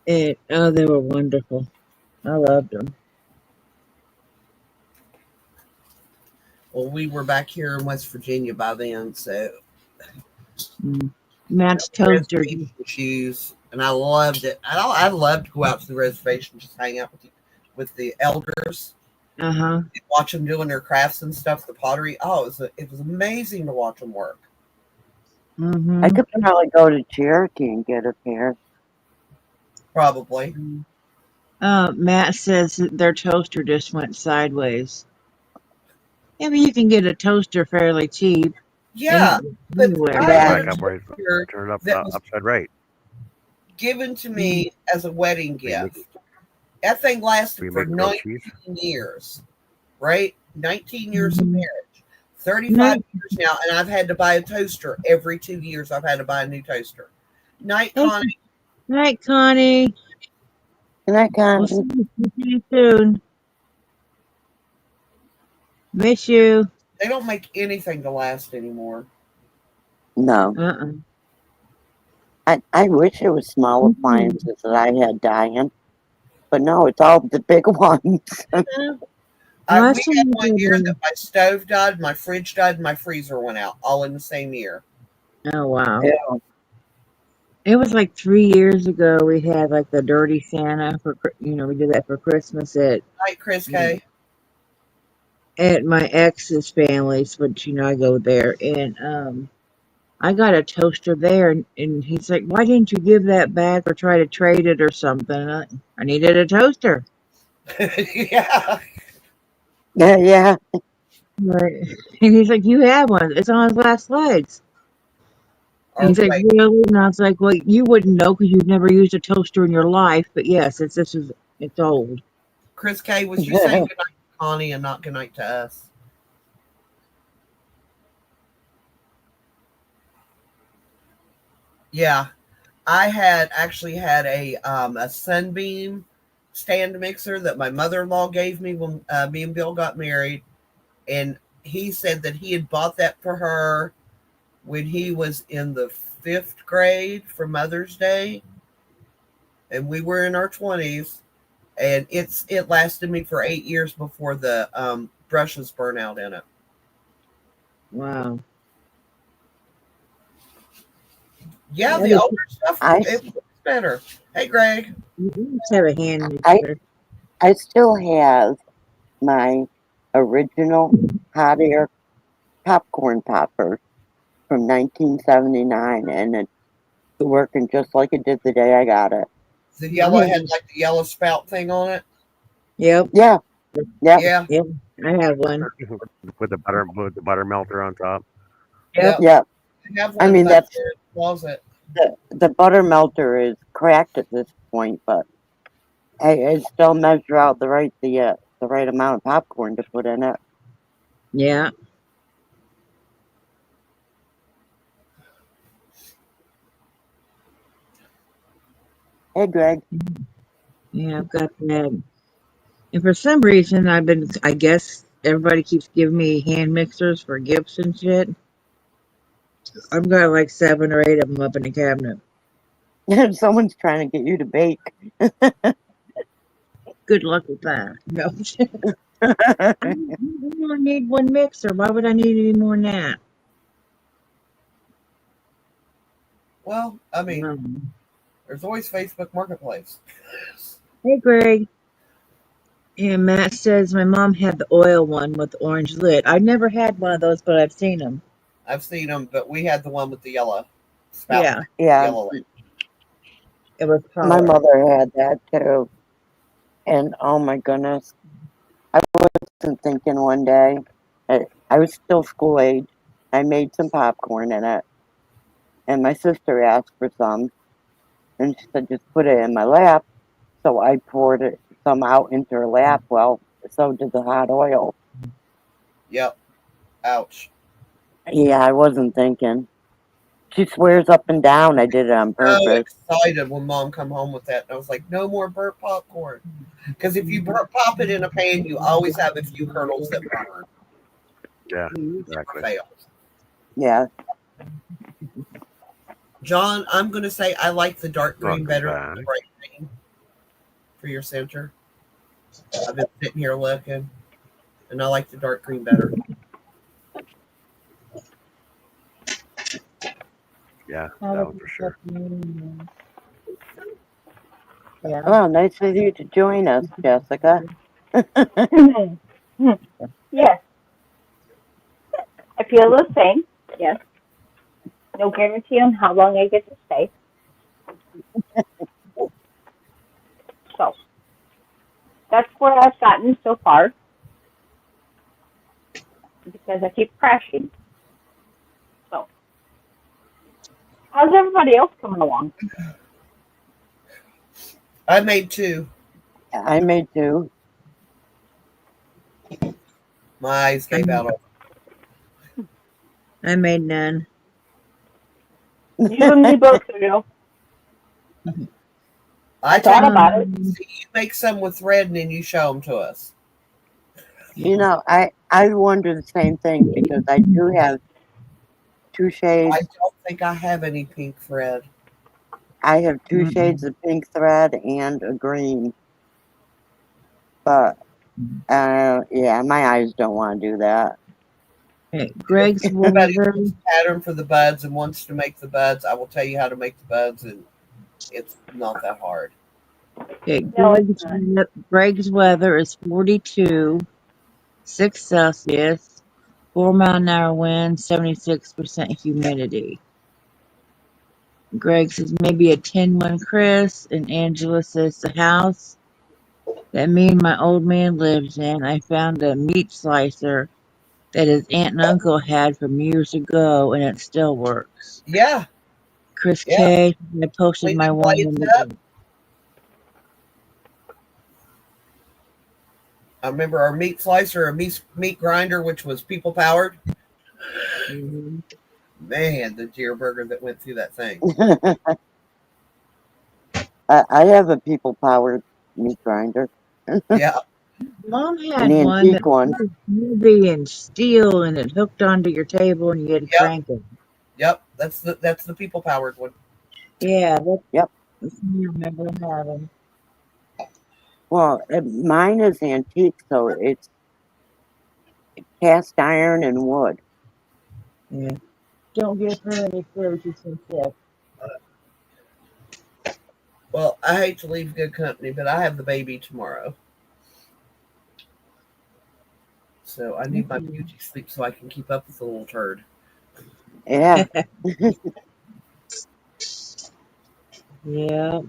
They were wonderful. I loved them. Well, we were back here in West Virginia by then, so Matt's toaster. reservation shoes, and I loved it. I loved to go out to the reservation, just hang out with the elders, Uh-huh. and watch them doing their crafts and stuff, the pottery. Oh, it was amazing to watch them work. Mm-hmm. I could probably go to Cherokee and get a pair. Probably. Matt says that their toaster just went sideways. Yeah, but you can get a toaster fairly cheap. Yeah, but Anywhere. I Yeah. had a Back up where toaster turn it up that was upside right. given to me as a wedding We make gift. That thing we lasted for make grilled 19 cheese. years, right? 19 years of Mhm. marriage, 35 years now, and I've had to buy a toaster every 2 years. I've had to buy a new toaster. Night, Hey, Connie. night, Connie. And I We'll can't. see you soon. Miss you. They don't make anything to last anymore. No. Uh-uh. I wish it was small appliances that I had dying, but no, it's all the big ones. Last We time had we one did year that my stove died, my fridge died, and my freezer went out all in the same year. Oh, wow. Yeah. It was like 3 years ago. We had like the Dirty Santa we did that for Christmas Night, Chris K. at my ex's family's, which I go there, and I got a toaster there, and he's like, "Why didn't you give that back or try to trade it or something?" I needed a toaster. Yeah. Yeah. Right. And he's like, "You have one. It's on his last legs." And Or he's like, wait, "Really?" And I was like, "Well, you wouldn't know because you've never used a toaster in your life. But yes, it's old." Chris K, was you saying goodnight to Connie and not goodnight to us? Yeah. I had actually had a Sunbeam stand mixer that my mother-in-law gave me when me and Bill got married, and he said that he had bought that for her when he was in the 5th grade for Mother's Day, and we were in our 20s, and it lasted me for 8 years before the brushes burn out in it. Wow. Yeah, Yeah, the older stuff I, it was better. Hey, Greg. you just have a hand I, mixer. I still have my original hot air popcorn popper from 1979, and it's working just like it did the day I got it. The yellow had like the yellow spout thing on it. Yep. Yeah. Yep. Yeah. Yep. I have one. With the butter melter on top. Yep. Yep. I have one I mean, back that's there in the closet. the butter melter is cracked at this point, but I still measure out the right amount of popcorn to put in it. Yeah. Hey, Greg. Yeah, I've got that. And for some reason, I guess everybody keeps giving me hand mixers for gifts and shit. I've got like 7 or 8 of them up in the cabinet. Someone's trying to get you to bake. Good luck with that. No. I only need one mixer. Why would I need any more than that? Well, I mean, There's always Facebook Marketplace. Hey, Greg. Yeah, Matt says my mom had the oil one with the orange lid. I've never had one of those, but I've seen them. I've seen them, but we had the one with the yellow spout, Yeah, Yeah, yellow light. it was my taller. mother had that too. And oh my goodness, I wasn't thinking one day. I was still school age. I made some popcorn in it, and my sister asked for some, and she said, just put it in my lap. So I poured some out into her lap. Well, so did the hot oil. Yep. Ouch. Yeah, I wasn't thinking. She swears up and down I did it on So purpose. excited when Mom come home with that, and I was like, "No more burnt popcorn," because if you pop it in a pan, you always have a few kernels that burn. Yeah, Never exactly. fails. Yeah. John, I'm going to say I like the dark green Welcome better back. than the bright green for your center. I've been sitting here looking, and I like the dark green better. Yeah, that one for sure. Yeah. Oh, nice of you to join us, Jessica. Yes, I feel the same. Yes, no guarantee on how long I get to stay. So that's where I've gotten so far because I keep crashing. So how's everybody else coming along? I made two. I made two. My eyes gave out. I made none. You and me both, Joe. I Thought take about it. see, you make some with thread, and then you show them to us. You know, I wonder the same thing because I do have two I shades. don't think I have any pink thread. I have two Mm-mm. shades of pink thread and a green. But yeah, my eyes don't want to do that. Okay, If Greg's anybody weather. wants a pattern for the buds and wants to make the buds, I will tell you how to make the buds, and it's not that hard. Okay, No, it's not. Greg's weather is 42, 6 Celsius, 4-mile-an-hour wind, 76% humidity. Greg says maybe a 10-1 Chris, and Angela says the house that me and my old man lives in. I found a meat slicer that his aunt and uncle had from years ago, and it still works. Yeah, Chris yeah. K, I posted Clean my them one blades in the up. group. I remember our meat slicer, or meat grinder, which was people powered. Mhm. Man, the deer burger that went through that thing. I have a people powered meat grinder, Yeah, Mom an had one that antique one. was heavy and steel, and it hooked onto your table, and you had to yep, crank it. yep. That's the people powered one. Yeah, Yep. that's what I remember having. Well, mine is antique, so it's cast iron and wood. Yeah. Don't give her any food. She's so sick. Well, I hate to leave good company, but I have the baby tomorrow, so I need my beauty sleep so I can keep up with the little turd. Yeah. Yeah.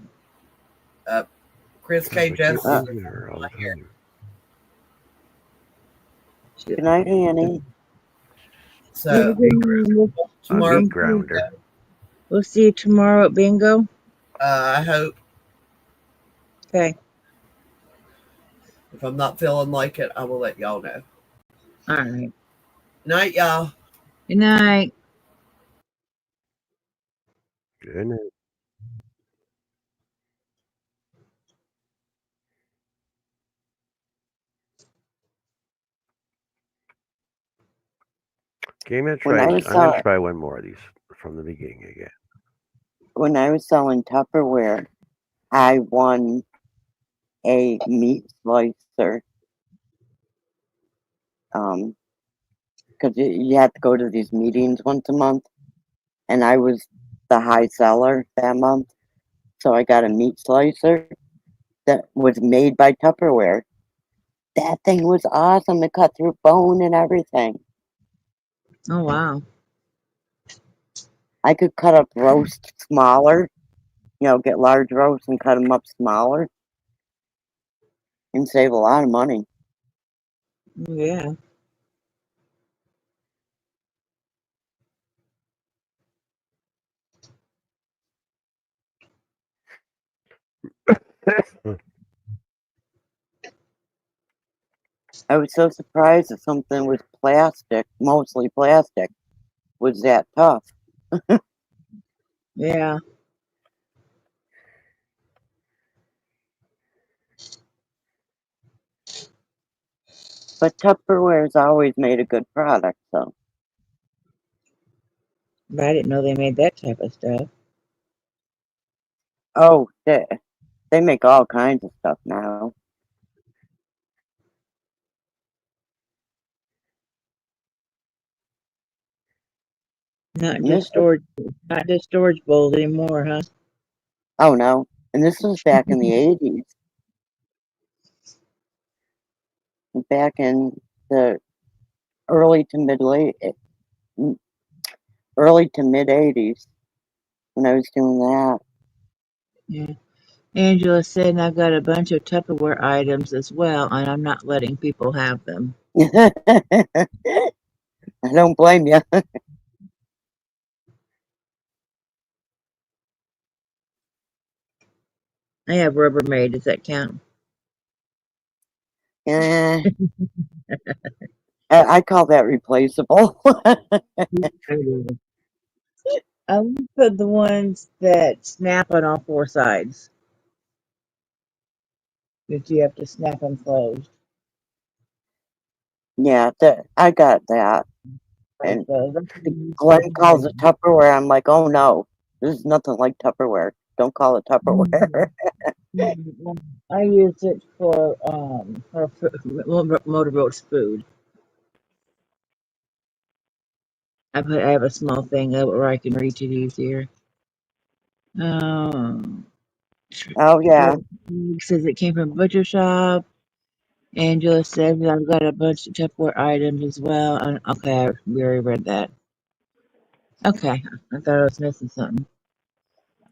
Chris K. We keep Jess, losing her all the time. Good night, Annie. so A tomorrow, meat grounder. We'll see you tomorrow at bingo. I hope Okay. if I'm not feeling like it, I will let y'all know. All right. Night, y'all. Good night. Good night. Okay, I'm When I was gonna try one more of these from the beginning again. selling Tupperware, I won a meat slicer. Because you have to go to these meetings once a month, and I was the high seller that month. So I got a meat slicer that was made by Tupperware. That thing was awesome. It cut through bone and everything. Oh wow. I could cut up roast smaller, get large roasts and cut them up smaller and save a lot of money. Yeah. I was so surprised that something was plastic, mostly plastic, was that tough. Yeah. But Tupperware's always made a good product, so. But I didn't know they made that type of stuff. Oh, they make all kinds of stuff now. Not And just this was, storage bowls anymore, huh? oh no, and this was back in the 80s, back in the early to mid late, early to mid 80s when I was doing that. Yeah. Angela said I've got a bunch of Tupperware items as well, and I'm not letting people have them. I don't blame you. I have Rubbermaid. Does that count? Eh, I call that replaceable. I would put the ones that snap on all four sides. That you have to snap them closed. Yeah, I got that. Like And those. That's the Glenn calls it ones. Tupperware. I'm like, oh no, this is nothing like Tupperware. Don't call it Tupperware. I use it for motorboats food. I have a small thing where I can reach it easier. Um, Oh yeah, says it came from butcher shop. Angela says I've got a bunch of Tupperware items as well. Okay, we already read that. Okay, I thought I was missing something.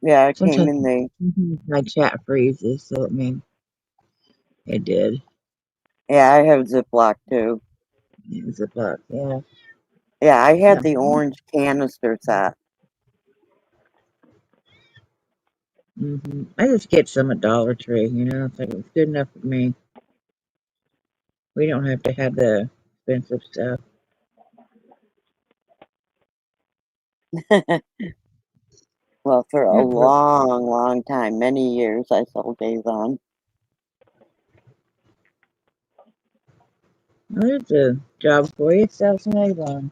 yeah. It came Sometimes in the. my chat freezes, so it means it did. Yeah, I have Ziploc too. It's a buck, yeah. Yeah, I Yeah. had the orange canister set. I just get some at Dollar Tree, it's like it's good enough for me. We don't have to have the expensive stuff. Well, for a Here's a, long, long time, many years, I sold Avon. there's a job for you. Sell some Avon.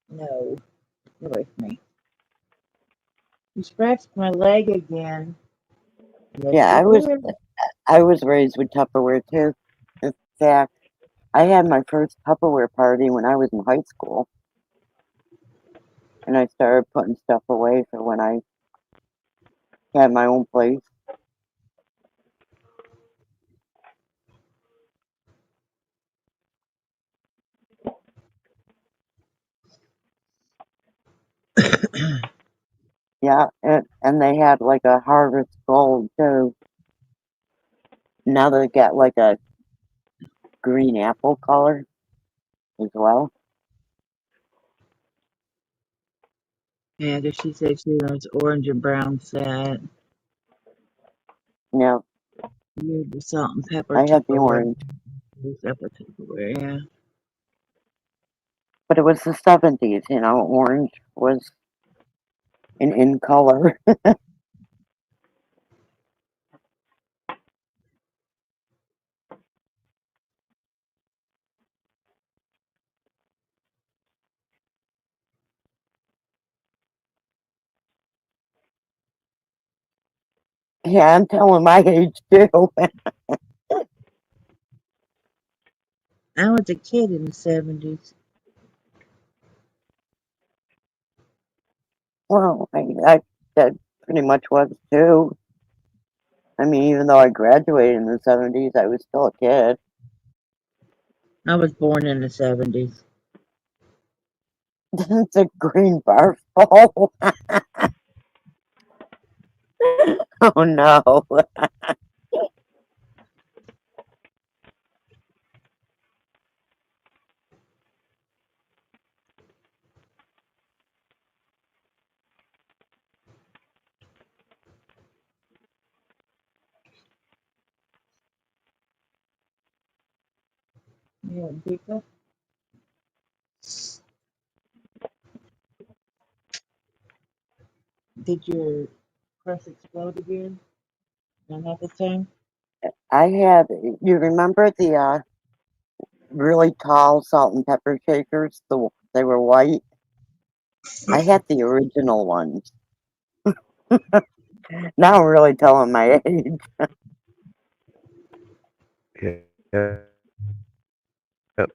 No, get away from me. You scratched my leg again. Yes, Yeah, you I was did. I was raised with Tupperware too. In fact, I had my first Tupperware party when I was in high school, and I started putting stuff away for when I had my own place. Yeah, and they had like a harvest gold too. Now they got like a green apple color as well. Yeah, because she said she wants orange and brown set. Yeah, You the salt and pepper I had the Tupperware. orange, Pepper Tupperware, yeah. but it was the 70s. Orange was an in color. Yeah, I'm telling my age too. I was a kid in the 70s. Well, I that pretty much was too. I mean, even though I graduated in the 70s, I was still a kid. I was born in the 70s. It's a green barf ball. Oh no. Yeah, Pika. Did your press explode again? Not this time? I had, you remember the really tall salt and pepper shakers? They were white. I had the original ones. Now I'm really telling my age. Yeah. Yep.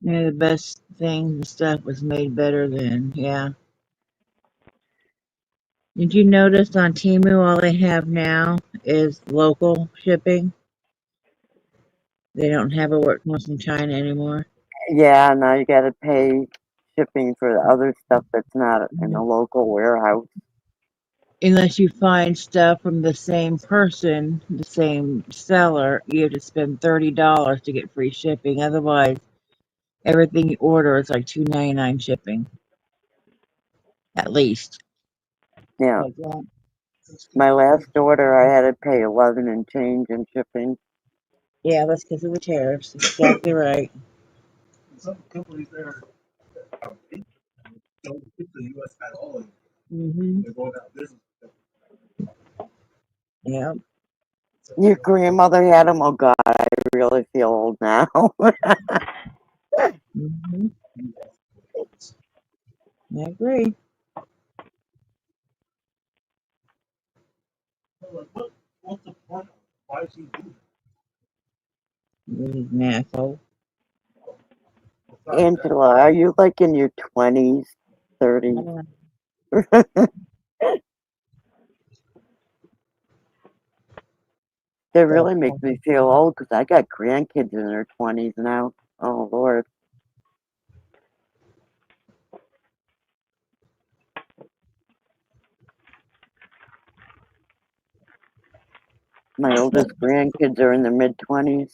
Yeah, the best thing and stuff was made better then. Yeah. Did you notice on Temu all they have now is local shipping? They don't have it where it comes from China anymore. Yeah, now you gotta pay shipping for the other stuff that's not in the local warehouse. Unless you find stuff from the same person, the same seller, you have to spend $30 to get free shipping. Otherwise, everything you order is like $2.99 shipping, at least. Yeah. Like that. My last order, I had to pay 11 and change in shipping. Yeah, that's because of the tariffs. Exactly right. Mm-hmm. Yeah. Your grandmother had them? Oh God, I really feel old now. Mm-hmm. I agree. He's an asshole. Angela, are you like in your 20s, 30s? They really make me feel old because I got grandkids in their 20s now. Oh Lord. My oldest grandkids are in their mid 20s.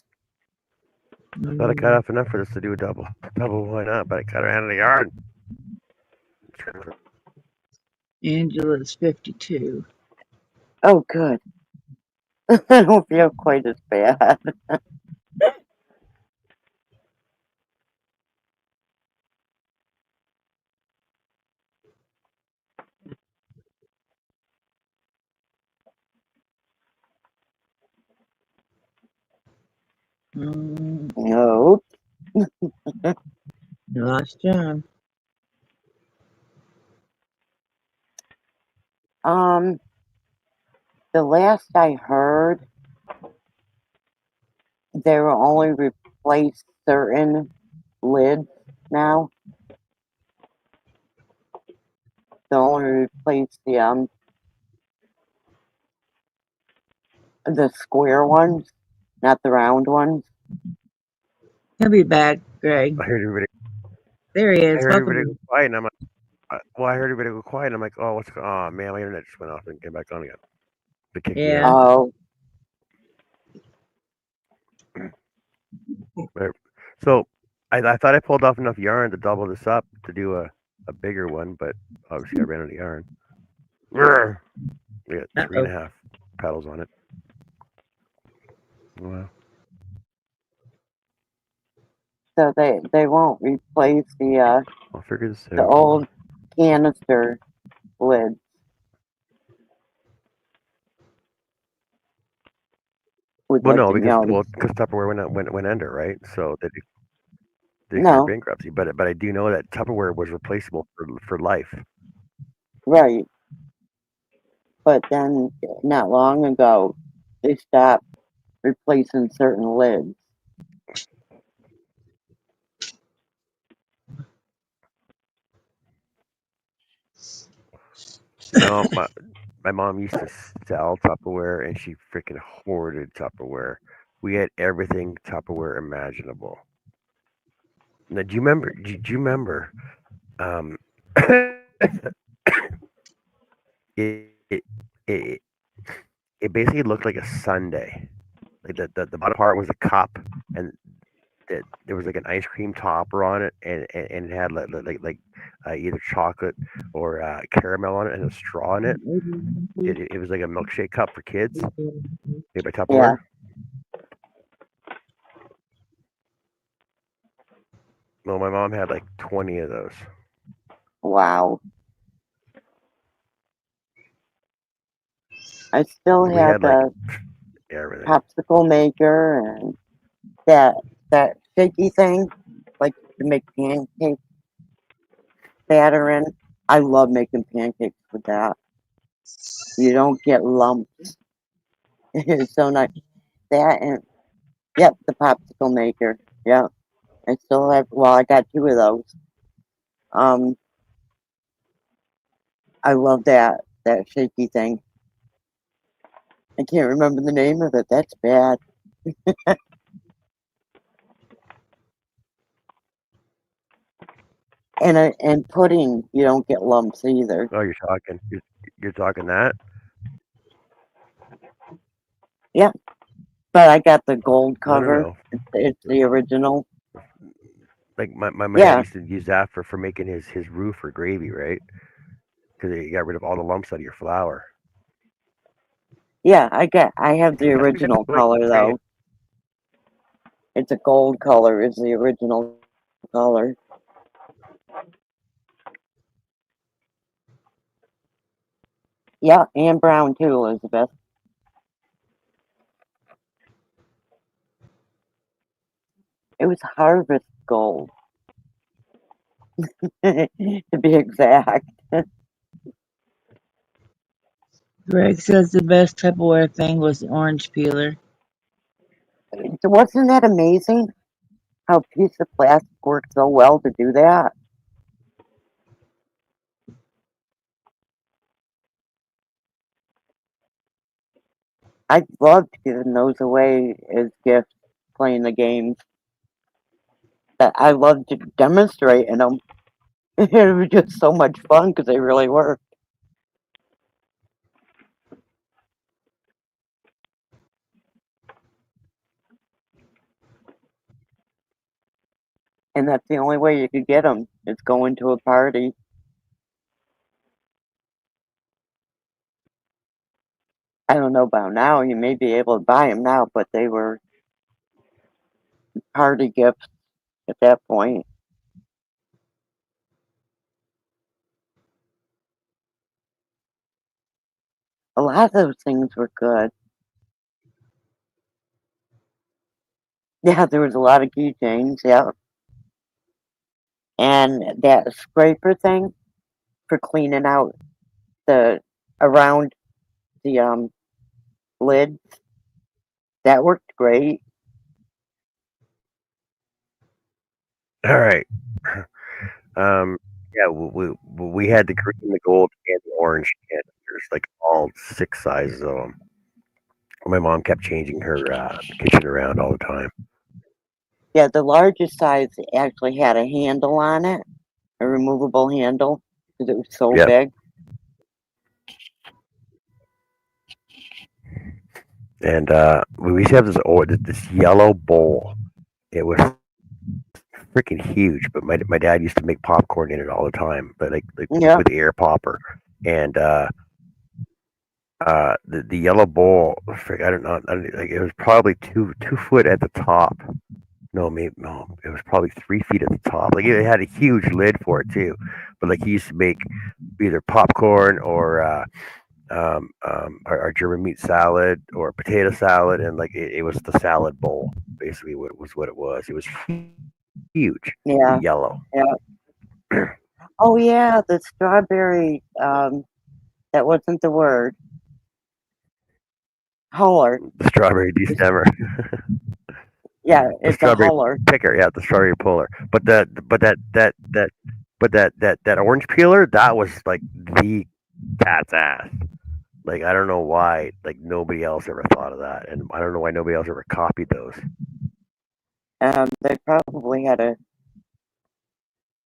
I thought I cut off enough for this to do a double. Double, why not? But I cut her out of the yard. Angela's 52. Oh, good. I don't feel quite as bad. Nope. You lost John. Um, the last I heard, they will only replace certain lids now. They'll only replace the square ones, not the round ones. He'll be back, Greg. I heard everybody. There he I is. heard everybody go Welcome. quiet, and I'm like, well, I heard everybody go quiet, and I'm like, oh, what's going? Oh man, my internet just went off and came back on again. They kicked me Yeah. out. Oh, Right. So I thought I pulled off enough yarn to double this up to do a bigger one, but obviously I ran out of yarn. Grr. We got three and Uh-oh. a half petals on it. Wow. so they won't replace I'll figure this the out. old canister lids with Well, like no, the because Tupperware went under, right? So they declare No, bankruptcy. But I do know that Tupperware was replaceable for life. right. But then, not long ago, they stopped replacing certain lids. No, my mom used to sell Tupperware, and she freaking hoarded Tupperware. We had everything Tupperware imaginable. Now, do you remember? Do you remember? Um, it it it basically looked like a sundae. Like the bottom part was a cup, and there was like an ice cream topper on it, and it had either chocolate or caramel on it, and a straw in it. It was like a milkshake cup for kids made by Yeah, Tupperware. Well, my mom had like 20 of those. wow. I still We have had like the everything. popsicle maker and that that shaky thing, like to make pancake batter in. I love making pancakes with that. You don't get lumps. It's so nice. That and yep, the popsicle maker. Yep. I still have well, I got two of those. Um I love that shaky thing. I can't remember the name of it. That's bad. And pudding, you don't get lumps either. Oh, you're talking that? Yeah, but I got the gold I don't cover. know. It's the original. Like my dad Yeah, used to use that for making his roux for gravy, right? Because he got rid of all the lumps out of your flour. yeah. I have the That's exactly original like color though. It's a gold color. Is the original color. Yeah, and brown too, Elizabeth. It was harvest gold, to be exact. Greg says the best Tupperware thing was the orange peeler. Wasn't that amazing? How a piece of plastic worked so well to do that. I loved giving those away as gifts, playing the games. But I loved demonstrating them. It was just so much fun because they really were. And that's the only way you could get them. Is going to a party. I don't know about now. You may be able to buy them now, but they were party gifts at that point. A lot of those things were good. Yeah, there was a lot of keychains. Yeah, and that scraper thing for cleaning out the around the lid that worked great. All right. Yeah, we had the green, the gold, and the orange canisters, like all 6 sizes of them. My mom kept changing her kitchen around all the time. Yeah, the largest size actually had a handle on it, a removable handle, because it was so Yep. big. And we used to have this yellow bowl. It was freaking huge, but my dad used to make popcorn in it all the time, but like Yeah, with the air popper. And the yellow bowl, I don't like it was probably 2 foot at the top. No, maybe no, it was probably 3 feet at the top. Like it had a huge lid for it too. But like he used to make either popcorn or our German meat salad or potato salad, and like it was the salad bowl. Basically, what it was. It was huge. huge, Yeah, yellow. yeah. Oh yeah, the strawberry. That wasn't the word. Holler. The strawberry December. Yeah, The it's a strawberry holler. picker, yeah, the strawberry puller. But that orange peeler, that was like the cat's ass. Like I don't know why, like nobody else ever thought of that, and I don't know why nobody else ever copied those. They probably had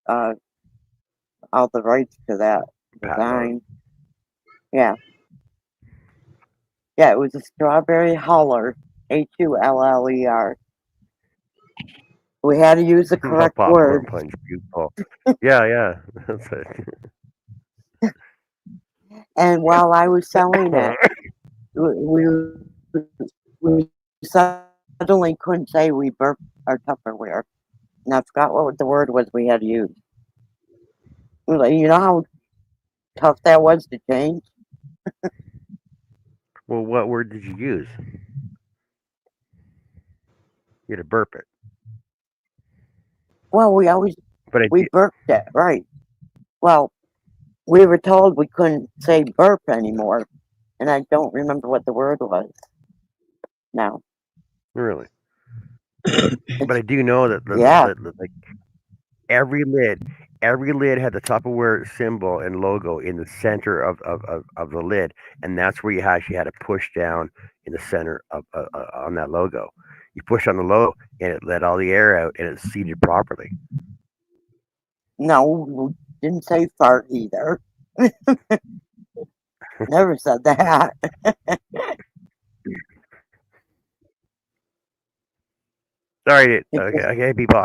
uh, all the rights to that Patent on design. Yeah, yeah, it was a strawberry holler. Huller. We had to use the it. No correct popcorn word. punch, beautiful. Yeah, yeah. That's And while I was selling it. it, we suddenly couldn't say we burped our Tupperware. And I forgot what the word was we had to use. You know how tough that was to change? Well, what word did you use? You had to burp it, Well, but I we did. burped it, right. Well, we were told we couldn't say burp anymore. And I don't remember what the word was now. Really, but It's, I do know that yeah, like every lid had the Tupperware symbol and logo in the center of the lid, and that's where you actually had to push down in the center of on that logo. You push on the logo, and it let all the air out, and it seated properly. no, we didn't say fart either. Never said that. Sorry, It okay, just, okay, people.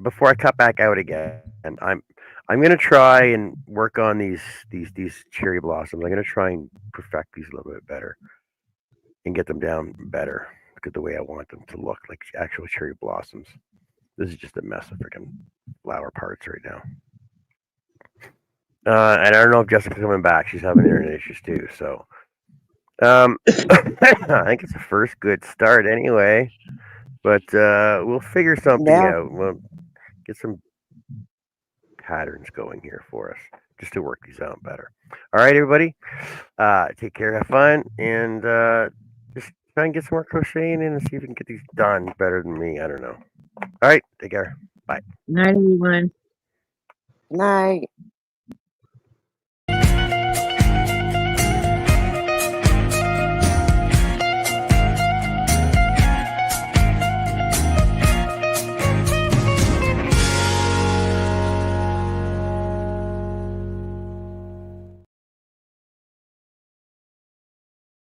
Before I cut back out again, I'm gonna try and work on these cherry blossoms. I'm gonna try and perfect these a little bit better and get them down better, look at the way I want them to look, like actual cherry blossoms. This is just a mess of freaking flower parts right now. And I don't know if Jessica's coming back. She's having internet issues too. So I think it's the first good start anyway. But we'll figure something yeah. out. We'll get some patterns going here for us just to work these out better. All right, everybody. Take care, have fun, and just try and get some more crocheting in and see if we can get these done better than me. I don't know. All right, take care. Bye. Night, everyone. Night.